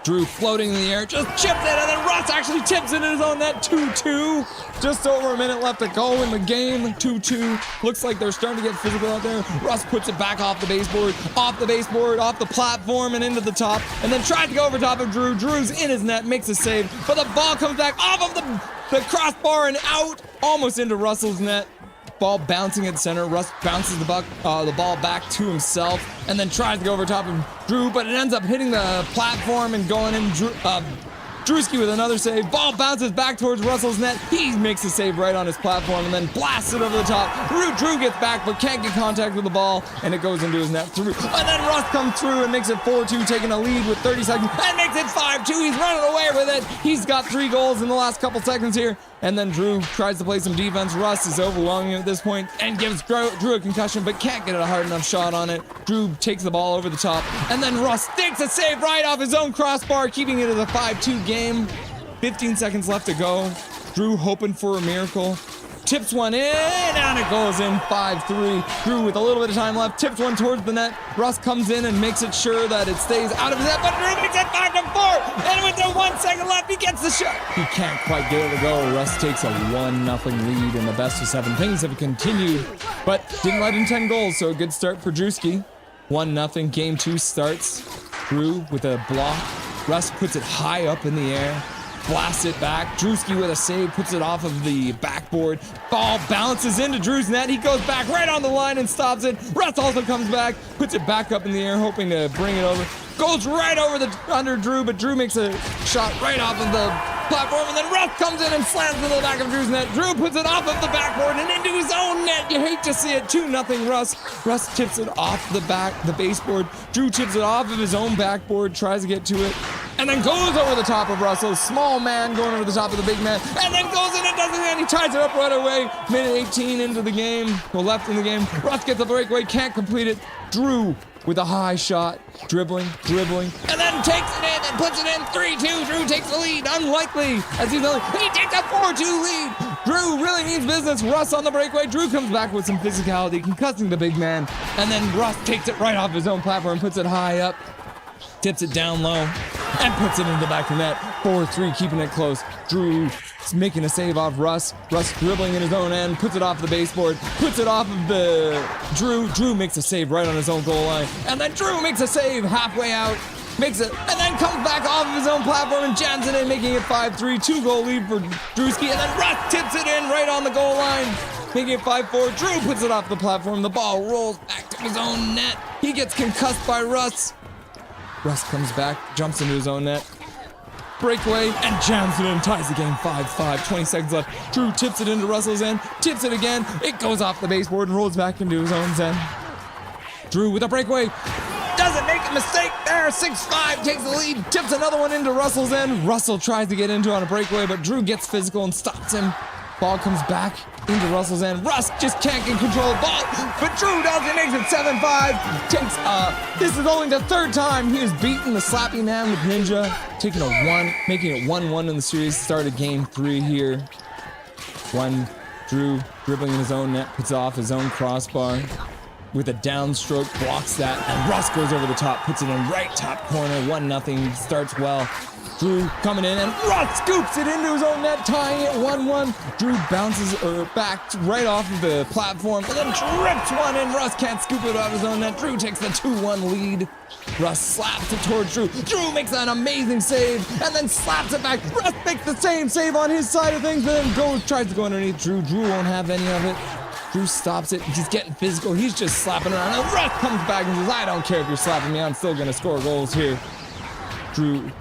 Drew floating in the air, just chips it, and then Russ actually tips it in his own net. 2-2. Just over a minute left to go in the game. 2-2. Looks like they're starting to get physical out there. Russ puts it back off the baseboard, off the platform, and into the top, and then tried to go over top of Drew. Drew's in his net, makes a save, but the ball comes back off of the crossbar and out, almost into Russell's net. Ball bouncing at center. Russ bounces the ball back to himself and then tries to go over top of Drew, but it ends up hitting the platform and going in Drewski with another save. Ball bounces back towards Russell's net. He makes a save right on his platform and then blasts it over the top. Drew gets back but can't get contact with the ball, and it goes into his net through. And then Russ comes through and makes it 4-2, taking a lead with 30 seconds and makes it 5-2. He's running away with it. He's got 3 goals in the last couple seconds here. And then Drew tries to play some defense. Russ is overwhelming him at this point and gives Drew a concussion, but can't get a hard enough shot on it. Drew takes the ball over the top, and then Russ takes a save right off his own crossbar, keeping it as a 5-2 game. 15 seconds left to go. Drew hoping for a miracle. Tips one in, and it goes in 5-3. Drew with a little bit of time left, tips one towards the net. Russ comes in and makes it sure that it stays out of his net, but Drew makes it 5-4. And with the 1 second left, he gets the shot. He can't quite get it to go. Russ takes a 1-0 lead in the best of 7. Things have continued, but didn't let in 10 goals, so a good start for Drewski. 1-0, game 2 starts. Drew with a block. Russ puts it high up in the air. Blasts it back. Drewski with a save, puts it off of the backboard. Ball bounces into Drew's net. He goes back right on the line and stops it. Russ also comes back, puts it back up in the air, hoping to bring it over. Goes right over under Drew, but Drew makes a shot right off of the platform, and then Russ comes in and slams into the back of Drew's net. Drew puts it off of the backboard and into his own net. You hate to see it. 2-0 Russ. Russ tips it off the baseboard. Drew tips it off of his own backboard, tries to get to it, and then goes over the top of Russell. Small man going over the top of the big man, and then goes in and does it again. He ties it up right away. Minute 18 into the game, well, left in the game. Russ gets the breakaway, can't complete it. Drew with a high shot, dribbling, and then takes it in and puts it in. 3-2. Drew takes the lead. Unlikely, as he takes a 4-2 lead. Drew really means business. Russ on the breakaway. Drew comes back with some physicality, concussing the big man, and then Russ takes it right off his own platform, puts it high up, tips it down low, and puts it in the back of the net. 4-3, keeping it close. Drew making a save off Russ. Russ dribbling in his own end, puts it off the baseboard, puts it off of the Drew. Drew makes a save right on his own goal line, and then Drew makes a save halfway out, makes it, and then comes back off of his own platform and jams it in, making it 5-3. 2-goal lead for Drewski, and then Russ tips it in right on the goal line, making it 5-4. Drew puts it off the platform. The ball rolls back to his own net. He gets concussed by Russ. Russ comes back, jumps into his own net. Breakaway, and jams it in, ties the game 5-5. 20 seconds left. Drew tips it into Russell's end, tips it again. It goes off the baseboard and rolls back into his own end. Drew with a breakaway. Doesn't make a mistake there. 6-5, takes the lead, tips another one into Russell's end. Russell tries to get into on a breakaway, but Drew gets physical and stops him. Ball comes back into Russell's end. Russ just can't get control of the ball, but Drew does. He makes it 7-5. This is only the 3rd time he has beaten the slapping man with Ninja, taking making it 1-1 in the series. Started game 3 here. Drew dribbling in his own net, puts it off his own crossbar with a downstroke, blocks that, and Russ goes over the top, puts it in right top corner. 1-0. Starts well. Drew coming in, and Russ scoops it into his own net, tying it 1-1. Drew bounces back right off of the platform, and then trips one in. Russ can't scoop it out of his own net. Drew takes the 2-1 lead. Russ slaps it towards Drew. Drew makes an amazing save, and then slaps it back. Russ makes the same save on his side of things, but then tries to go underneath Drew. Drew won't have any of it. Drew stops it. He's getting physical. He's just slapping around. And Russ comes back and says, I don't care if you're slapping me. I'm still going to score goals here. Drew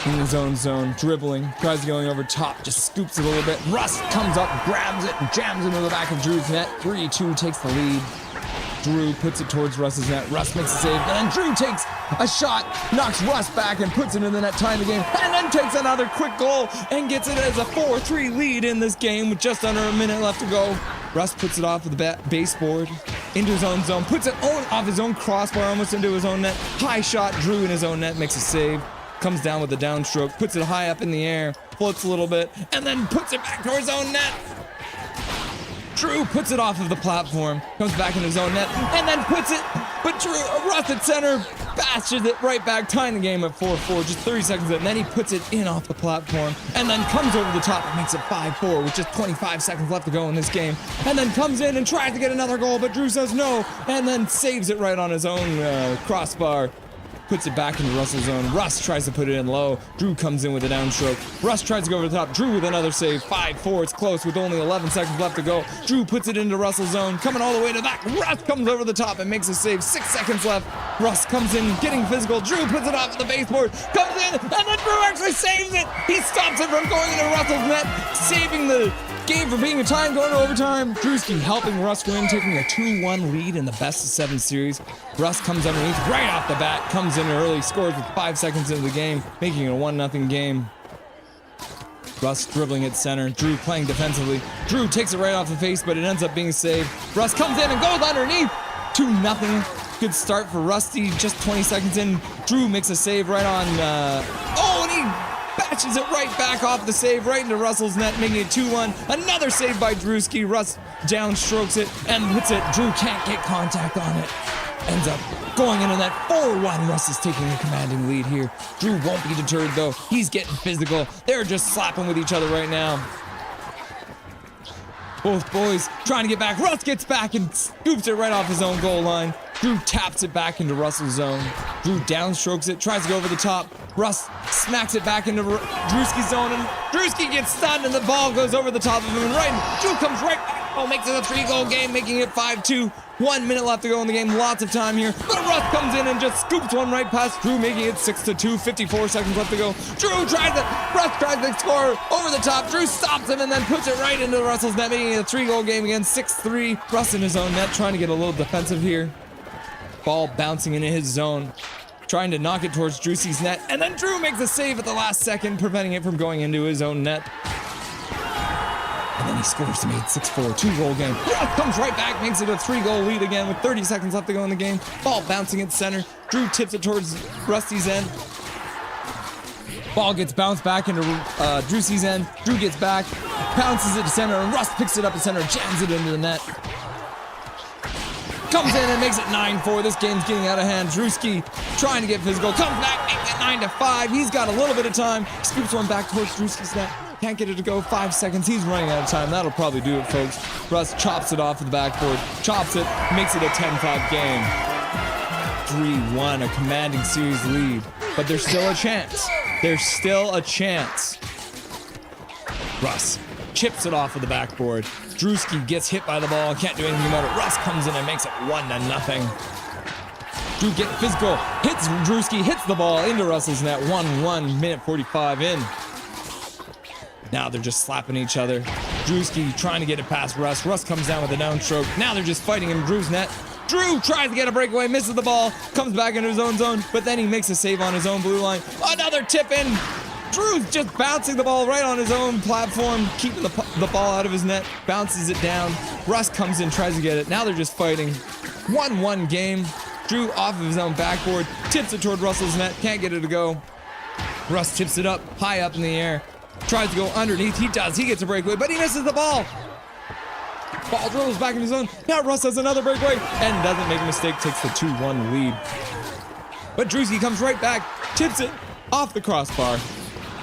in his own zone, dribbling, tries to going over top, just scoops it a little bit. Russ comes up, grabs it, and jams into the back of Drew's net. 3-2 takes the lead. Drew puts it towards Russ's net. Russ makes a save, and then Drew takes a shot, knocks Russ back, and puts it in the net, tying the game, and then takes another quick goal and gets it as a 4-3 lead in this game with just under a minute left to go. Russ puts it off of the baseboard into his own zone, puts it off his own crossbar, almost into his own net. High shot, Drew in his own net, makes a save. Comes down with a downstroke, puts it high up in the air, floats a little bit, and then puts it back to his own net. Drew puts it off of the platform, comes back in his own net, and then puts it, but Russ at center bashes it right back, tying the game at 4-4, just 30 seconds in, and then he puts it in off the platform, and then comes over the top and makes it 5-4 with just 25 seconds left to go in this game, and then comes in and tries to get another goal, but Drew says no, and then saves it right on his own crossbar. puts it back into Russell's zone. Russ tries to put it in low. Drew comes in with a downstroke. Russ tries to go over the top. Drew with another save. 5-4. It's close with only 11 seconds left to go. Drew puts it into Russell's zone. Coming all the way to the back. Russ comes over the top and makes a save. 6 seconds left. Russ comes in, getting physical. Drew puts it off the baseboard. Comes in, and then Drew actually saves it. He stops it from going into Russell's net, saving the game from being a time going to overtime. Drewski helping Russ win, taking a 2-1 lead in the best of 7 series. Russ comes underneath right off the bat, comes in early, scores with 5 seconds into the game, making it a 1-0 game. Russ dribbling at center, Drew playing defensively. Drew takes it right off the face, but it ends up being a save. Russ comes in and goes underneath. 2-0. Good start for Rusty, just 20 seconds in. Drew makes a save right on, and he batches it right back off the save, right into Russell's net, making it 2-1. Another save by Drewski. Russ downstrokes it and hits it. Drew can't get contact on it. Ends up going into that 4-1. Russ is taking a commanding lead here. Drew won't be deterred though. He's getting physical. They're just slapping with each other right now. Both boys trying to get back. Russ gets back and scoops it right off his own goal line. Drew taps it back into Russell's zone. Drew downstrokes it, tries to go over the top. Russ smacks it back into Drewski's zone, and Drewski gets stunned, and the ball goes over the top of him. And Drew comes right back. Makes it a 3-goal game, making it 5-2. 1 minute left to go in the game. Lots of time here. But Russ comes in and just scoops one right past Drew, making it 6-2. 54 seconds left to go. Russ tries to score over the top. Drew stops him and then puts it right into Russell's net, making it a 3-goal game again. 6-3. Russ in his own net, trying to get a little defensive here. Ball bouncing into his zone, trying to knock it towards Drewski's net, and then Drew makes a save at the last second, preventing it from going into his own net. And then he scores to make it 6-4, 2-goal game. Russ comes right back, makes it a 3-goal lead again with 30 seconds left to go in the game. Ball bouncing at center. Drew tips it towards Rusty's end. Ball gets bounced back into Drewski's end. Drew gets back, bounces it to center, and Russ picks it up to center, jams it into the net. Comes in and makes it 9-4. This game's getting out of hand. Drewski trying to get physical. Comes back, makes it 9-5. He's got a little bit of time. Scoops one back towards Drewski's net. Can't get it to go. 5 seconds. He's running out of time. That'll probably do it, folks. Russ chops it off of the backboard. Chops it. Makes it a 10-5 game. 3-1. A commanding series lead. But there's still a chance. There's still a chance. Russ chips it off of the backboard. Drewski gets hit by the ball, can't do anything about it. Russ comes in and makes it 1-0. Drew getting physical, hits Drewski, hits the ball into Russell's net. 1-1, minute 45 in. Now they're just slapping each other. Drewski trying to get it past Russ. Russ comes down with a downstroke. Now they're just fighting in Drew's net. Drew tries to get a breakaway, misses the ball, comes back into his own zone, but then he makes a save on his own blue line. Another tip in. Drew's just bouncing the ball right on his own platform, keeping the ball out of his net, bounces it down. Russ comes in, tries to get it. Now they're just fighting. 1-1 game. Drew off of his own backboard, tips it toward Russell's net, can't get it to go. Russ tips it up, high up in the air, tries to go underneath. He does. He gets a breakaway, but he misses the ball. Ball dribbles back in his zone. Now Russ has another breakaway and doesn't make a mistake, takes the 2-1 lead. But Drewski comes right back, tips it off the crossbar.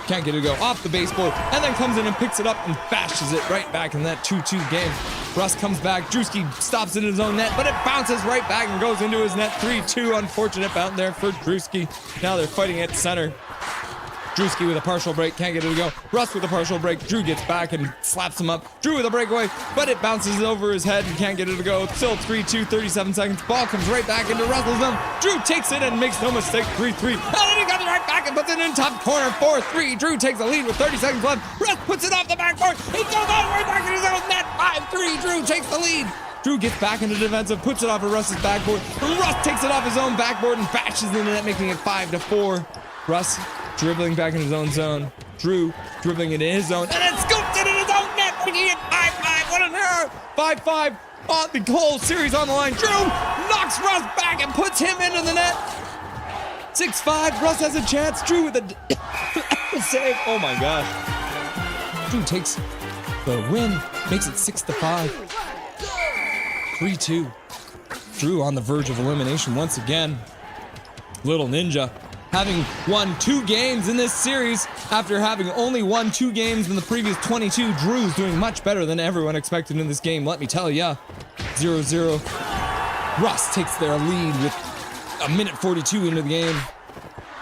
Can't get it to go off the baseboard, and then comes in and picks it up and bashes it right back in that 2-2 game. Russ comes back, Drewski stops it in his own net, but it bounces right back and goes into his net. 3-2, unfortunate bout there for Drewski. Now they're fighting at center. Drewski with a partial break, can't get it to go. Russ with a partial break, Drew gets back and slaps him up. Drew with a breakaway, but it bounces over his head and can't get it to go. Still 3-2, 37 seconds. Ball comes right back into Russell's zone. Drew takes it and makes no mistake, 3-3. And then he comes right back and puts it in top corner, 4-3. Drew takes the lead with 30 seconds left. Russ puts it off the backboard. He goes all the way back in his own net, 5-3. Drew takes the lead. Drew gets back into defensive, puts it off of Russ's backboard. Russ takes it off his own backboard and bashes into net, making it 5-4. Russ dribbling back in his own zone. Drew dribbling it in his zone, and then scoops it in his own net, making it 5-5. What an error! 5-5 on the whole series on the line. Drew knocks Russ back and puts him into the net. 6-5. Russ has a chance. Drew with a save. Oh my gosh. Drew takes the win, makes it 6-5. 3-2. Drew on the verge of elimination once again. Little Ninja having won 2 games in this series after having only won 2 games in the previous 22. Drew's doing much better than everyone expected in this game, let me tell ya. 0-0. Russ takes their lead with a minute 42 into the game.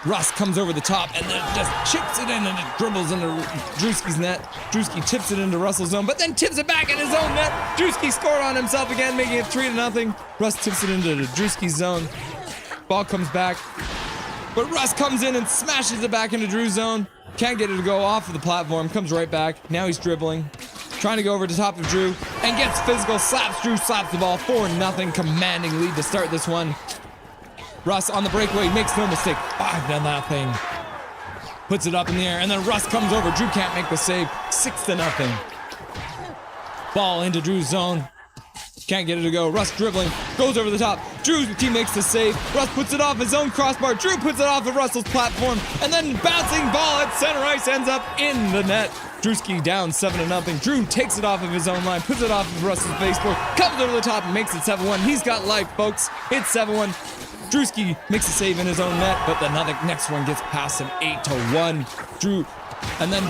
Russ comes over the top and then just chips it in and it dribbles into Drewski's net. Drewski tips it into Russell's zone, but then tips it back in his own net. Drewski scored on himself again, making it 3-0. Russ tips it into Drewski's zone. Ball comes back, but Russ comes in and smashes it back into Drew's zone. Can't get it to go off of the platform, comes right back. Now he's dribbling, trying to go over the top of Drew, and gets physical, slaps Drew, slaps the ball, 4-0, commanding lead to start this one. Russ on the breakaway, makes no mistake, 5-0. Puts it up in the air, and then Russ comes over. Drew can't make the save, 6-0. Ball into Drew's zone. Can't get it to go. Russ dribbling, goes over the top. Drew's team makes the save. Russ puts it off his own crossbar. Drew puts it off of Russell's platform, and then bouncing ball at center ice ends up in the net. Drewski down 7-0. Drew takes it off of his own line, puts it off of Russell's baseboard, comes over the top and makes it 7-1. He's got life, folks. It's 7-1. Drewski makes a save in his own net, but the next one gets past him 8-1. Drew, and then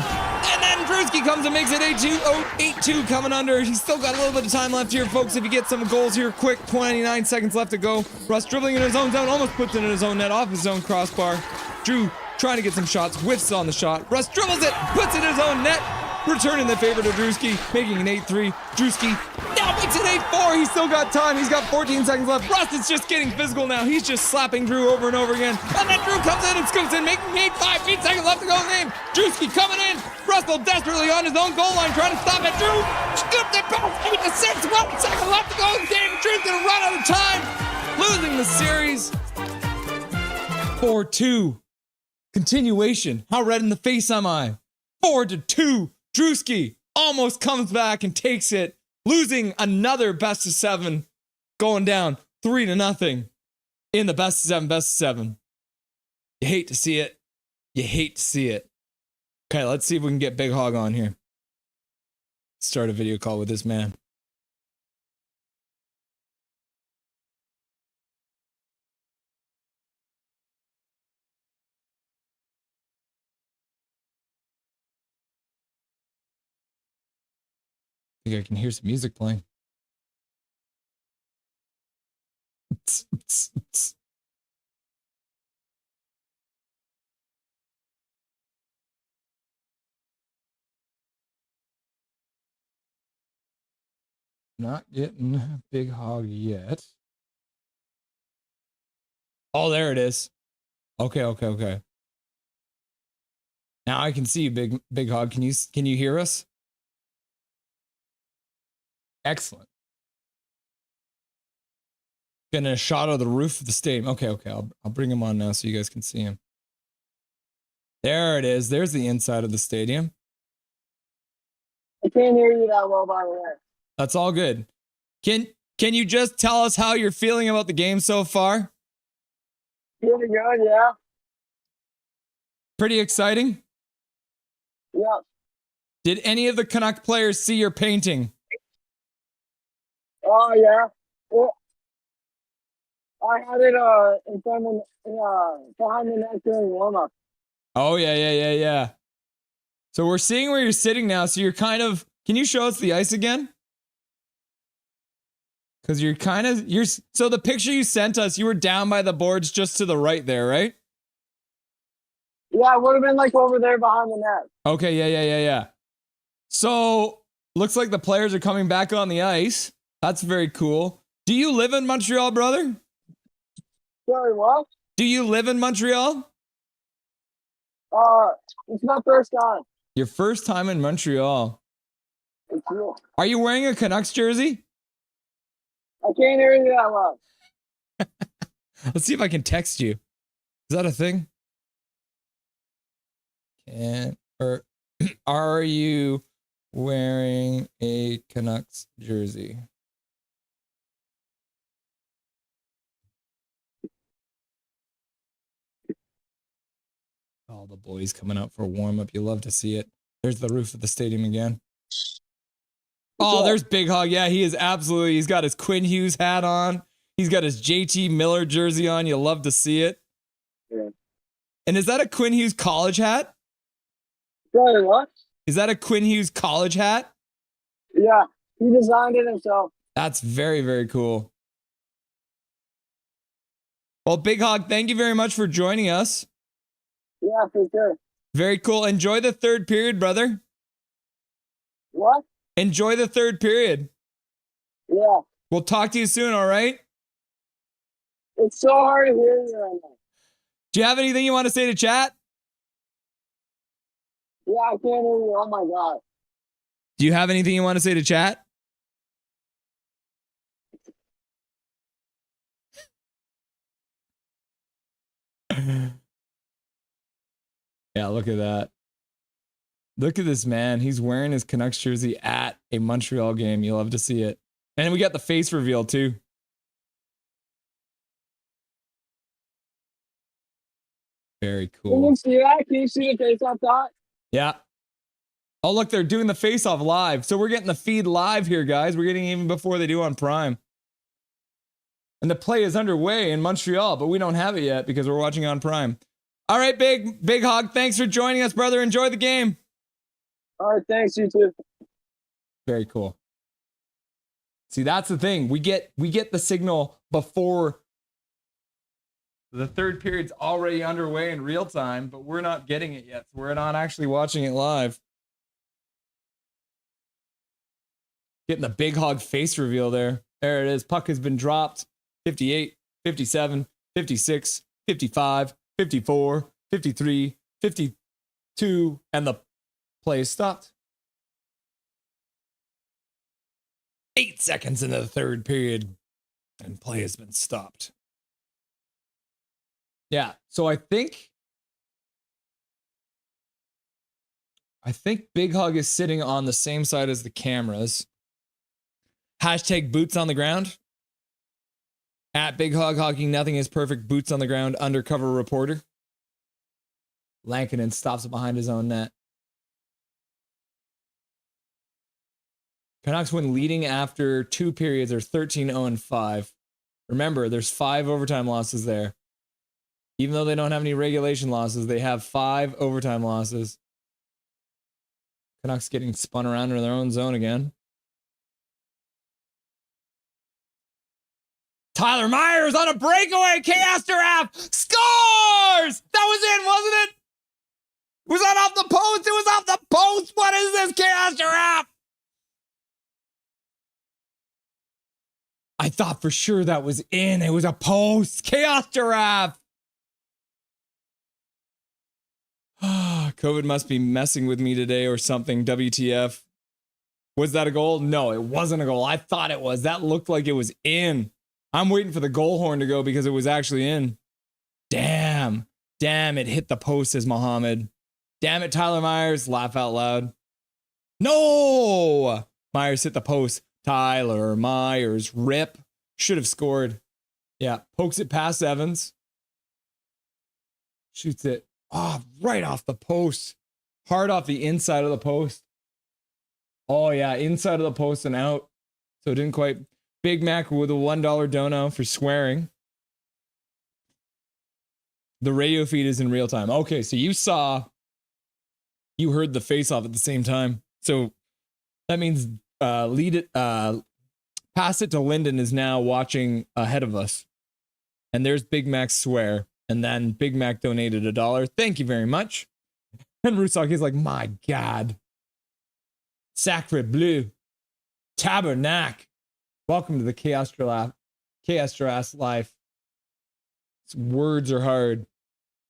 Drewski comes and makes it 8-2 coming under. He's still got a little bit of time left here, folks. If you get some goals here quick, 29 seconds left to go. Russ dribbling in his own zone, almost puts it in his own net, off his own crossbar. Drew trying to get some shots, whiffs on the shot. Russ dribbles it, puts it in his own net, returning the favor to Drewski, making an 8-3. Drewski now makes it 8-4. He's still got time. He's got 14 seconds left. Russ is just getting physical now. He's just slapping Drew over and over again. And then Drew comes in and scoops in, making 8-5. 8 seconds left to go in the game. Drewski coming in. Russell desperately on his own goal line, trying to stop it. Drew scooped it past 8-6. 1 second left to go in the game. Drew's gonna run out of time, losing the series. 4-2. Continuation. How red in the face am I? 4-2. Drewski almost comes back and takes it, losing another best of 7, going down 3-0 in the best of 7. You hate to see it. You hate to see it. Okay, let's see if we can get Big Hog on here. Start a video call with this man. I think I can hear some music playing. Not getting Big Hog yet. Oh, there it is. Okay. Now I can see you, Big Hog. Can you hear us? Excellent. Getting a shot of the roof of the stadium. Okay. I'll bring him on now so you guys can see him. There it is. There's the inside of the stadium. I can't hear you that well, by the way. That's all good. Can you just tell us how you're feeling about the game so far? Pretty good, yeah. Pretty exciting? Yeah. Did any of the Canuck players see your painting? Oh, yeah. Well, I had it in front of behind the net during warm-up. Oh, yeah. So we're seeing where you're sitting now. So you're kind of, can you show us the ice again? Because so the picture you sent us, you were down by the boards just to the right there, right? Yeah, it would have been like over there behind the net. Okay, yeah. So looks like the players are coming back on the ice. That's very cool. Do you live in Montreal, brother? Sorry, what? Do you live in Montreal? It's my first time. Your first time in Montreal. It's cool. Are you wearing a Canucks jersey? I can't hear you that well. Let's see if I can text you. Is that a thing? Are you wearing a Canucks jersey? All the boys coming out for a warm-up. You love to see it. There's the roof of the stadium again. Oh, there's Big Hog. Yeah, he is absolutely. He's got his Quinn Hughes hat on. He's got his JT Miller jersey on. You love to see it. Yeah. And is that a Quinn Hughes college hat? Sorry, what? Is that a Quinn Hughes college hat? Yeah, he designed it himself. That's very, very cool. Well, Big Hog, thank you very much for joining us. Yeah, for sure. Very cool. Enjoy the third period, brother. What? Enjoy the third period. Yeah. We'll talk to you soon, all right? It's so hard to hear you right now. Do you have anything you want to say to chat? Yeah, I can't hear you. Oh my god. Do you have anything you want to say to chat? Yeah, look at that. Look at this man. He's wearing his Canucks jersey at a Montreal game. You'll love to see it. And we got the face reveal too. Very Can cool. you see that? Can you see the face off that? Yeah. Oh, look, they're doing the face off live. So we're getting the feed live here, guys. We're getting even before they do on Prime. And the play is underway in Montreal, but we don't have it yet because we're watching on Prime. All right, Big Hog. Thanks for joining us, brother. Enjoy the game. All right, thanks, you too. Very cool. See, that's the thing. We get the signal before the third period's already underway in real time, but we're not getting it yet. So we're not actually watching it live. Getting the Big Hog face reveal there. There it is. Puck has been dropped. 58, 57, 56, 55, 54, 53, 52, and the play is stopped. 8 seconds into the third period, and play has been stopped. Yeah, so I think Big Hog is sitting on the same side as the cameras. Hashtag boots on the ground. At Big Hog Hockey, nothing is perfect. Boots on the ground, undercover reporter. Lankinen stops it behind his own net. Canucks win leading after 2 periods are 13-0-5. Remember, there's 5 overtime losses there. Even though they don't have any regulation losses, they have 5 overtime losses. Canucks getting spun around in their own zone again. Tyler Myers on a breakaway. Kasteraf scores! That was in, wasn't it? Was that off the post? It was off the post. What is this, Kasteraf? I thought for sure that was in. It was a post. Kasteraf. COVID must be messing with me today or something. WTF. Was that a goal? No, it wasn't a goal. I thought it was. That looked like it was in. I'm waiting for the goal horn to go because it was actually in. Damn. Damn, it hit the post, says Mohammed. Damn it, Tyler Myers. Laugh out loud. No! Myers hit the post. Tyler Myers. Rip. Should have scored. Yeah, pokes it past Evans. Shoots it. Oh, right off the post. Hard off the inside of the post. Oh, yeah, inside of the post and out. So it didn't quite. Big Mac with a $1 dono for swearing. The radio feed is in real time. Okay, so you heard the face off at the same time. So that means pass it to Lyndon is now watching ahead of us. And there's Big Mac's swear. And then Big Mac donated $1. Thank you very much. And Rusak is like, my God. Sacre bleu. Tabernacle. Welcome to the Chaos life. Words are hard.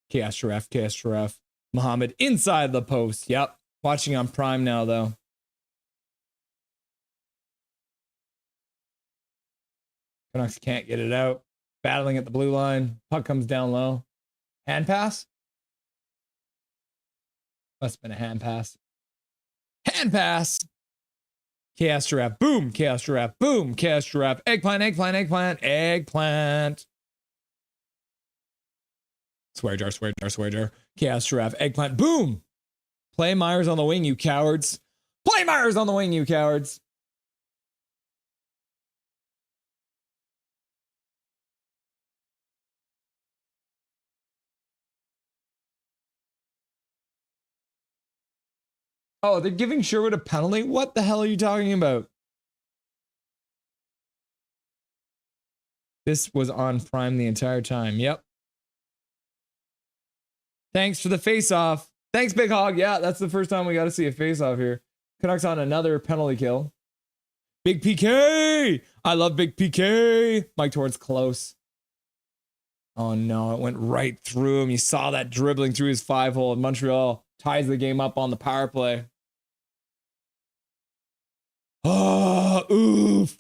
Chaos Giraffe. Muhammad inside the post. Yep. Watching on Prime now, though. Canucks can't get it out. Battling at the blue line. Puck comes down low. Hand pass? Must have been a hand pass. Hand pass. Chaos Giraffe. Boom. Chaos Giraffe. Boom. Chaos Giraffe. Eggplant. Swear jar. Chaos Giraffe. Eggplant. Boom. Play Myers on the wing, you cowards. Play Myers on the wing, you cowards. Oh, they're giving Sherwood a penalty? What the hell are you talking about? This was on Prime the entire time. Yep. Thanks for the face-off. Thanks, Big Hog. Yeah, that's the first time we got to see a face-off here. Canucks on another penalty kill. Big PK. I love Big PK. Mike Torrance close. Oh, no. It went right through him. You saw that dribbling through his 5-hole. And Montreal ties the game up on the power play. Oh, oof.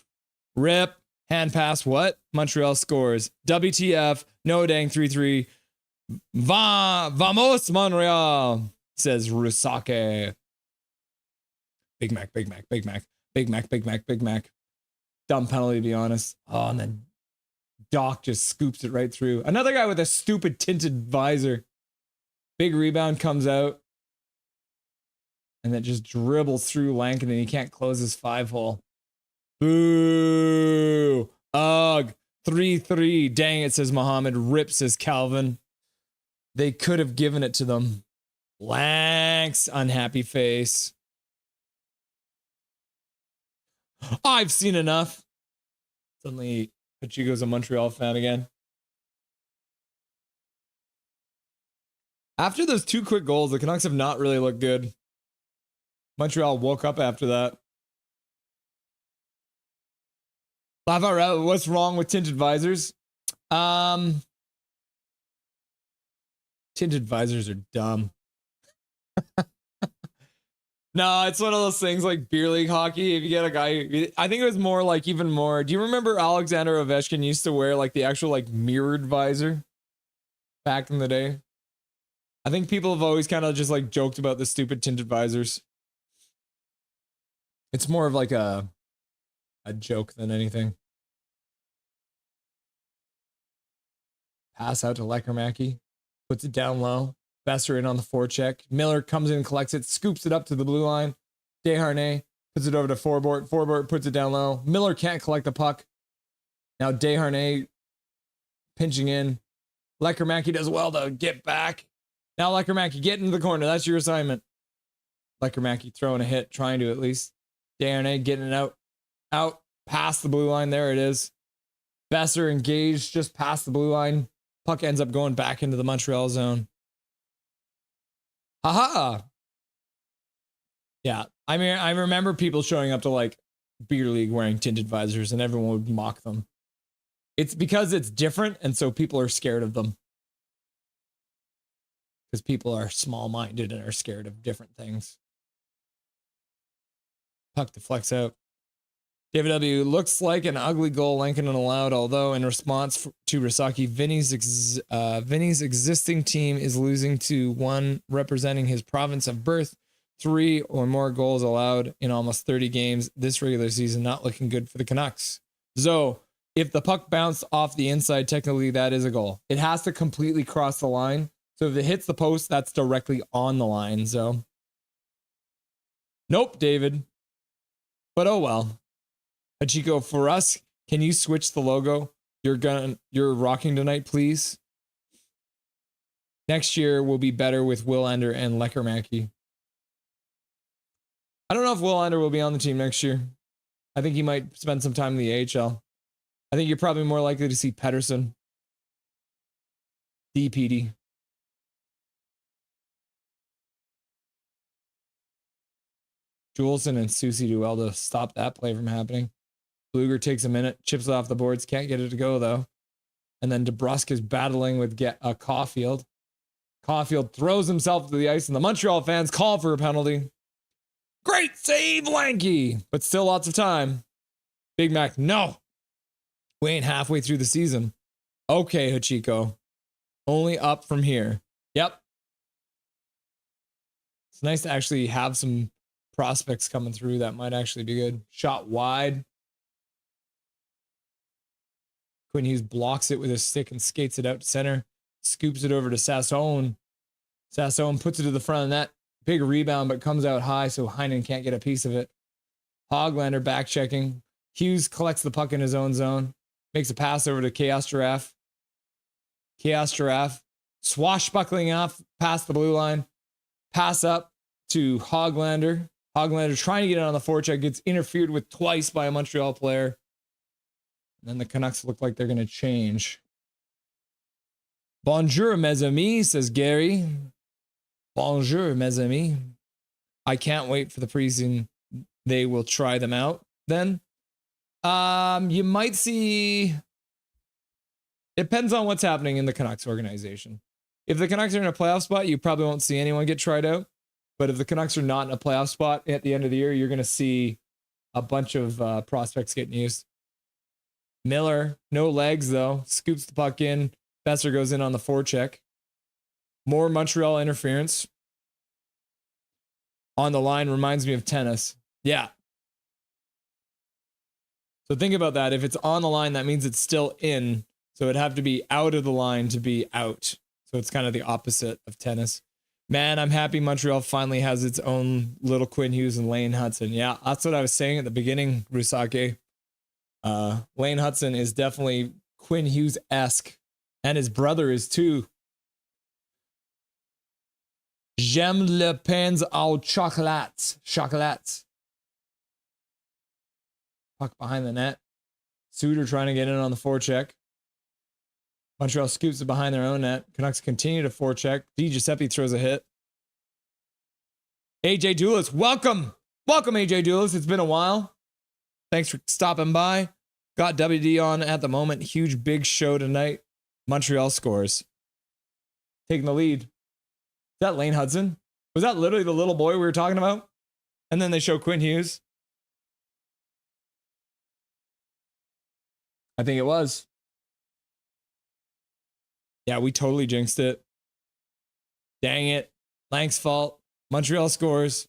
Rip. Hand pass. What? Montreal scores. WTF. No dang 3-3. Vamos, Montreal, says Rusake. Big Mac, Big Mac, Big Mac, Big Mac, Big Mac, Big Mac. Dumb penalty, to be honest. Oh, and then Doc just scoops it right through. Another guy with a stupid tinted visor. Big rebound comes out. And then just dribbles through Lank, and then he can't close his 5-hole. Boo! Ugh. 3-3. Dang it, says Muhammad. Rip, says Calvin. They could have given it to them. Lank's unhappy face. I've seen enough. Suddenly, Pachico's a Montreal fan again. After those 2 quick goals, the Canucks have not really looked good. Montreal woke up after that. Lavarelle, what's wrong with tinted visors? Tinted visors are dumb. No, it's one of those things like beer league hockey. If you get a guy, I think it was more like even more. Do you remember Alexander Ovechkin used to wear like the actual like mirrored visor back in the day? I think people have always kind of just like joked about the stupid tinted visors. It's more of like a joke than anything. Pass out to Lekermacki. Puts it down low. Besser in on the forecheck. Miller comes in, collects it, scoops it up to the blue line. Desharnais puts it over to Forbort. Forbort puts it down low. Miller can't collect the puck. Now Desharnais pinching in. Lekermacki does well to get back. Now Lekermacki, get into the corner. That's your assignment. Lekermacki throwing a hit, trying to at least. Desharnais getting it out past the blue line. There it is. Besser engaged just past the blue line. Puck ends up going back into the Montreal zone. Haha. Yeah. I mean, I remember people showing up to like beer league wearing tinted visors and everyone would mock them. It's because it's different. And so people are scared of them. Because people are small-minded and are scared of different things. Puck deflects out. David W. looks like an ugly goal Lankinen allowed, although in response to Rasaki, Vinny's existing team is losing to one representing his province of birth. 3 or more goals allowed in almost 30 games this regular season. Not looking good for the Canucks. So if the puck bounced off the inside, technically that is a goal. It has to completely cross the line. So if it hits the post, that's directly on the line. So nope, David. But oh well. Hachiko, for us, can you switch the logo you're rocking tonight, please? Next year will be better with Willander and Lekermacki. I don't know if Willander will be on the team next year. I think he might spend some time in the AHL. I think you're probably more likely to see Pettersson. DPD. Juleson and Susie do well to stop that play from happening. Bluger takes a minute, chips it off the boards, can't get it to go though. And then DeBrusk is battling with Caulfield. Caulfield throws himself to the ice and the Montreal fans call for a penalty. Great save, Lanky, but still lots of time. Big Mac, no. We ain't halfway through the season. Okay, Hachiko. Only up from here. Yep. It's nice to actually have some prospects coming through that might actually be good. Shot wide. Quinn Hughes blocks it with his stick and skates it out to center. Scoops it over to Sasson. Sasson puts it to the front of the net. Big rebound, but comes out high, so Heinen can't get a piece of it. Hoglander back checking. Hughes collects the puck in his own zone. Makes a pass over to Chaos Giraffe. Chaos Giraffe swashbuckling off past the blue line. Pass up to Hoglander. Hoglander trying to get it on the forecheck. Gets interfered with twice by a Montreal player. And then the Canucks look like they're going to change. Bonjour, mes amis, says Gary. Bonjour, mes amis. I can't wait for the preseason. They will try them out then. You might see. Depends on what's happening in the Canucks organization. If the Canucks are in a playoff spot, you probably won't see anyone get tried out. But if the Canucks are not in a playoff spot at the end of the year, you're going to see a bunch of prospects getting used. Miller, no legs though. Scoops the puck in. Besser goes in on the forecheck. More Montreal interference. On the line reminds me of tennis. Yeah. So think about that. If it's on the line, that means it's still in. So it'd have to be out of the line to be out. So it's kind of the opposite of tennis. Man, I'm happy Montreal finally has its own little Quinn Hughes and Lane Hudson. Yeah, that's what I was saying at the beginning, Rusake. Lane Hudson is definitely Quinn Hughes-esque. And his brother is too. J'aime le pains au chocolat. Chocolat. Puck behind the net. Suter trying to get in on the forecheck. Montreal scoops it behind their own net. Canucks continue to forecheck. Di Giuseppe throws a hit. AJ Doulis, welcome. Welcome, AJ Doulis. It's been a while. Thanks for stopping by. Got WD on at the moment. Huge, big show tonight. Montreal scores. Taking the lead. Is that Lane Hudson? Was that literally the little boy we were talking about? And then they show Quinn Hughes. I think it was. Yeah, we totally jinxed it. Dang it. Lank's fault. Montreal scores.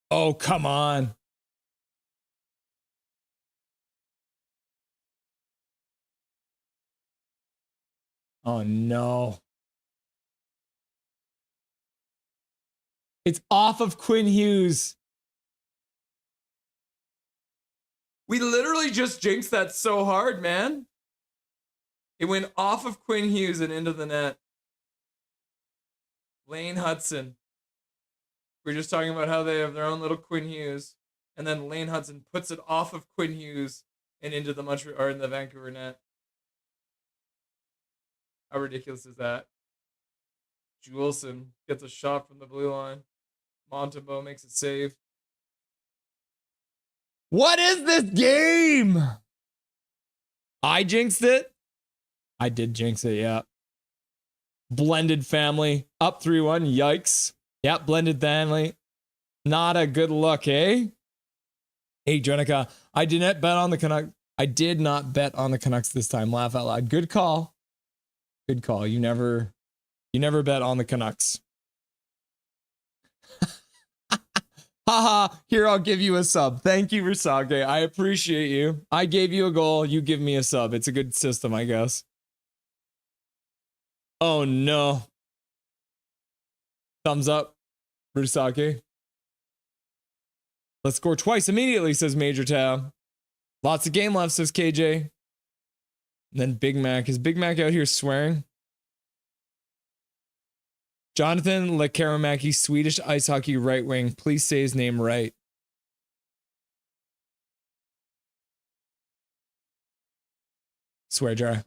Oh, come on. Oh, no. It's off of Quinn Hughes. We literally just jinxed that so hard, man. It went off of Quinn Hughes and into the net. Lane Hudson. We're just talking about how they have their own little Quinn Hughes. And then Lane Hudson puts it off of Quinn Hughes and into the Montreal or in the Vancouver net. How ridiculous is that? Juleson gets a shot from the blue line. Montembeault makes a save. What is this game? I jinxed it. I did jinx it, yeah. Blended family. Up 3-1. Yikes. Yep, blended family. Not a good look, eh? Hey, Drenica. I did not bet on the Canucks. I did not bet on the Canucks this time. Laugh out loud. Good call. Good call. You never bet on the Canucks. Haha, here, I'll give you a sub. Thank you, Versage. I appreciate you. I gave you a goal. You give me a sub. It's a good system, I guess. Oh, no. Thumbs up, Versage. Let's score twice immediately, says Major Tab. Lots of game left, says KJ. And then Big Mac. Is Big Mac out here swearing? Jonathan Lekaramaki, Swedish ice hockey right wing. Please say his name right. Swear jar.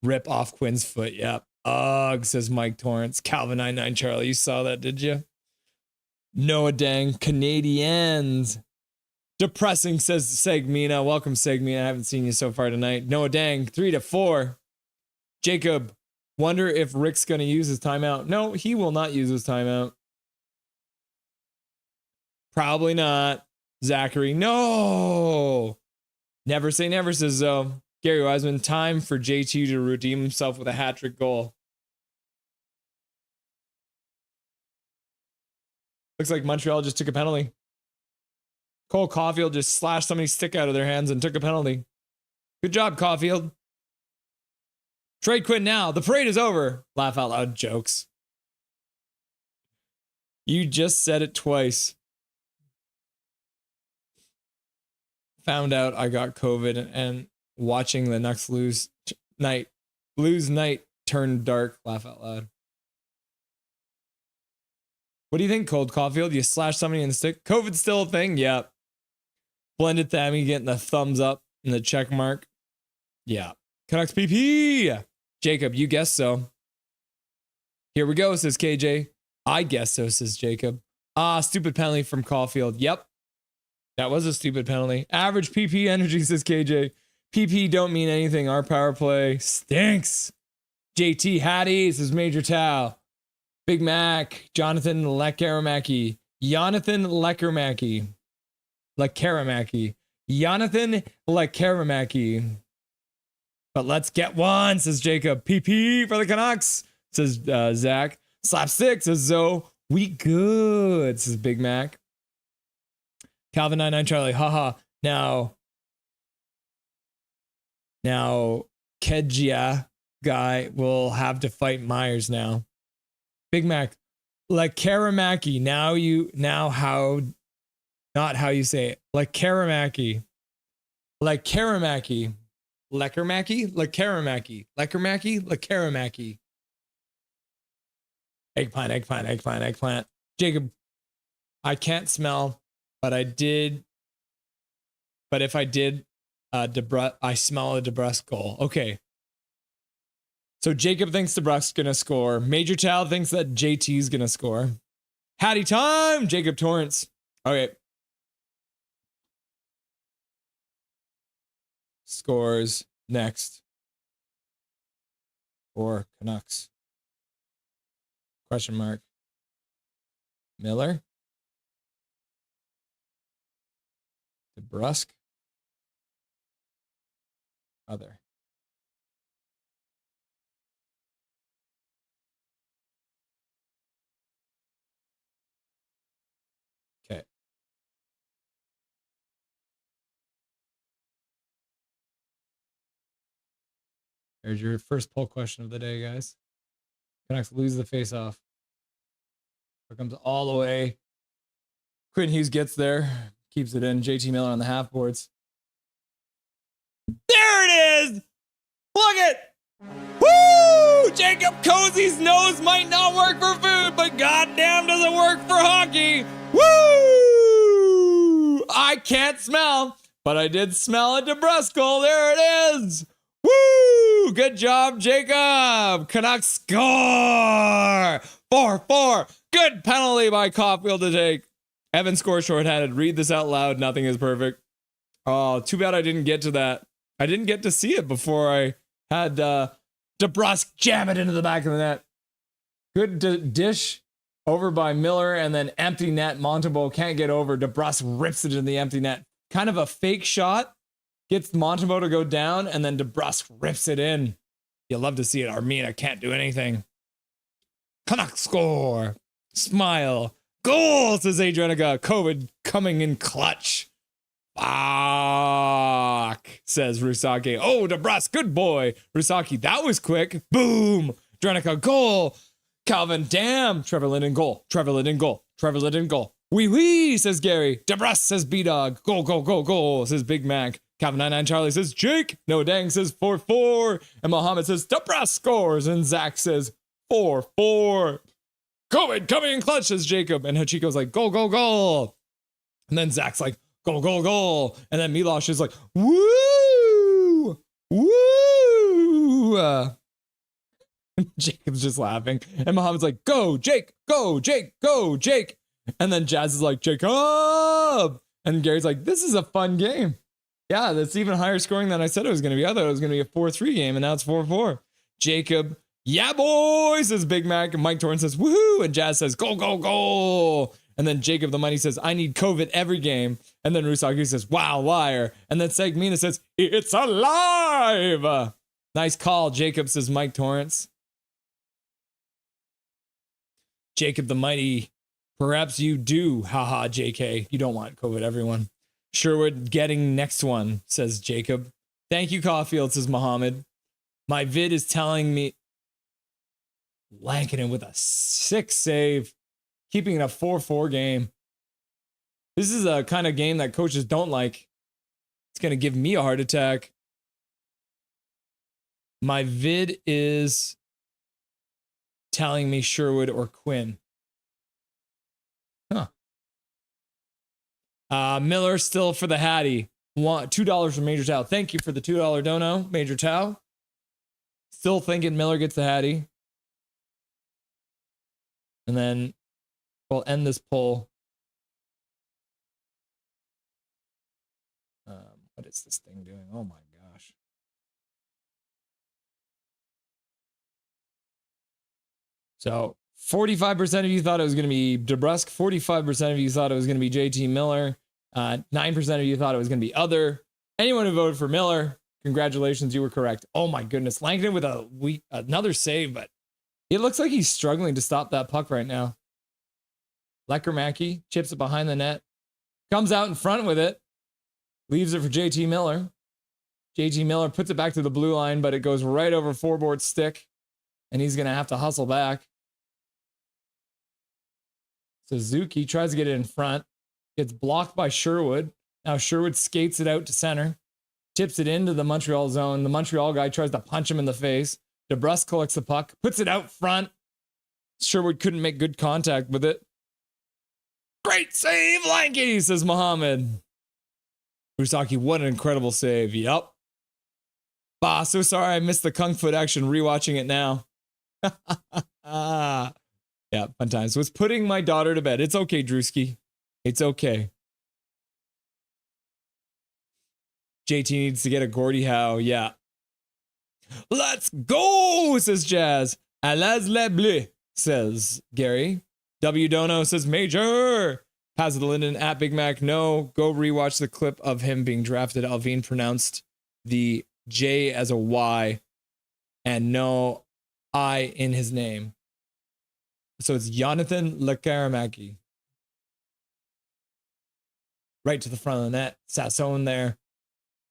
Rip off Quinn's foot. Yep. Ugh, says Mike Torrance. Calvin 99 Charlie. You saw that, did you? Noah Dang. Canadiens. Depressing, says Segmina. Welcome, Segmina. I haven't seen you so far tonight. Noah Dang. 3-4. Jacob. Wonder if Rick's going to use his timeout. No, he will not use his timeout. Probably not. Zachary, no. Never say never, says Zoe. Gary Wiseman, time for JT to redeem himself with a hat-trick goal. Looks like Montreal just took a penalty. Cole Caulfield just slashed somebody's stick out of their hands and took a penalty. Good job, Caulfield. Trade Quinn now. The parade is over. Laugh out loud jokes. You just said it twice. Found out I got COVID and watching the Nucks lose night turned dark. Laugh out loud. What do you think, Cold Caulfield? You slashed somebody in the stick? COVID's still a thing? Yeah. Blended Thammy getting the thumbs up and the check mark. Yeah. Canucks PP. Jacob, you guessed so. Here we go, says KJ. I guess so, says Jacob. Stupid penalty from Caulfield. Yep. That was a stupid penalty. Average PP energy, says KJ. PP don't mean anything. Our power play stinks. JT Hattie, says Major Tao. Big Mac, Jonathan Lekaramaki. Jonathan Lekaramaki. Jonathan Lekaramaki. But let's get one, says Jacob. PP for the Canucks, says Zach. Slap 6, says Zoe. We good, says Big Mac. Calvin 99 Charlie. Haha. Now Kedjia guy will have to fight Myers now. Big Mac. Lekaramaki. Not how you say it. Lekaramaki. Lekaramaki. Lekaramaki? Lekaramaki. Lekaramaki? Lekaramaki. Eggplant. Jacob, I can't smell, but I did. But if I did, I smell a DeBrusque goal. Okay. So Jacob thinks DeBrusque's going to score. Major Child thinks that JT's going to score. Hattie time! Jacob Torrance. Okay. Scores next for Canucks. Question mark. Miller. DeBrusque. Other. Okay. There's your first poll question of the day, guys. Canucks lose the face-off. Here comes all the way. Quinn Hughes gets there. Keeps it in. JT Miller on the half boards. There it is! Look it! Woo! Jacob Cozy's nose might not work for food, but goddamn does it work for hockey. Woo! I can't smell, but I did smell a DeBrusque goal. There it is! Woo! Good job, Jacob! Canucks score! 4-4. Good penalty by Caulfield to take. Evan scores shorthanded. Read this out loud. Nothing is perfect. Oh, too bad I didn't get to that. I didn't get to see it before I had DeBrusque jam it into the back of the net. Good dish over by Miller, and then empty net. Montembeault can't get over. DeBrusque rips it in the empty net. Kind of a fake shot. Gets Montembeault to go down, and then DeBrusque rips it in. You love to see it. Armina can't do anything. Canucks score. Smile. Goal, says Adrianica. COVID coming in clutch. Fuck, says Rusaki. Oh, DeBrusque, good boy. Rusaki, that was quick. Boom. Adrianica, goal. Calvin, damn. Trevor Linden, goal. Trevor Linden, goal. Trevor Linden, goal. Wee wee, says Gary. DeBrusque, says B-Dog. Goal, goal, goal, goal, says Big Mac. Calvin 99 Charlie says Jake. No Dang says 4-4. And Mohammed says DeBrusque scores. And Zach says 4-4. COVID coming in clutch, says Jacob. And Hachiko's like, goal, goal, goal. And then Zach's like, goal, goal, goal. And then Milosh is like, woo, woo. Jacob's just laughing. And Mohammed's like, go, Jake, go, Jake, go, Jake. And then Jazz is like, Jacob. And Gary's like, this is a fun game. Yeah, that's even higher scoring than I said it was going to be. I thought it was going to be a 4-3 game, and now it's 4-4. Jacob, yeah, boy, says Big Mac. And Mike Torrance says, woohoo. And Jazz says, goal, goal, goal. And then Jacob the Money says, I need COVID every game. And then Rusaki says, wow, liar. And then Segmina says, it's alive. Nice call, Jacob, says Mike Torrance. Jacob the Mighty, perhaps you do. Haha, JK. You don't want COVID, everyone. Sherwood getting next one, says Jacob. Thank you, Caulfield, says Mohammed. My vid is telling me Lankinen with a 6 save, keeping it a 4-4 game. This is a kind of game that coaches don't like. It's going to give me a heart attack. My vid is telling me Sherwood or Quinn. Huh. Miller still for the Hattie. $2 from Major Tao. Thank you for the $2 dono, Major Tao. Still thinking Miller gets the Hattie. And then we'll end this poll. What is this thing doing? Oh my gosh. So 45% of you thought it was going to be DeBrusque. 45% of you thought it was going to be JT Miller. 9% of you thought it was going to be other. Anyone who voted for Miller, congratulations, you were correct. Oh my goodness. Langdon with another save, but it looks like he's struggling to stop that puck right now. Lekermacki chips it behind the net. Comes out in front with it. Leaves it for JT Miller. JT Miller puts it back to the blue line, but it goes right over foreboard stick. And he's going to have to hustle back. Suzuki tries to get it in front. Gets blocked by Sherwood. Now Sherwood skates it out to center. Tips it into the Montreal zone. The Montreal guy tries to punch him in the face. DeBrusque collects the puck. Puts it out front. Sherwood couldn't make good contact with it. Great save, Lanky, says Mohammed. Rusaki, what an incredible save. Yup. Bah, so sorry I missed the KungFoot action rewatching it now. Yeah, fun times. Was putting my daughter to bed. It's okay, Drewski. It's okay. JT needs to get a Gordie Howe. Yeah. Let's go, says Jazz. Alas les bleus, says Gary. W. Dono says Major. Pass it to Linden at Big Mac. No, go rewatch the clip of him being drafted. Alvin pronounced the J as a Y and no I in his name. So it's Jonathan Lekermacki. Right to the front of the net. Sassone there.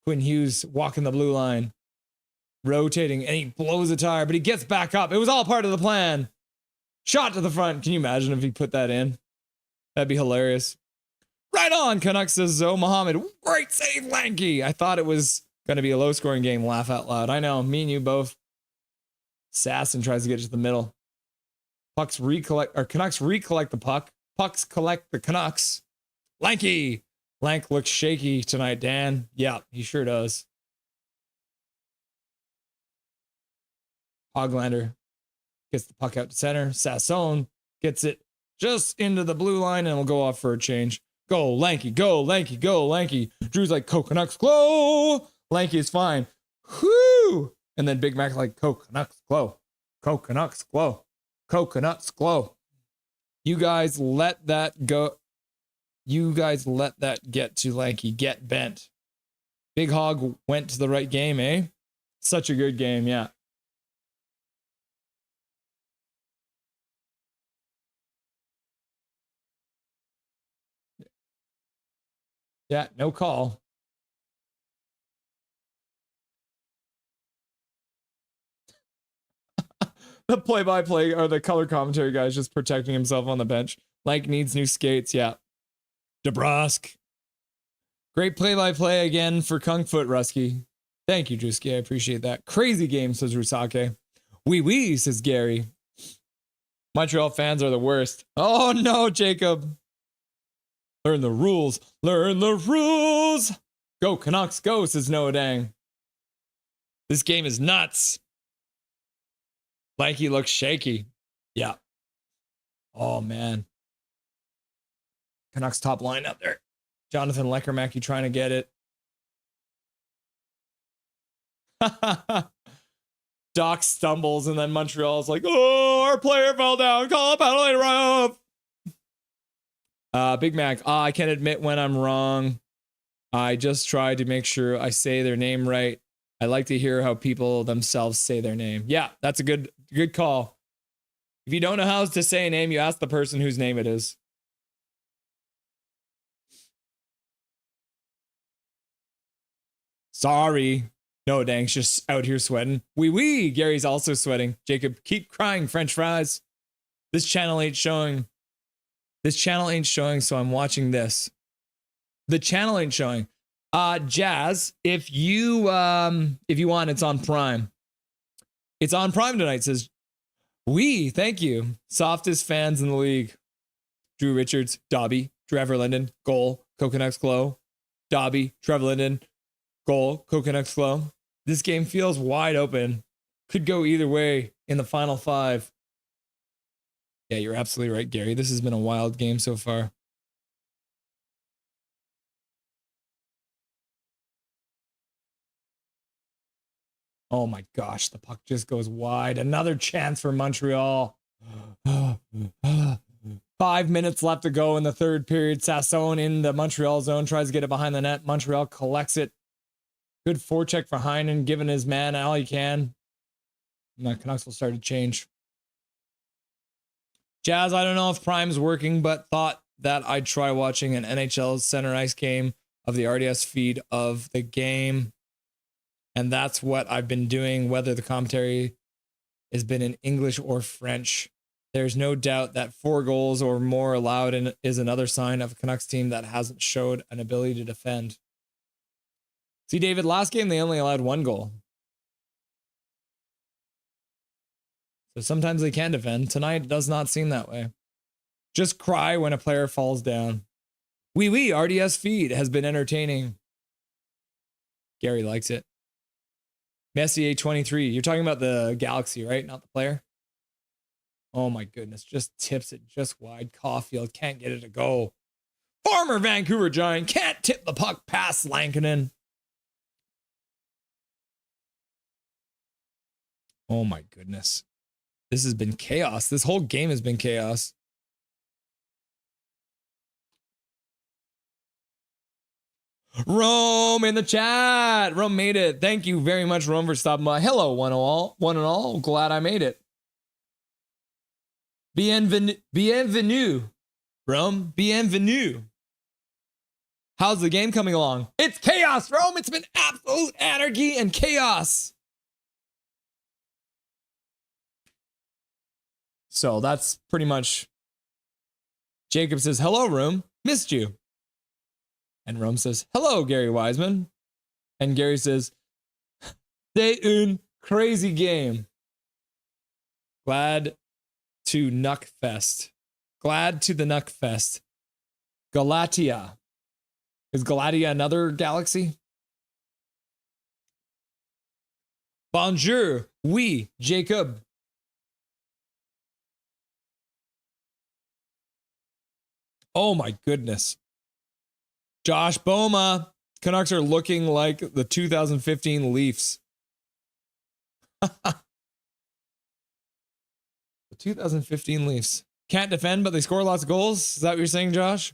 Quinn Hughes walking the blue line. Rotating, and he blows a tire, but he gets back up. It was all part of the plan. Shot to the front. Can you imagine if he put that in? That'd be hilarious. Right on, Canucks, says Zoe Mohammed. Great save, Lanky. I thought it was going to be a low-scoring game. Laugh out loud. I know, me and you both. Sasson tries to get to the middle. Canucks recollect the puck. Pucks collect the Canucks. Lanky. Lank looks shaky tonight, Dan. Yeah, he sure does. Hoglander gets the puck out to center. Sassone gets it just into the blue line and will go off for a change. Go, Lanky, go, Lanky, go, Lanky. Drew's like, Canucks, glow. Lanky is fine. Whoo! And then Big Mac like, Canucks, glow. Canucks, glow. Coconuts, glow. You guys let that go. You guys let that get to Lanky. Get bent. Big Hog went to the right game, eh? Such a good game, yeah. Yeah, no call. The play-by-play or the color commentary guy's just protecting himself on the bench. Like needs new skates, yeah. DeBrusque. Great play-by-play again for KungFoot, Rusky. Thank you, Drewski. I appreciate that. Crazy game, says Rusake. Wee, says Gary. Montreal fans are the worst. Oh no, Jacob. Learn the rules. Learn the rules. Go Canucks, go, says Noah Dang. This game is nuts. Lanky looks shaky. Yeah. Oh, man. Canucks top line up there. Jonathan Lekermacki trying to get it. Doc stumbles, and then Montreal's like, oh, our player fell down. Call a penalty, ref. Big Mac, I can admit when I'm wrong. I just try to make sure I say their name right. I like to hear how people themselves say their name. Yeah, that's a good call. If you don't know how to say a name, you ask the person whose name it is. Sorry. No, Dang's just out here sweating. Wee. Gary's also sweating. Jacob, keep crying, French fries. This channel ain't showing. So I'm watching this. The channel ain't showing. Jazz, if you want, it's on Prime. It's on Prime tonight, says thank you. Softest fans in the league. Drew Richards, Dobby, Trevor Linden, goal, Coconuts glow. Dobby, Trevor Linden, goal, Coconuts glow. This game feels wide open. Could go either way in the final 5. Yeah, you're absolutely right, Gary. This has been a wild game so far. Oh my gosh, the puck just goes wide. Another chance for Montreal. 5 minutes left to go in the third period. Sasson in the Montreal zone tries to get it behind the net. Montreal collects it. Good forecheck for Heinen, giving his man all he can. And the Canucks will start to change. Jazz, I don't know if Prime's working, but thought that I'd try watching an NHL center ice game of the RDS feed of the game. And that's what I've been doing, whether the commentary has been in English or French. There's no doubt that 4 goals or more allowed is another sign of a Canucks team that hasn't showed an ability to defend. See, David, last game they only allowed 1 goal. So sometimes they can defend. Tonight it does not seem that way. Just cry when a player falls down. Oui, RDS feed has been entertaining. Gary likes it. Messier 23. You're talking about the Galaxy, right? Not the player? Oh my goodness. Just tips it just wide. Caulfield can't get it to go. Former Vancouver Giant can't tip the puck past Lankinen. Oh my goodness. This has been chaos. This whole game has been chaos. Rome in the chat. Rome made it. Thank you very much, Rome, for stopping by. Hello, one and all. Glad I made it. Bienvenue. Rome, bienvenue. How's the game coming along? It's chaos, Rome. It's been absolute anarchy and chaos. So that's pretty much. Jacob says, hello, Rome. Missed you. And Rome says, hello, Gary Wiseman. And Gary says, c'est une crazy game. Glad to Nuckfest. Glad to the Nuckfest. Galatia. Is Galatia another galaxy? Bonjour. Oui, Jacob. Oh my goodness. Josh Boma. Canucks are looking like the 2015 Leafs. The 2015 Leafs. Can't defend, but they score lots of goals. Is that what you're saying, Josh?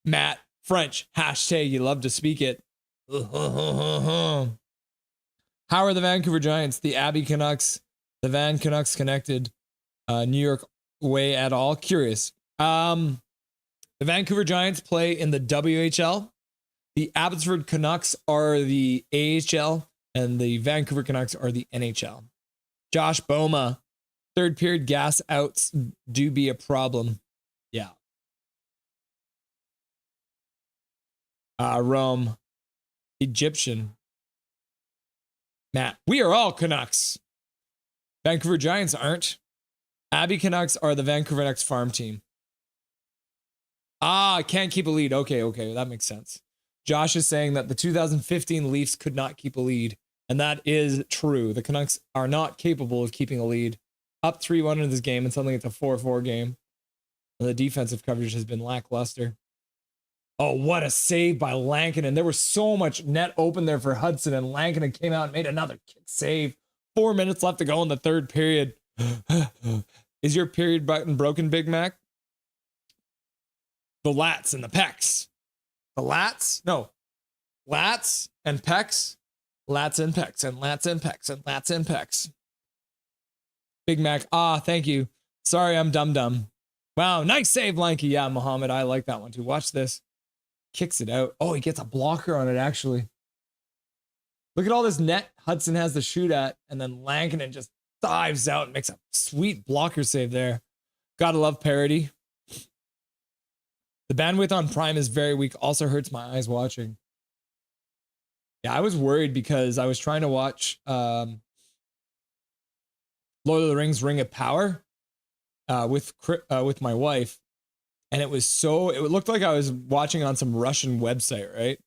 Matt, French. Hashtag you love to speak it. How are the Vancouver Giants, the Abbey Canucks, the Van Canucks connected New York way at all? Curious. The Vancouver Giants play in the WHL. The Abbotsford Canucks are the AHL, and the Vancouver Canucks are the NHL. Josh Boma, third period gas outs do be a problem. Yeah. Rome, Egyptian. Matt, we are all Canucks. Vancouver Giants aren't. Abbey Canucks are the Vancouver Canucks farm team. Can't keep a lead. Okay, that makes sense. Josh is saying that the 2015 Leafs could not keep a lead, and that is true. The Canucks are not capable of keeping a lead. Up 3-1 in this game, and suddenly it's a 4-4 game. The defensive coverage has been lackluster. Oh, what a save by Lankinen. There was so much net open there for Hudson, and Lankinen came out and made another kick save. 4 minutes left to go in the third period. Is your period button broken, Big Mac? The lats and the pecs. The lats? No. Lats and pecs. Lats and pecs and lats and pecs and lats and pecs. Big Mac. Thank you. Sorry, I'm dumb. Wow, nice save, Lanky. Yeah, Mohammed, I like that one too. Watch this. Kicks it out. Oh, he gets a blocker on it, actually. Look at all this net Hudson has to shoot at, and then Lankinen just dives out and makes a sweet blocker save there. Gotta love parody. The bandwidth on Prime is very weak. Also hurts my eyes watching. Yeah, I was worried because I was trying to watch Lord of the Rings Ring of Power with my wife. And it looked like I was watching on some Russian website, right?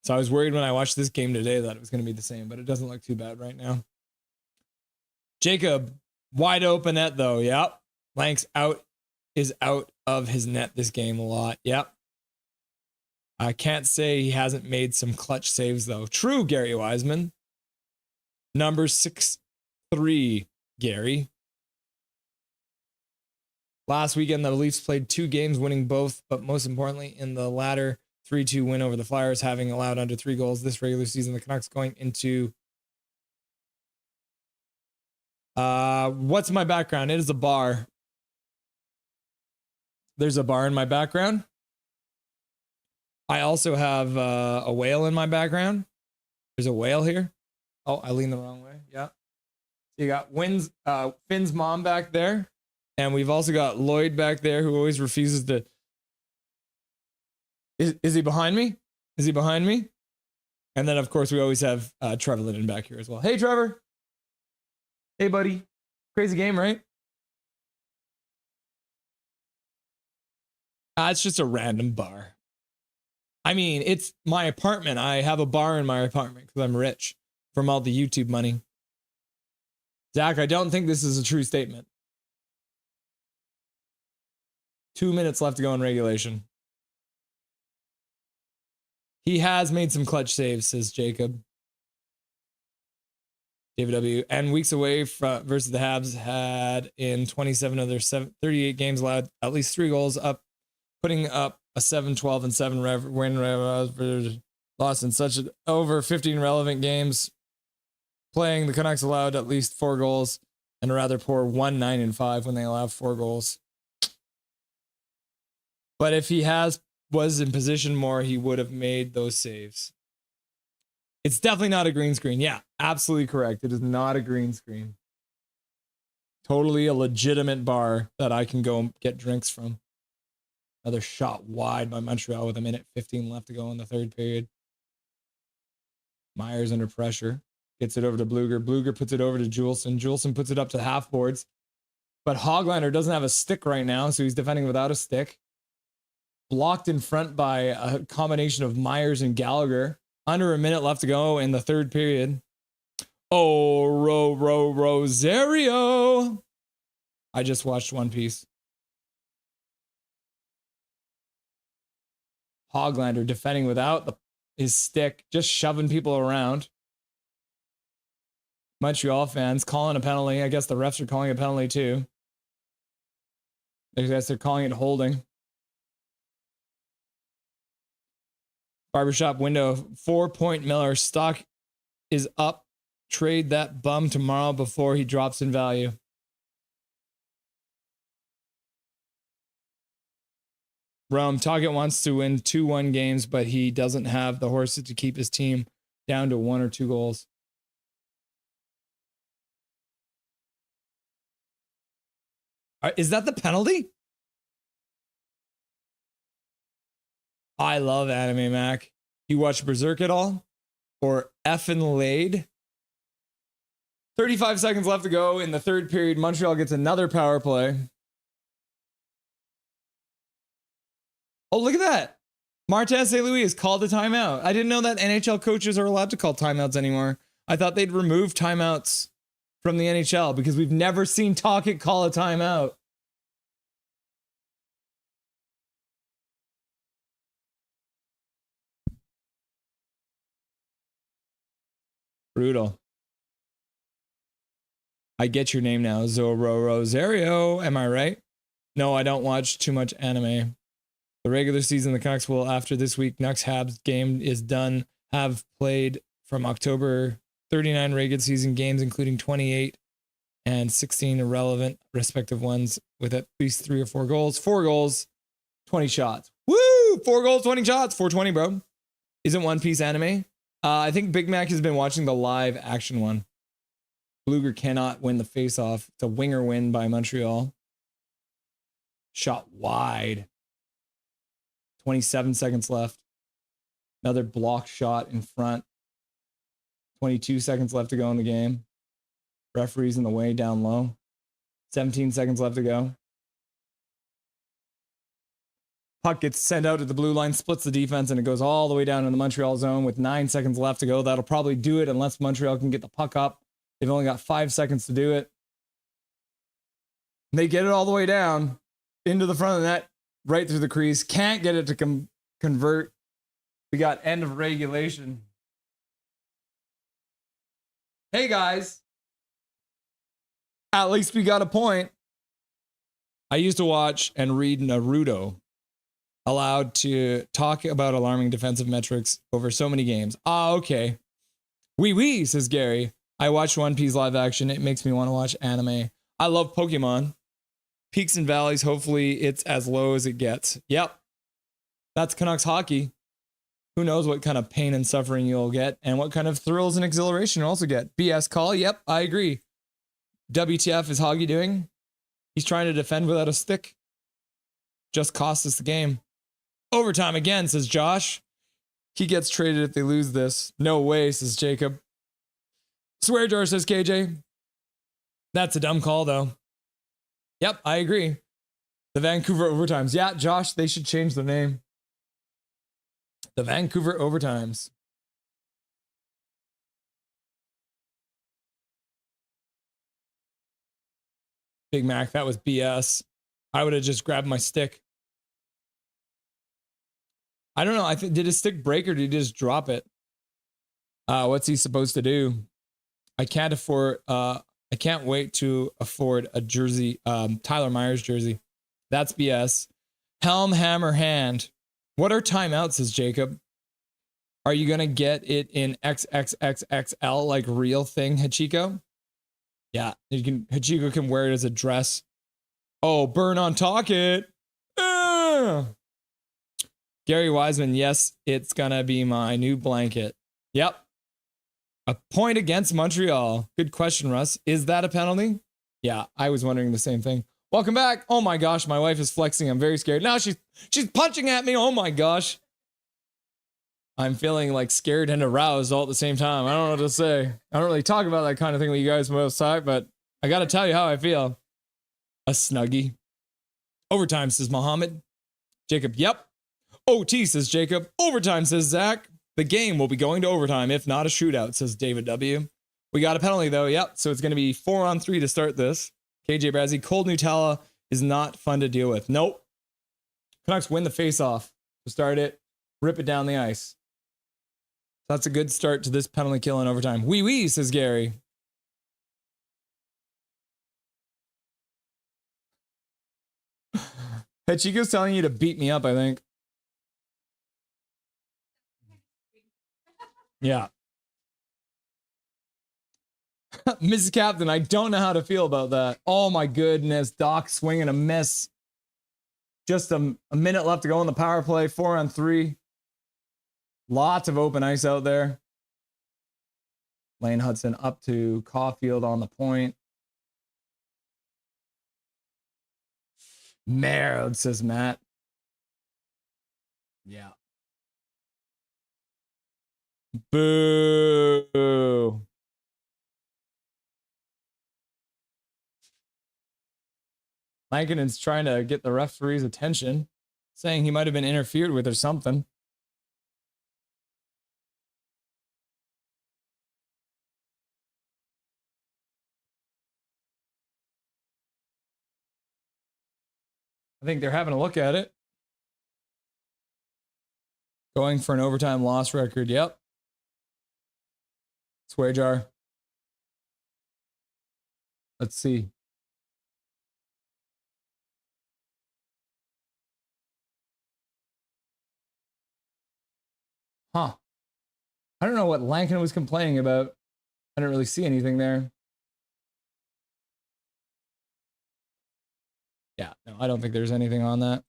So I was worried when I watched this game today that it was going to be the same, but it doesn't look too bad right now. Jacob, wide open net though. Yep. Lank's is out of his net this game a lot. Yep. I can't say he hasn't made some clutch saves though. True, Gary Wiseman. Number 6-3, Gary. Last weekend, the Leafs played 2 games, winning both, but most importantly, in the latter 3-2 win over the Flyers, having allowed under 3 goals this regular season. The Canucks going into what's my background? It is a bar. There's a bar in my background. I also have a whale in my background. There's a whale here. Oh, I leaned the wrong way. Yeah. You got Finn's mom back there. And we've also got Lloyd back there who always refuses to. Is he behind me? Is he behind me? And then, of course, we always have Trevor Linden back here as well. Hey, Trevor. Hey, buddy. Crazy game, right? It's just a random bar. I mean, it's my apartment. I have a bar in my apartment because I'm rich from all the YouTube money. Zach, I don't think this is a true statement. 2 minutes left to go in regulation. He has made some clutch saves, says Jacob. David W. And weeks away from versus the Habs had in 27 of their 38 games allowed at least 3 goals, up, putting up a 7-12 and 7 win lost in such over 15 relevant games. Playing, the Canucks allowed at least 4 goals and a rather poor 1-9-5 when they allowed 4 goals. But if he was in position more, he would have made those saves. It's definitely not a green screen. Yeah, absolutely correct. It is not a green screen. Totally a legitimate bar that I can go get drinks from. Another shot wide by Montreal with 1:15 left to go in the third period. Myers under pressure. Gets it over to Bluger. Bluger puts it over to Juleson. Juleson puts it up to half boards. But Hoglander doesn't have a stick right now, so he's defending without a stick. Blocked in front by a combination of Myers and Gallagher. Under a minute left to go in the third period. Oh, Rosario. I just watched One Piece. Hoglander defending without his stick, just shoving people around. Montreal fans calling a penalty. I guess the refs are calling a penalty too. I guess they're calling it holding. Barbershop window, 4-point Miller. Stock is up. Trade that bum tomorrow before he drops in value. Rome, Tocchet wants to win 2-1 games, but he doesn't have the horses to keep his team down to 1 or 2 goals. Is that the penalty? I love Anime Mac. You watch Berserk at all? Or Effin' Laid? 35 seconds left to go in the third period. Montreal gets another power play. Oh, look at that. Martin St. Louis has called a timeout. I didn't know that NHL coaches are allowed to call timeouts anymore. I thought they'd remove timeouts from the NHL because we've never seen Tocchet call a timeout. Brutal. I get your name now, Zoro Rosario. Am I right? No, I don't watch too much anime. The regular season, the Canucks will, after this week, Canucks Habs game is done, have played from October 39 regular season games, including 28 and 16 irrelevant respective ones with at least 3 or 4 goals. 4 goals, 20 shots. Woo! 4 goals, 20 shots. 420, bro. Isn't One Piece anime? I think Big Mac has been watching the live action one. Bluger cannot win the faceoff. It's a winger win by Montreal. Shot wide. 27 seconds left. Another blocked shot in front. 22 seconds left to go in the game. Referee's in the way down low. 17 seconds left to go. Puck gets sent out at the blue line, splits the defense, and it goes all the way down in the Montreal zone with 9 seconds left to go. That'll probably do it unless Montreal can get the puck up They've only got 5 seconds to do it. They get it all the way down into the front of the net, right through the crease. Can't get it to convert. We got end of regulation. Hey, guys. At least we got a point. I used to watch and read Naruto allowed to talk about alarming defensive metrics over so many games. Ah, okay. Wee, says Gary. I watched One Piece live action. It makes me want to watch anime. I love Pokemon. Peaks and valleys. Hopefully it's as low as it gets. Yep. That's Canucks hockey. Who knows what kind of pain and suffering you'll get and what kind of thrills and exhilaration you'll also get. BS call. Yep, I agree. WTF is Hoggy doing? He's trying to defend without a stick. Just cost us the game. Overtime again, says Josh. He gets traded if they lose this. No way, says Jacob. Swear jar, says KJ. That's a dumb call, though. Yep, I agree. The Vancouver Overtimes. Yeah, Josh, they should change the name. The Vancouver Overtimes. Big Mac, that was BS. I would have just grabbed my stick. I don't know. I think did his stick break or did he just drop it? What's he supposed to do? I can't wait to afford a jersey, Tyler Myers jersey. That's BS. Helm, hammer, hand. What are timeouts, says Jacob? Are you going to get it in XXXXL like real thing, Hachiko? Yeah, Hachiko can wear it as a dress. Oh, burn on Talkit. Gary Wiseman, yes, it's going to be my new blanket. Yep. A point against Montreal. Good question, Russ. Is that a penalty? Yeah, I was wondering the same thing. Welcome back. Oh my gosh, my wife is flexing. I'm very scared. Now she's punching at me. Oh my gosh. I'm feeling like scared and aroused all at the same time. I don't know what to say. I don't really talk about that kind of thing with you guys most time, but I got to tell you how I feel. A snuggie. Overtime, says Mohammed. Jacob, yep. OT, says Jacob. Overtime, says Zach. The game will be going to overtime, if not a shootout, says David W. We got a penalty, though. Yep. So it's going to be 4-on-3 to start this. KJ Brazzi, cold Nutella is not fun to deal with. Nope. Canucks win the face-off to start it. Rip it down the ice. That's a good start to this penalty kill in overtime. Wee, says Gary. Hachiko's telling you to beat me up, I think. Yeah. Mrs. Captain, I don't know how to feel about that. Oh my goodness. Doc swinging a miss. Just a minute left to go on the power play. 4-on-3. Lots of open ice out there. Lane Hudson up to Caulfield on the point. Marrowed, says Matt. Yeah. Boo. Lankinen's trying to get the referee's attention, saying he might have been interfered with or something. I think they're having a look at it. Going for an overtime loss record. Yep. Swear jar. Let's see. Huh. I don't know what Lankinen was complaining about. I didn't really see anything there. Yeah, no, I don't think there's anything on that.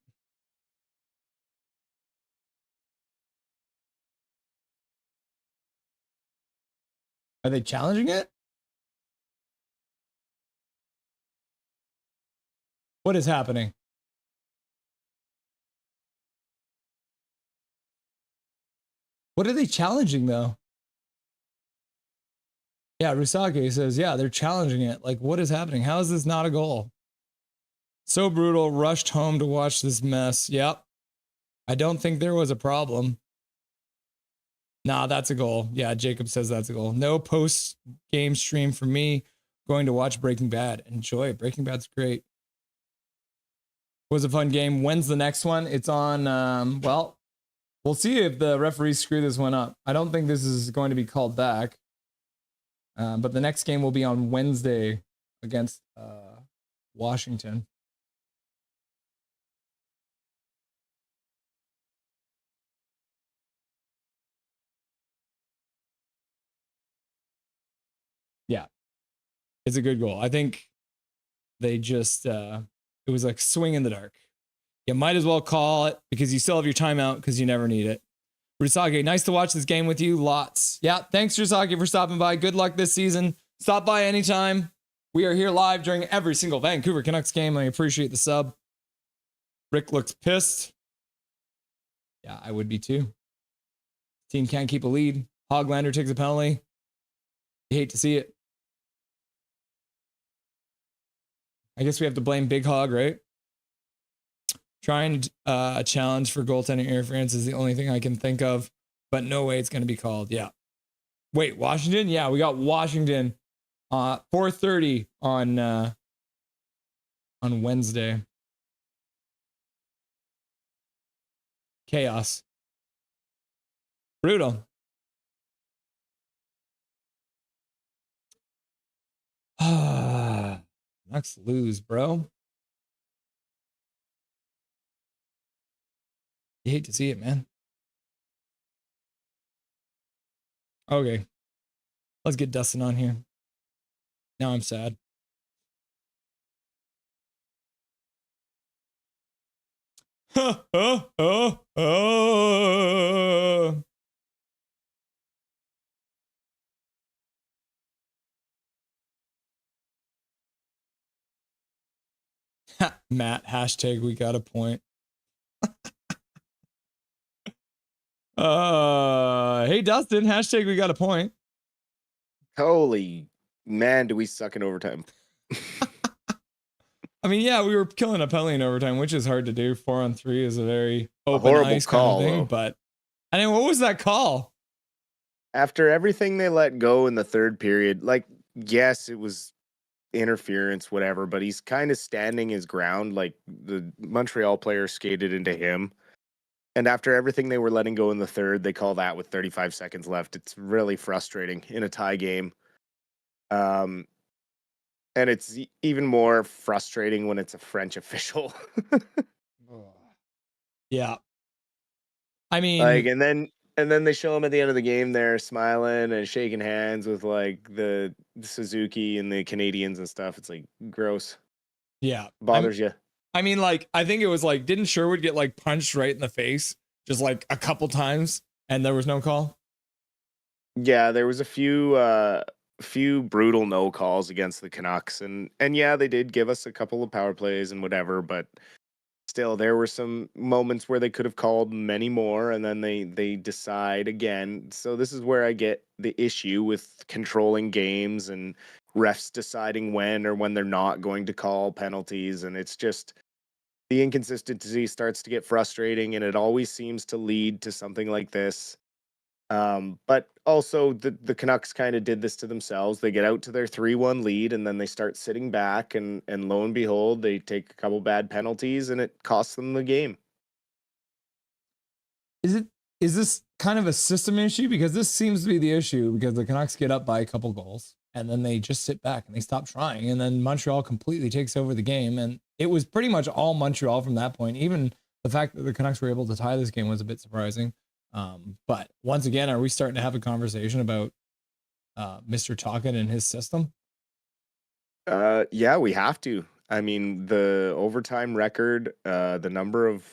Are they challenging it? What is happening? What are they challenging, though? Yeah, Rusake says, yeah, they're challenging it. Like, what is happening? How is this not a goal? So brutal. Rushed home to watch this mess. Yep. I don't think there was a problem. Nah, that's a goal. Yeah, Jacob says that's a goal. No post-game stream for me. Going to watch Breaking Bad. Enjoy it. Breaking Bad's great. Was a fun game. When's the next one? It's on, well, we'll see if the referees screw this one up. I don't think this is going to be called back. But the next game will be on Wednesday against Washington. Yeah, it's a good goal. I think they just, it was like swing in the dark. You might as well call it because you still have your timeout because you never need it. Rusage, nice to watch this game with you. Lots. Yeah, thanks, Rusage, for stopping by. Good luck this season. Stop by anytime. We are here live during every single Vancouver Canucks game. I appreciate the sub. Rick looks pissed. Yeah, I would be too. Team can't keep a lead. Hoglander takes a penalty. You hate to see it. I guess we have to blame Big Hog, right? Trying a challenge for goaltending interference is the only thing I can think of, but no way it's going to be called. Yeah. Wait, Washington? Yeah, we got Washington 4:30 on Wednesday. Chaos. Brutal. Let's lose, bro. You hate to see it, man. Okay. Let's get Dustin on here. Now I'm sad. Matt, hashtag we got a point. Hey Dustin, hashtag we got a point. Holy man, do we suck in overtime? I mean, yeah, we were killing a penalty in overtime, which is hard to do. 4-on-3 is a very open horrible ice call, kind of thing. though. But I mean, what was that call? After everything they let go in the third period, like, yes, it was interference, whatever, but he's kind of standing his ground. Like, the Montreal player skated into him. And after everything they were letting go in the third, they call that with 35 seconds left. It's really frustrating in a tie game. And it's even more frustrating when it's a French official. Yeah. I mean, Like, and then they show him at the end of the game there smiling and shaking hands with like the Suzuki and the Canadiens and stuff. It's like gross. yeah. Bothers you. I mean, like, I think it was like, didn't Sherwood get like punched right in the face just like a couple times and there was no call? Yeah, there was a few brutal no calls against the Canucks, and yeah, they did give us a couple of power plays and whatever, but still there were some moments where they could have called many more, and then they decide again. So this is where I get the issue with controlling games and refs deciding when or when they're not going to call penalties, and it's just the inconsistency starts to get frustrating, and it always seems to lead to something like this. But also the Canucks kind of did this to themselves. They get out to their 3-1 lead and then they start sitting back and lo and behold, they take a couple bad penalties and it costs them the game. Is this kind of a system issue? Because this seems to be the issue because the Canucks get up by a couple goals and then they just sit back and they stop trying. And then Montreal completely takes over the game. And it was pretty much all Montreal from that point. Even the fact that the Canucks were able to tie this game was a bit surprising. But once again, are we starting to have a conversation about Mr. Tocchet and his system? Yeah, we have to. I mean, the overtime record, the number of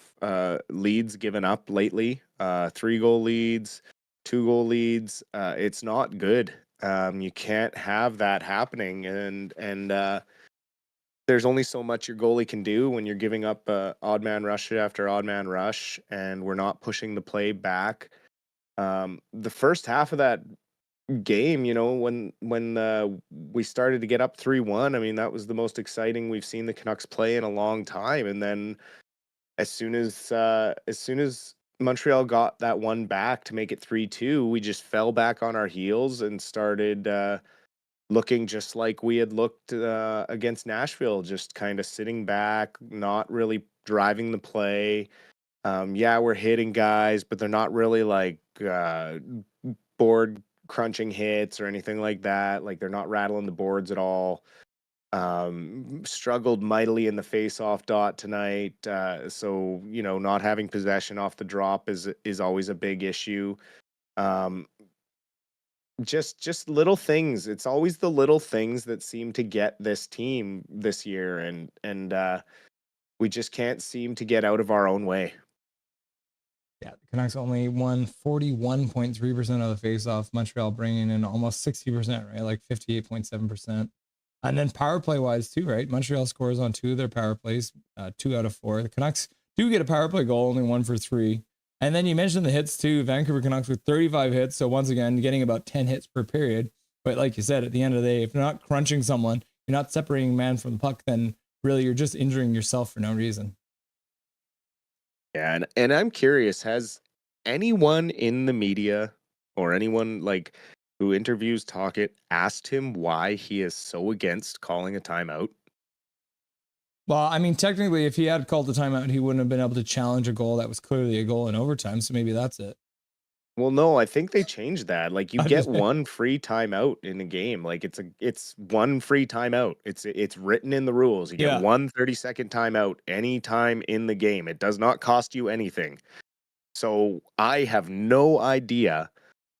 leads given up lately, 3-goal leads, 2-goal leads, it's not good. You can't have that happening, and there's only so much your goalie can do when you're giving up odd man rush after odd man rush, and we're not pushing the play back. The first half of that game, you know, when we started to get up 3-1, I mean, that was the most exciting we've seen the Canucks play in a long time. And then as soon as Montreal got that one back to make it 3-2, we just fell back on our heels and started looking just like we had looked against Nashville, just kind of sitting back, not really driving the play. Yeah, we're hitting guys, but they're not really like board crunching hits or anything like that. Like they're not rattling the boards at all. Struggled mightily in the face-off dot tonight. So not having possession off the drop is always a big issue. Um, just little things. It's always the little things that seem to get this team this year, and we just can't seem to get out of our own way. Yeah, the Canucks only won 41.3% of the faceoff. Montreal bringing in almost 60%, right? Like 58.7%. And then power play wise too, right? Montreal scores on 2 of their power plays, 2 out of 4. The Canucks do get a power play goal, only 1 for 3. And then you mentioned the hits too. Vancouver Canucks with 35 hits. So once again, getting about 10 hits per period. But like you said, at the end of the day, if you're not crunching someone, you're not separating man from the puck, then really you're just injuring yourself for no reason. Yeah, and I'm curious, has anyone in the media or anyone like who interviews Talkit asked him why he is so against calling a timeout? Well, I mean, technically, if he had called the timeout, he wouldn't have been able to challenge a goal that was clearly a goal in overtime. So maybe that's it. Well, no, I think they changed that. Like you I'm get just saying. one free timeout in a game. Like it's one free timeout. It's written in the rules. You get Yeah. one 30-second timeout anytime in the game. It does not cost you anything. So I have no idea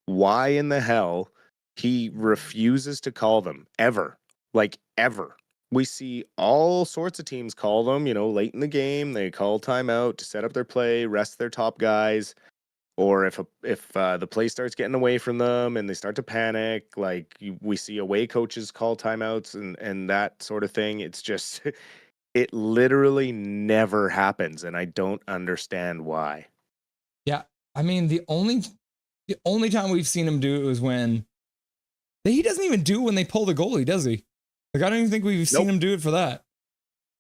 why in the hell he refuses to call them ever. Like ever. We see all sorts of teams call them, late in the game. They call timeout to set up their play, rest their top guys. Or if the play starts getting away from them and they start to panic, like we see away coaches call timeouts and that sort of thing. It's just, it literally never happens. And I don't understand why. Yeah. I mean, the only time we've seen him do it was when he doesn't even do it when they pull the goalie, does he? Like, I don't even think we've seen him do it for that.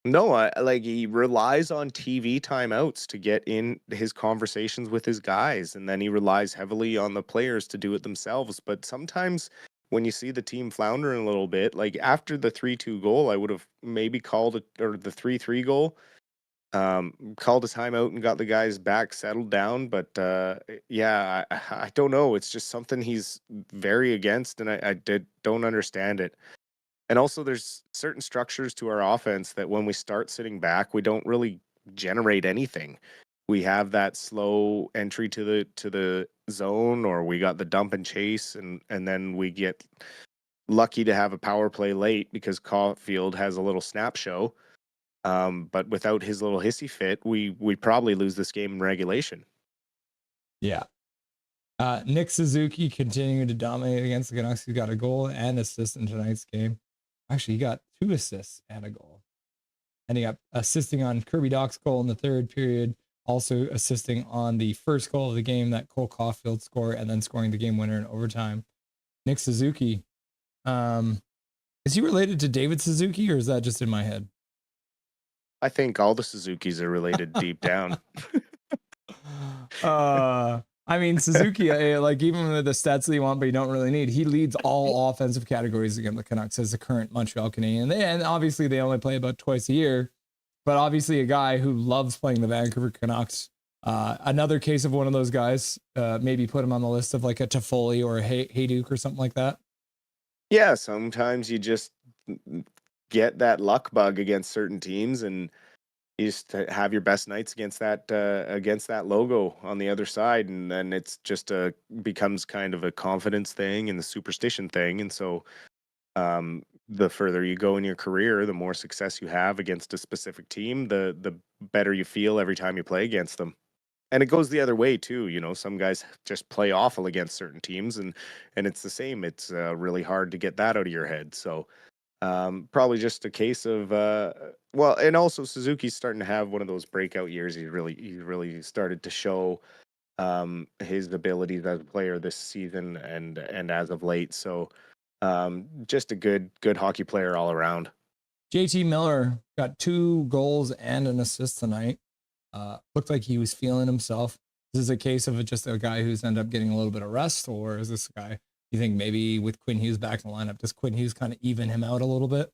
No, like he relies on TV timeouts to get in his conversations with his guys, and then he relies heavily on the players to do it themselves. But sometimes when you see the team floundering a little bit, like after the 3-2 goal, I would have maybe called it, or the 3-3 goal, called a timeout and got the guys back settled down. But yeah, I don't know. It's just something he's very against, and I don't understand it. And also, there's certain structures to our offense that when we start sitting back, we don't really generate anything. We have that slow entry to the zone, or we got the dump and chase, and then we get lucky to have a power play late because Caulfield has a little snap show. But without his little hissy fit, we probably lose this game in regulation. Yeah. Nick Suzuki continuing to dominate against the Canucks. He got a goal and assist in tonight's game. Actually, he got 2 assists and a goal. And he got assisting on Kirby Dach's goal in the 3rd period, also assisting on the first goal of the game that Cole Caulfield scored, and then scoring the game winner in overtime. Nick Suzuki. Is he related to David Suzuki, or is that just in my head? I think all the Suzukis are related deep down. I mean, Suzuki, like even with the stats that you want, but you don't really need, he leads all offensive categories against the Canucks as the current Montreal Canadiens. And obviously they only play about twice a year, but obviously a guy who loves playing the Vancouver Canucks. Another case of one of those guys, maybe put him on the list of like a Toffoli or a Hayduk or something like that. Yeah, sometimes you just get that luck bug against certain teams, and you just have your best nights against that logo on the other side, and then it's just becomes kind of a confidence thing and the superstition thing. And so the further you go in your career, the more success you have against a specific team, the better you feel every time you play against them. And it goes the other way too. Some guys just play awful against certain teams, and it's the same. It's really hard to get that out of your head. So probably just a case of well, and also Suzuki's starting to have one of those breakout years. He really started to show his abilities as a player this season and as of late. So just a good hockey player all around. JT Miller got 2 goals and an assist tonight. Looked like he was feeling himself. Is this a case of just a guy who's ended up getting a little bit of rest, or is this a guy you think maybe with Quinn Hughes back in the lineup, does Quinn Hughes kind of even him out a little bit?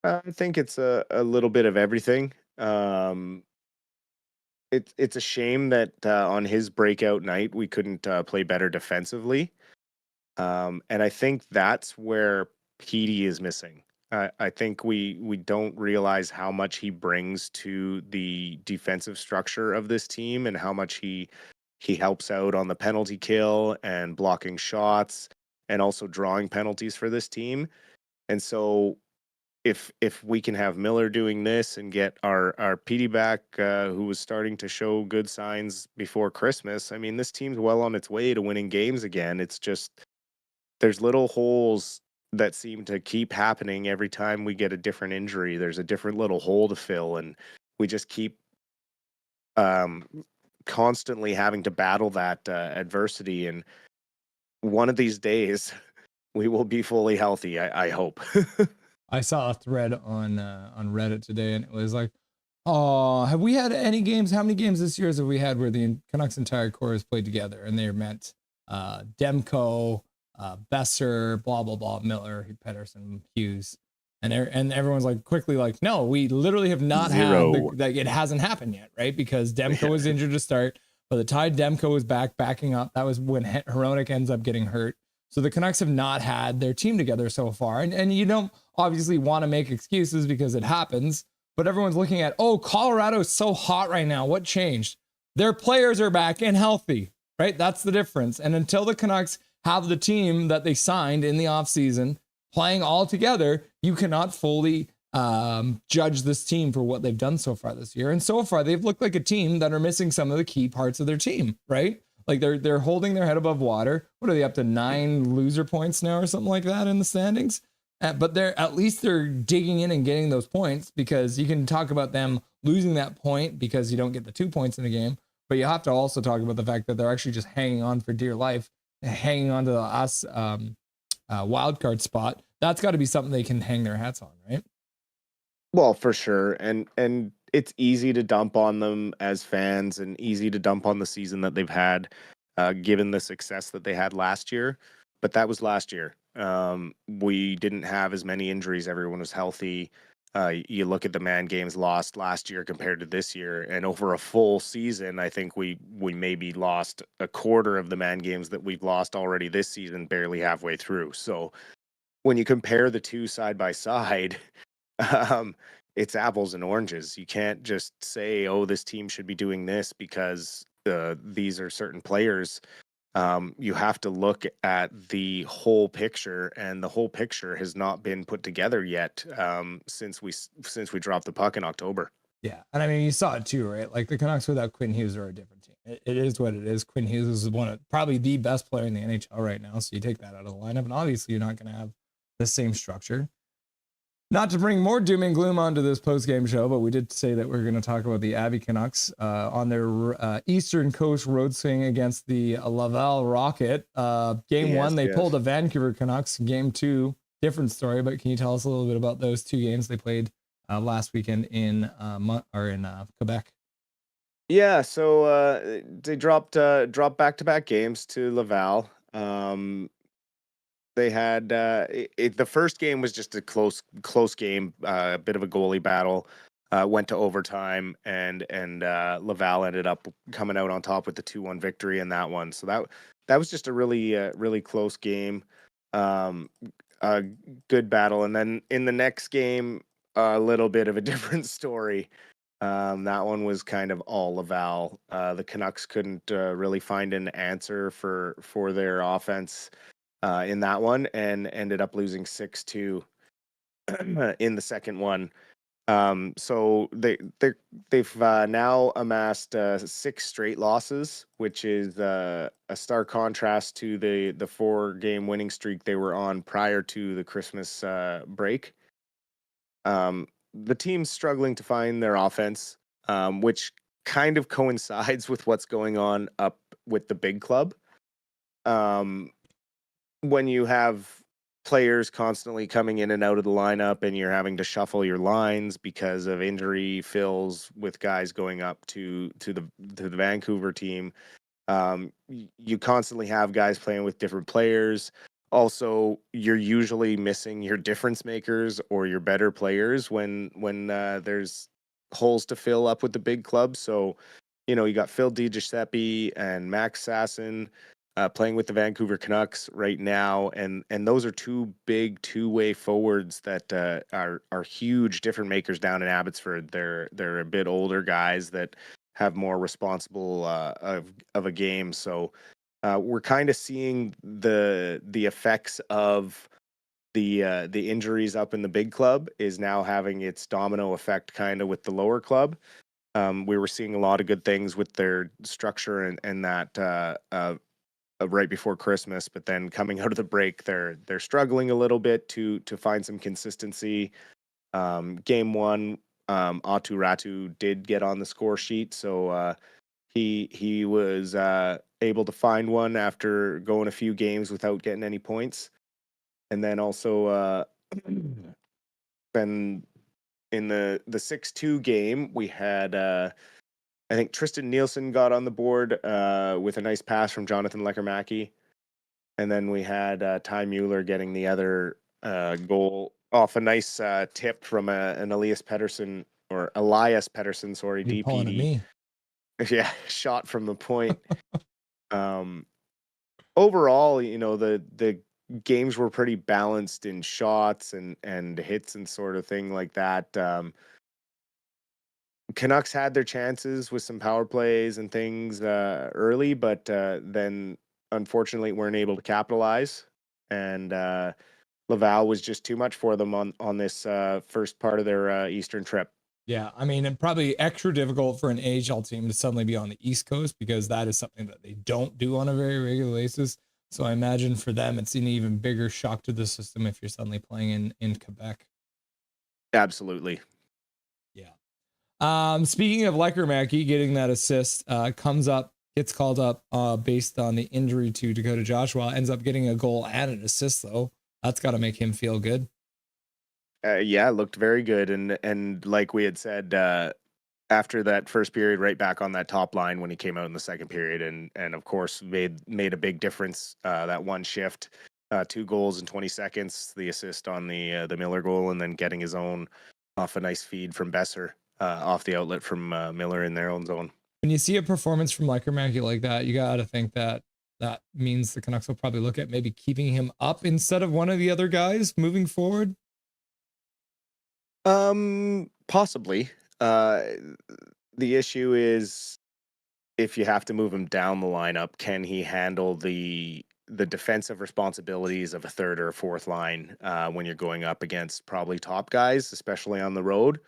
I think it's a little bit of everything. It's a shame that on his breakout night we couldn't play better defensively, and I think that's where Petey is missing. I think we don't realize how much he brings to the defensive structure of this team and how much he helps out on the penalty kill and blocking shots and also drawing penalties for this team. And so if we can have Miller doing this and get our PD back, who was starting to show good signs before Christmas, I mean, this team's well on its way to winning games again. It's just there's little holes that seem to keep happening every time we get a different injury. There's a different little hole to fill, and we just keep constantly having to battle that adversity. And one of these days, we will be fully healthy. I hope. I saw a thread on Reddit today, and it was like, "Oh, have we had any games? How many games this year have we had where the Canucks entire core has played together?" And they meant Demko, Besser, blah blah blah, Miller, Pettersson, Hughes, and everyone's like quickly like, "No, we literally have not Zero. had like it hasn't happened yet, right? Because Demko was injured to start. By the time Demko was backing up, that was when Hronek ends up getting hurt. So the Canucks have not had their team together so far, and you don't obviously want to make excuses because it happens, but everyone's looking at, oh, Colorado is so hot right now. What changed? Their players are back and healthy, right? That's the difference. And until the Canucks have the team that they signed in the offseason playing all together, you cannot fully judge this team for what they've done so far this year. And so far, they've looked like a team that are missing some of the key parts of their team, right? Like they're holding their head above water. What are they up to 9 loser points now or something like that in the standings? But they're digging in and getting those points, because you can talk about them losing that point because you don't get the 2 points in the game. But you have to also talk about the fact that they're actually just hanging on for dear life, hanging on to the last wild card spot. That's got to be something they can hang their hats on, right? Well, for sure. And it's easy to dump on them as fans and easy to dump on the season that they've had, given the success that they had last year. But that was last year. We didn't have as many injuries. Everyone was healthy. You look at the man games lost last year compared to this year, and over a full season, I think we maybe lost a quarter of the man games that we've lost already this season, barely halfway through. So when you compare the two side by side, it's apples and oranges. You can't just say, oh, this team should be doing this because these are certain players. You have to look at the whole picture, and the whole picture has not been put together yet since we dropped the puck in October. Yeah, and I mean, you saw it too, right? Like the Canucks without Quinn Hughes are a different team. It is what it is. Quinn Hughes is probably the best player in the NHL right now, so you take that out of the lineup, and obviously you're not going to have the same structure. Not to bring more doom and gloom onto this post-game show, but we did say that we're going to talk about the Abby Canucks on their Eastern Coast road swing against the Laval Rocket. Game 1, they pulled the Vancouver Canucks. Game 2, different story, but can you tell us a little bit about those two games they played last weekend in Quebec? Yeah, so they dropped back-to-back games to Laval. They had the first game was just a close game, a bit of a goalie battle. Went to overtime, and Laval ended up coming out on top with the 2-1 victory in that one. So that was just a really close game, a good battle. And then in the next game, a little bit of a different story. That one was kind of all Laval. The Canucks couldn't really find an answer for their offense in that one, and ended up losing 6-2 in the second one. So they've now amassed 6 straight losses, which is a stark contrast to the 4-game winning streak they were on prior to the Christmas break. The team's struggling to find their offense, which kind of coincides with what's going on up with the big club. When you have players constantly coming in and out of the lineup, and you're having to shuffle your lines because of injury fills with guys going up to the Vancouver team. You constantly have guys playing with different players. Also, you're usually missing your difference makers or your better players when there's holes to fill up with the big clubs. So, you got Phil DiGiuseppe and Max Sasson playing with the Vancouver Canucks right now, and those are two big two-way forwards that are huge difference makers down in Abbotsford. They're a bit older guys that have more responsible of a game. So we're kind of seeing the effects of the injuries up in the big club is now having its domino effect kind of with the lower club. We were seeing a lot of good things with their structure and that right before Christmas, but then coming out of the break, they're struggling a little bit to find some consistency. Game one, Atu Ratu did get on the score sheet, so he was able to find one after going a few games without getting any points. And then also then in the 6-2 game, we had I think Tristan Nielsen got on the board with a nice pass from Jonathan Lekermacki. And then we had Ty Mueller getting the other goal off a nice tip from an Elias Pettersson, sorry, You're pulling at DPD. me. Yeah, shot from the point. Overall, the games were pretty balanced in shots and hits and sort of thing like that. Canucks had their chances with some power plays and things early, but then unfortunately weren't able to capitalize. And Laval was just too much for them on this first part of their Eastern trip. Yeah, I mean, and probably extra difficult for an AHL team to suddenly be on the East Coast because that is something that they don't do on a very regular basis. So I imagine for them, it's an even bigger shock to the system if you're suddenly playing in Quebec. Absolutely. Yeah. Speaking of Lekermacki getting that assist, gets called up based on the injury to Dakota Joshua, ends up getting a goal and an assist though. That's got to make him feel good. Yeah, it looked very good, and like we had said after that first period, right back on that top line when he came out in the second period, and of course made a big difference that one shift, 2 goals in 20 seconds, the assist on the Miller goal, and then getting his own off a nice feed from Besser off the outlet from Miller in their own zone. When you see a performance from Lekermacki like that, you got to think that means the Canucks will probably look at maybe keeping him up instead of one of the other guys moving forward. Possibly. The issue is if you have to move him down the lineup, can he handle the defensive responsibilities of a third or a fourth line when you're going up against probably top guys, especially on the road?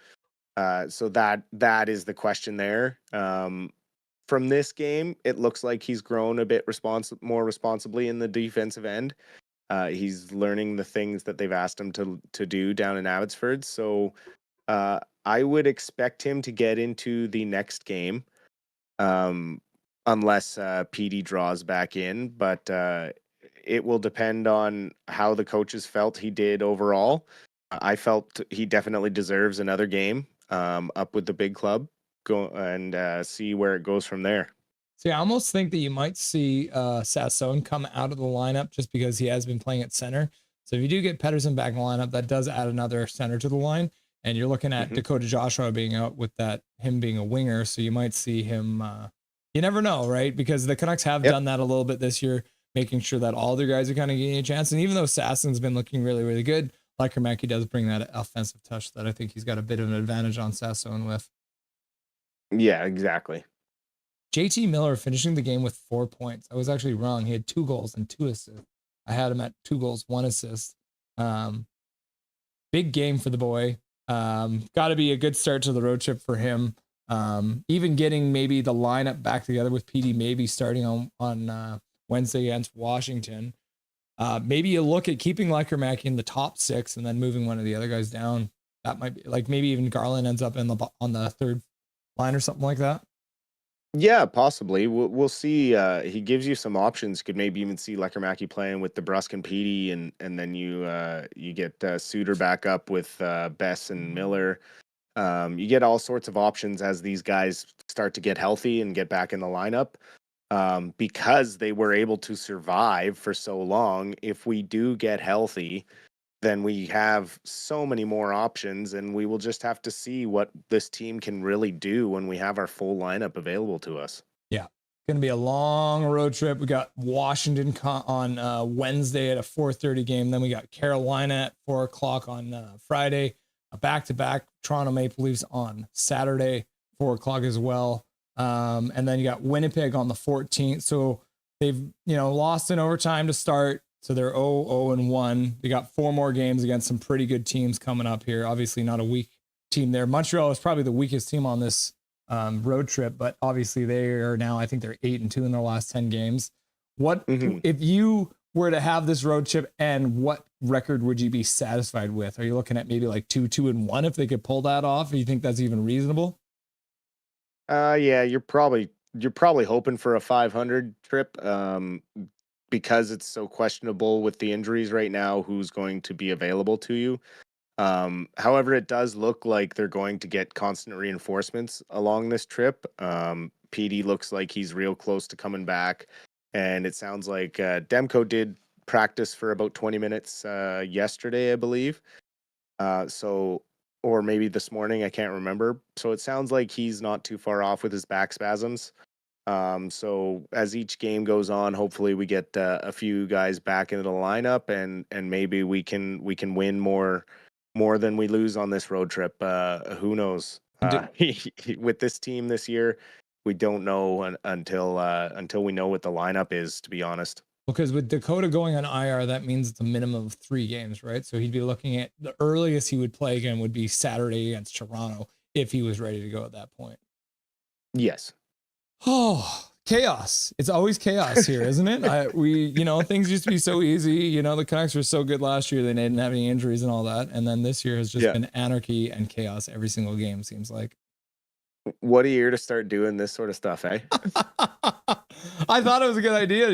So that is the question there. From this game, it looks like he's grown a bit more responsibly in the defensive end. He's learning the things that they've asked him to do down in Abbotsford. So I would expect him to get into the next game, unless PD draws back in. But it will depend on how the coaches felt he did overall. I felt he definitely deserves another game up with the big club. Go and see where it goes from there. See, I almost think that you might see Sasson come out of the lineup just because he has been playing at center. So if you do get Pettersson back in the lineup, that does add another center to the line. And you're looking at Dakota Joshua being out with him being a winger. So you might see him, you never know, right? Because the Canucks have done that a little bit this year, making sure that all their guys are kind of getting a chance. And even though Sasson's been looking really, really good, Lekermacki does bring that offensive touch that I think he's got a bit of an advantage on Sasson with. Yeah, exactly. JT Miller finishing the game with 4 points. I was actually wrong. He had 2 goals and 2 assists. I had him at 2 goals, 1 assist. Big game for the boy. Got to be a good start to the road trip for him. Even getting maybe the lineup back together with PD, maybe starting on Wednesday against Washington. Maybe you look at keeping Lekermacki in the top 6 and then moving one of the other guys down. That might be like maybe even Garland ends up on the third line or something like that. Yeah, possibly. We'll see. He gives you some options. Could maybe even see Lekermacki playing with DeBrusk and Petey, and then you get Suter back up with Bess and Miller. You get all sorts of options as these guys start to get healthy and get back in the lineup. Because they were able to survive for so long. If we do get healthy, then we have so many more options, and we will just have to see what this team can really do when we have our full lineup available to us. Yeah. Going to be a long road trip. We got Washington on Wednesday at a 4:30 game. Then we got Carolina at 4:00 on Friday. A back-to-back Toronto Maple Leafs on Saturday, 4:00 as well. And then you got Winnipeg on the 14th. So they've, lost in overtime to start. So they're 0-1. They got 4 more games against some pretty good teams coming up here. Obviously not a weak team there. Montreal is probably the weakest team on this road trip, but obviously they are now, I think they're 8-2 in their last 10 games. What if you were to have this road trip, and what record would you be satisfied with? Are you looking at maybe like 2-1 if they could pull that off? Or you think that's even reasonable? Yeah, you're probably hoping for a 500 trip. Because it's so questionable with the injuries right now, who's going to be available to you. However, it does look like they're going to get constant reinforcements along this trip. PD looks like he's real close to coming back, and it sounds like Demko did practice for about 20 minutes yesterday, I believe. Or maybe this morning, I can't remember. So it sounds like he's not too far off with his back spasms. So as each game goes on, hopefully we get a few guys back into the lineup, and maybe we can win more than we lose on this road trip. Who knows? With this team this year, we don't know until we know what the lineup is, to be honest. Because with Dakota going on IR, that means it's a minimum of 3 games, right? So he'd be looking at the earliest he would play again would be Saturday against Toronto if he was ready to go at that point. Yes. Oh, chaos. It's always chaos here, isn't it? Things used to be so easy. The Canucks were so good last year. They didn't have any injuries and all that. And then this year has just been anarchy and chaos every single game, seems like. What a year to start doing this sort of stuff, eh? I thought it was a good idea.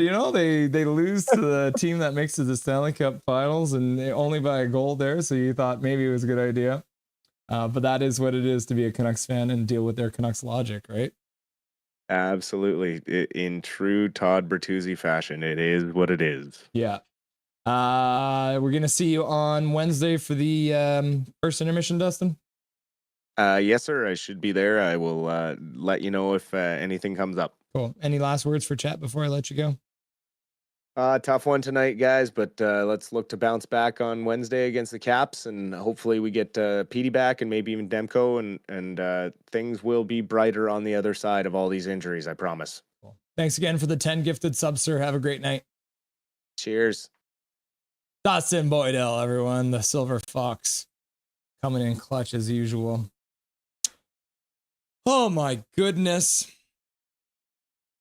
They lose to the team that makes it to the Stanley Cup Finals, and they only by a goal there. So you thought maybe it was a good idea. But that is what it is to be a Canucks fan and deal with their Canucks logic, right? Absolutely. In true Todd Bertuzzi fashion, it is what it is. Yeah. We're going to see you on Wednesday for the first intermission, Dustin. Yes, sir. I should be there. I will let you know if anything comes up. Cool. Any last words for chat before I let you go? Tough one tonight, guys, but let's look to bounce back on Wednesday against the Caps, and hopefully we get Petey back and maybe even Demko, and things will be brighter on the other side of all these injuries, I promise. Cool. Thanks again for the 10 gifted subs, sir. Have a great night. Cheers. Dustin Boydell, everyone. The Silver Fox coming in clutch as usual. Oh my goodness.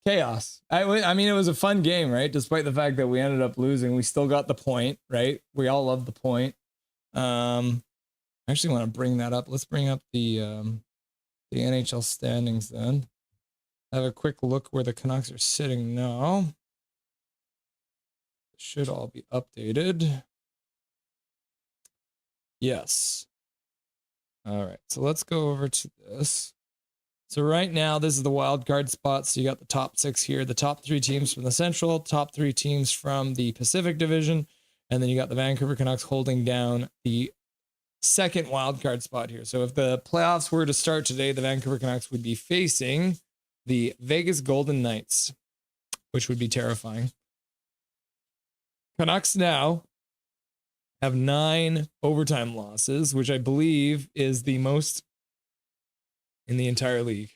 Chaos. I mean, it was a fun game, right? Despite the fact that we ended up losing, we still got the point, right? We all love the point. I actually want to bring that up. Let's bring up the NHL standings then. Have a quick look where the Canucks are sitting now. Should all be updated. Yes. All right. So let's go over to this. So right now, this is the wild card spot. So you got the top 6 here, the top 3 teams from the Central, top 3 teams from the Pacific Division, and then you got the Vancouver Canucks holding down the second wild card spot here. So if the playoffs were to start today, the Vancouver Canucks would be facing the Vegas Golden Knights, which would be terrifying. Canucks now have 9 overtime losses, which I believe is the most in the entire league.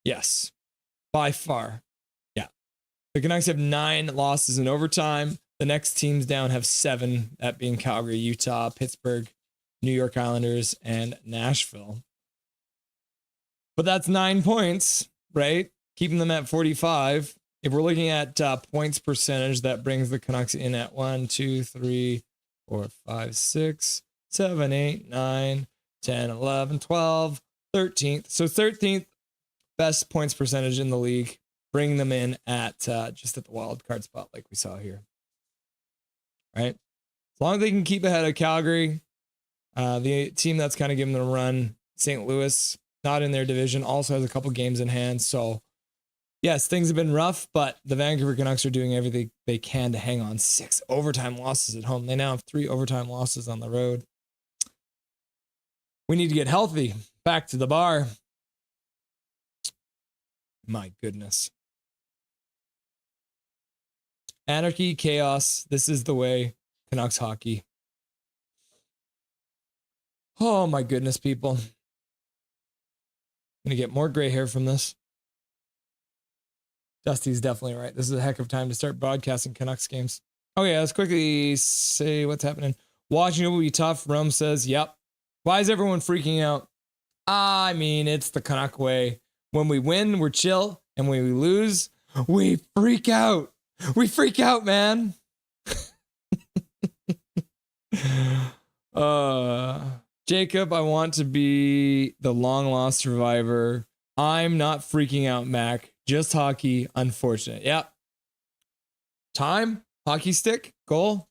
Yes, by far. Yeah. The Canucks have 9 losses in overtime. The next teams down have 7, that being Calgary, Utah, Pittsburgh, New York Islanders, and Nashville. But that's 9 points, right? Keeping them at 45. If we're looking at points percentage, that brings the Canucks in at 1, 2, 3, 4, 5, 6, 7, 8, 9, 10, 11, 12, 13th. So 13th best points percentage in the league, bringing them in at just at the wild card spot like we saw here. Right? As long as they can keep ahead of Calgary, the team that's kind of giving them a run, St. Louis, not in their division, also has a couple games in hand. So, yes, things have been rough, but the Vancouver Canucks are doing everything they can to hang on. 6 overtime losses at home. They now have 3 overtime losses on the road. We need to get healthy. Back to the bar. My goodness. Anarchy, chaos. This is the way. Canucks hockey. Oh my goodness, people. I'm gonna get more gray hair from this. Dusty's definitely right. This is a heck of a time to start broadcasting Canucks games. Okay, let's quickly say what's happening. Washington will be tough. Rome says, yep. Why is everyone freaking out? I mean, it's the Canuck way. When we win, we're chill. And when we lose, we freak out. We freak out, man. Jacob, I want to be the long lost survivor. I'm not freaking out, Mac. Just hockey. Unfortunate. Yep. Time. Hockey stick. Goal.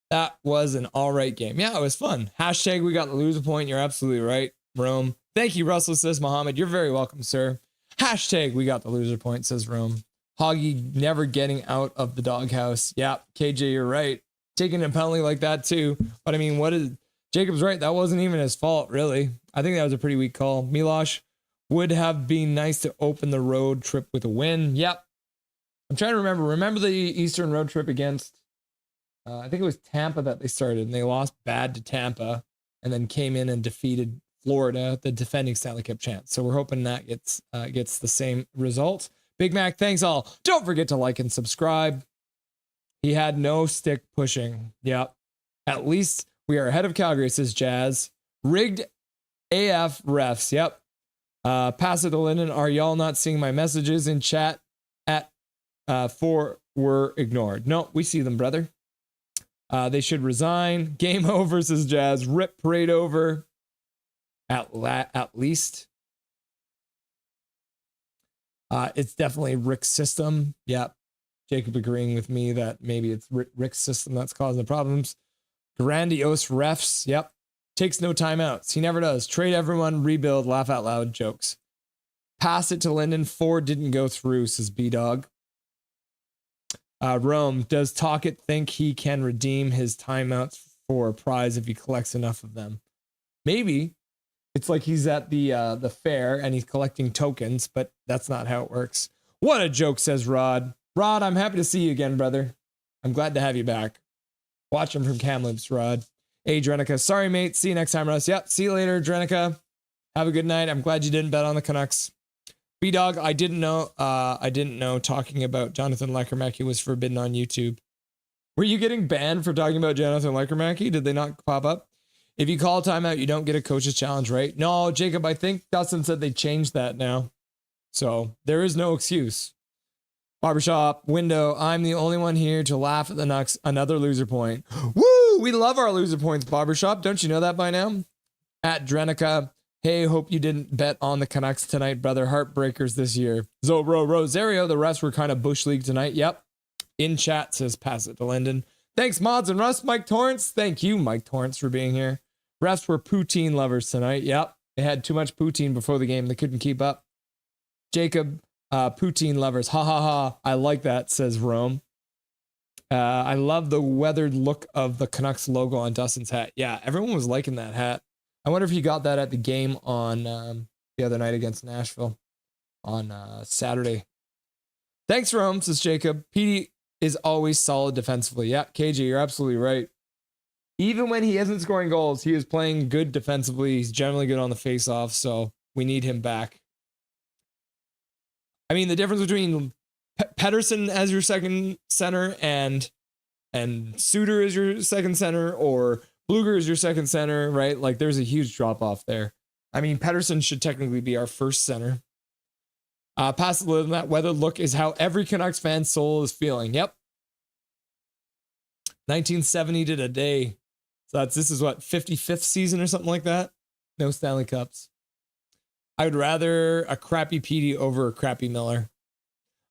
That was an all right game. Yeah, it was fun. Hashtag we got the loser point. You're absolutely right, Rome. Thank you, Russell, says Mohammed. You're very welcome, sir. Hashtag we got the loser point, says Rome. Hoggy never getting out of the doghouse. Yeah, KJ, you're right. Taking a penalty like that too. But I mean, what is Jacob's right? That wasn't even his fault, really. I think that was a pretty weak call. Milosh would have been nice to open the road trip with a win. Yep. I'm trying to remember. Remember the Eastern road trip against, I think it was Tampa that they started, and they lost bad to Tampa and then came in and defeated Florida, the defending Stanley Cup champs. So we're hoping that gets the same result. Big Mac, thanks all. Don't forget to like and subscribe. He had no stick pushing. Yep. At least we are ahead of Calgary, says Jazz. Rigged AF refs. Yep. Pass it to Linden. Are y'all not seeing my messages in chat at 4 were ignored? No, we see them, brother. They should resign. Game over, says Jazz. Rip parade over. At least. It's definitely Rick's system. Yep. Jacob agreeing with me that maybe it's Rick's system that's causing the problems. Grandiose refs. Yep. Takes no timeouts. He never does. Trade everyone, rebuild, laugh out loud jokes. Pass it to Linden. 4 didn't go through, says B-Dog. Rome, does Talkett think he can redeem his timeouts for a prize if he collects enough of them? Maybe. It's like he's at the fair and he's collecting tokens, but that's not how it works. What a joke, says Rod. Rod, I'm happy to see you again, brother. I'm glad to have you back. Watching from Kamloops, Rod. Hey, Drenica. Sorry, mate. See you next time, Russ. Yep. See you later, Drenica. Have a good night. I'm glad you didn't bet on the Canucks. B-Dog, I didn't know talking about Jonathan Lekermacki was forbidden on YouTube. Were you getting banned for talking about Jonathan Lekermacki? Did they not pop up? If you call timeout, you don't get a coach's challenge, right? No, Jacob, I think Dustin said they changed that now. So there is no excuse. Barbershop, window, I'm the only one here to laugh at the Nucks. Another loser point. Woo! We love our loser points, Barbershop. Don't you know that by now? At Drenica, hey, hope you didn't bet on the Canucks tonight, brother. Heartbreakers this year. Zobro Rosario, the rest were kind of Bush League tonight. Yep. In chat says pass it to Linden. Thanks, Mods and Russ. Mike Torrance. Thank you, Mike Torrance, for being here. Refs were poutine lovers tonight. Yep. They had too much poutine before the game. They couldn't keep up. Jacob, poutine lovers. Ha ha ha. I like that, says Rome. I love the weathered look of the Canucks logo on Dustin's hat. Yeah, everyone was liking that hat. I wonder if he got that at the game on the other night against Nashville on Saturday. Thanks, Rome, says Jacob. Petey is always solid defensively. Yeah, KJ, you're absolutely right. Even when he isn't scoring goals, he is playing good defensively. He's generally good on the face-off, so we need him back. I mean, the difference between Pettersson as your second center and Suter as your second center or Bluger as your second center, right? Like, there's a huge drop-off there. I mean, Pettersson should technically be our first center. Pass the lid on that weather look is how every Canucks fan's soul is feeling. Yep. 1970 to today. So this is what, 55th season or something like that? No Stanley Cups. I would rather a crappy Petey over a crappy Miller.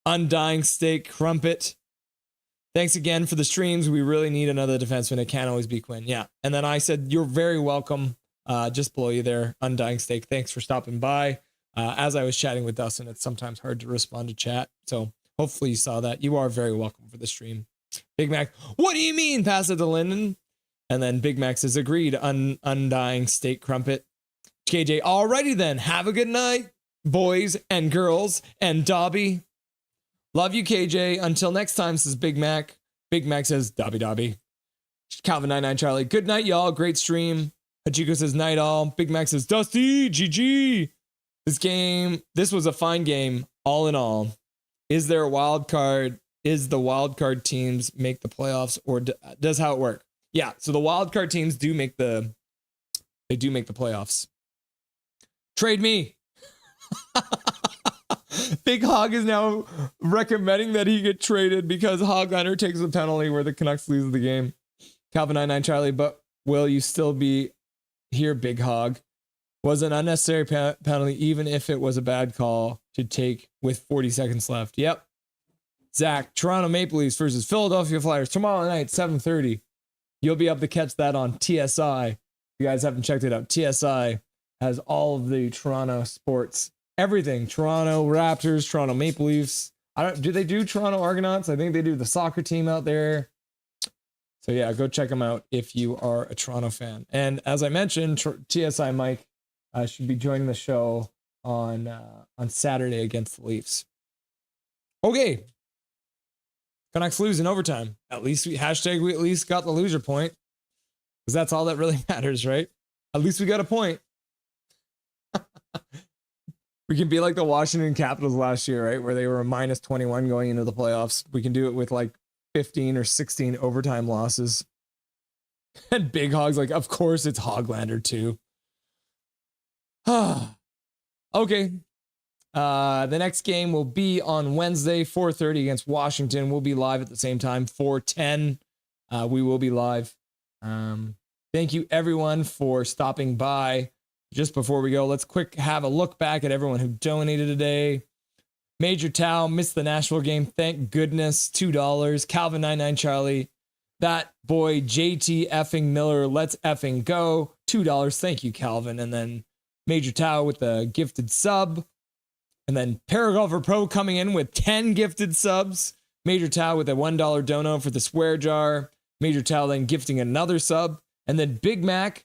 Undying Steak Crumpet. Thanks again for the streams. We really need another defenseman. It can't always be Quinn. Yeah. And then I said, you're very welcome. Just below you there, Undying Steak. Thanks for stopping by. As I was chatting with Dustin, it's sometimes hard to respond to chat. So hopefully you saw that. You are very welcome for the stream. Big Mac, what do you mean? Pass it to Linden. And then Big Mac says, agreed. Undying Steak Crumpet. KJ, alrighty then. Have a good night, boys and girls and Dobby. Love you, KJ. Until next time, says Big Mac. Big Mac says, Dobby Dobby. Calvin99 Charlie, good night, y'all. Great stream. Hachiko says, night all. Big Mac says, Dusty, GG. This was a fine game, all in all. Is there a wild card? Is the wild card teams make the playoffs, or does how it work? Yeah, so the wild card teams do make the playoffs. Trade me. Big Hog is now recommending that he get traded because Hoglander takes a penalty where the Canucks lose the game. Calvin99 Charlie, but will you still be here, Big Hog? Was an unnecessary penalty, even if it was a bad call to take with 40 seconds left. Yep. Zach, Toronto Maple Leafs versus Philadelphia Flyers tomorrow night, 7:30. You'll be able to catch that on TSI. If you guys haven't checked it out, TSI has all of the Toronto sports. Everything. Toronto Raptors, Toronto Maple Leafs. Do they do Toronto Argonauts? I think they do the soccer team out there. So yeah, go check them out if you are a Toronto fan. And as I mentioned, TSI Mike should be joining the show on Saturday against the Leafs. Okay. Canucks lose in overtime. At least we at least got the loser point. Because that's all that really matters, right? At least we got a point. We can be like the Washington Capitals last year, right? Where they were a minus 21 going into the playoffs. We can do it with like 15 or 16 overtime losses. And Big Hog's like, of course it's Hoglander too. Okay. The next game will be on Wednesday, 4:30 against Washington. We'll be live at the same time, 4:10. We will be live. Thank you everyone for stopping by. Just before we go, let's have a look back at everyone who donated today. Major Tao missed the Nashville game. Thank goodness. $2. Calvin99 Charlie. That boy JT effing Miller. Let's effing go. $2. Thank you, Calvin. And then Major Tao with the gifted sub. And then Paragolfer Pro coming in with 10 gifted subs. Major Tao with a $1 dono for the swear jar. Major Tao then gifting another sub. And then Big Mac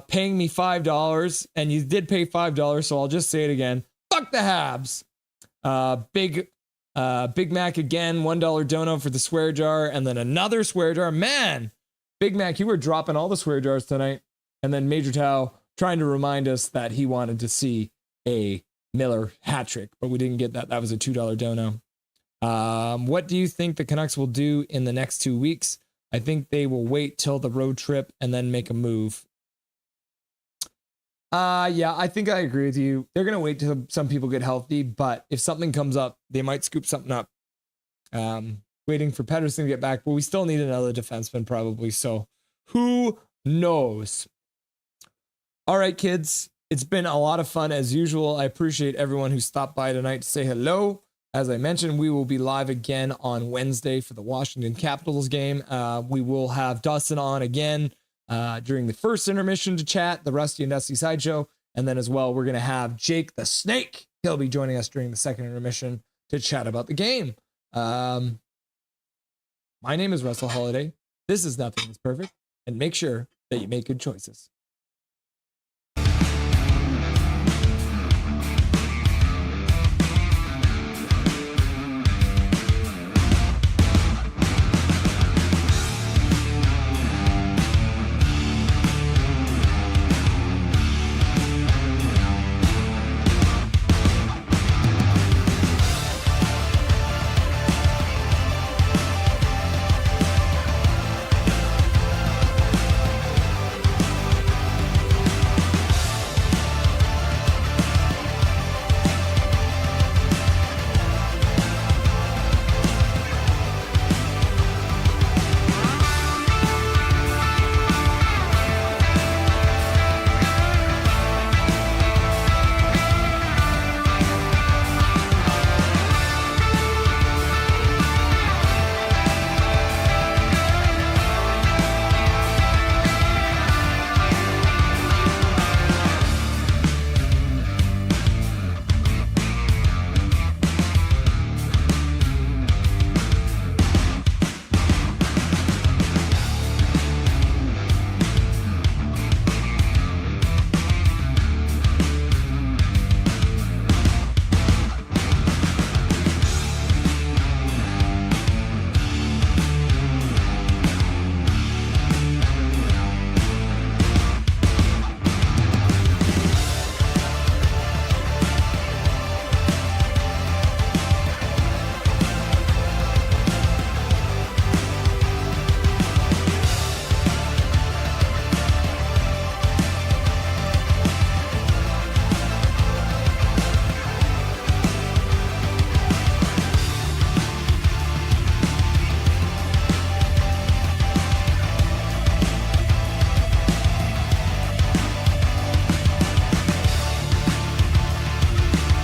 paying me $5. And you did pay $5, so I'll just say it again. Fuck the Habs. Big Mac again, $1 dono for the swear jar. And then another swear jar. Man, Big Mac, you were dropping all the swear jars tonight. And then Major Tao trying to remind us that he wanted to see a Miller hat trick, but we didn't get that. That was a $2 dono. What do you think the Canucks will do in the next 2 weeks? I think they will wait till the road trip and then make a move. Yeah, I think I agree with you. They're going to wait till some people get healthy, but if something comes up, they might scoop something up. Waiting for Pettersson to get back, but we still need another defenseman probably. So who knows? All right, kids. It's been a lot of fun as usual. I appreciate everyone who stopped by tonight to say hello. As I mentioned, we will be live again on Wednesday for the Washington Capitals game. We will have Dustin on again during the first intermission to chat, the Rusty and Dusty Sideshow. And then as well, we're going to have Jake the Snake. He'll be joining us during the second intermission to chat about the game. My name is Russell Holiday. This is Nothing is Perfect. And make sure that you make good choices.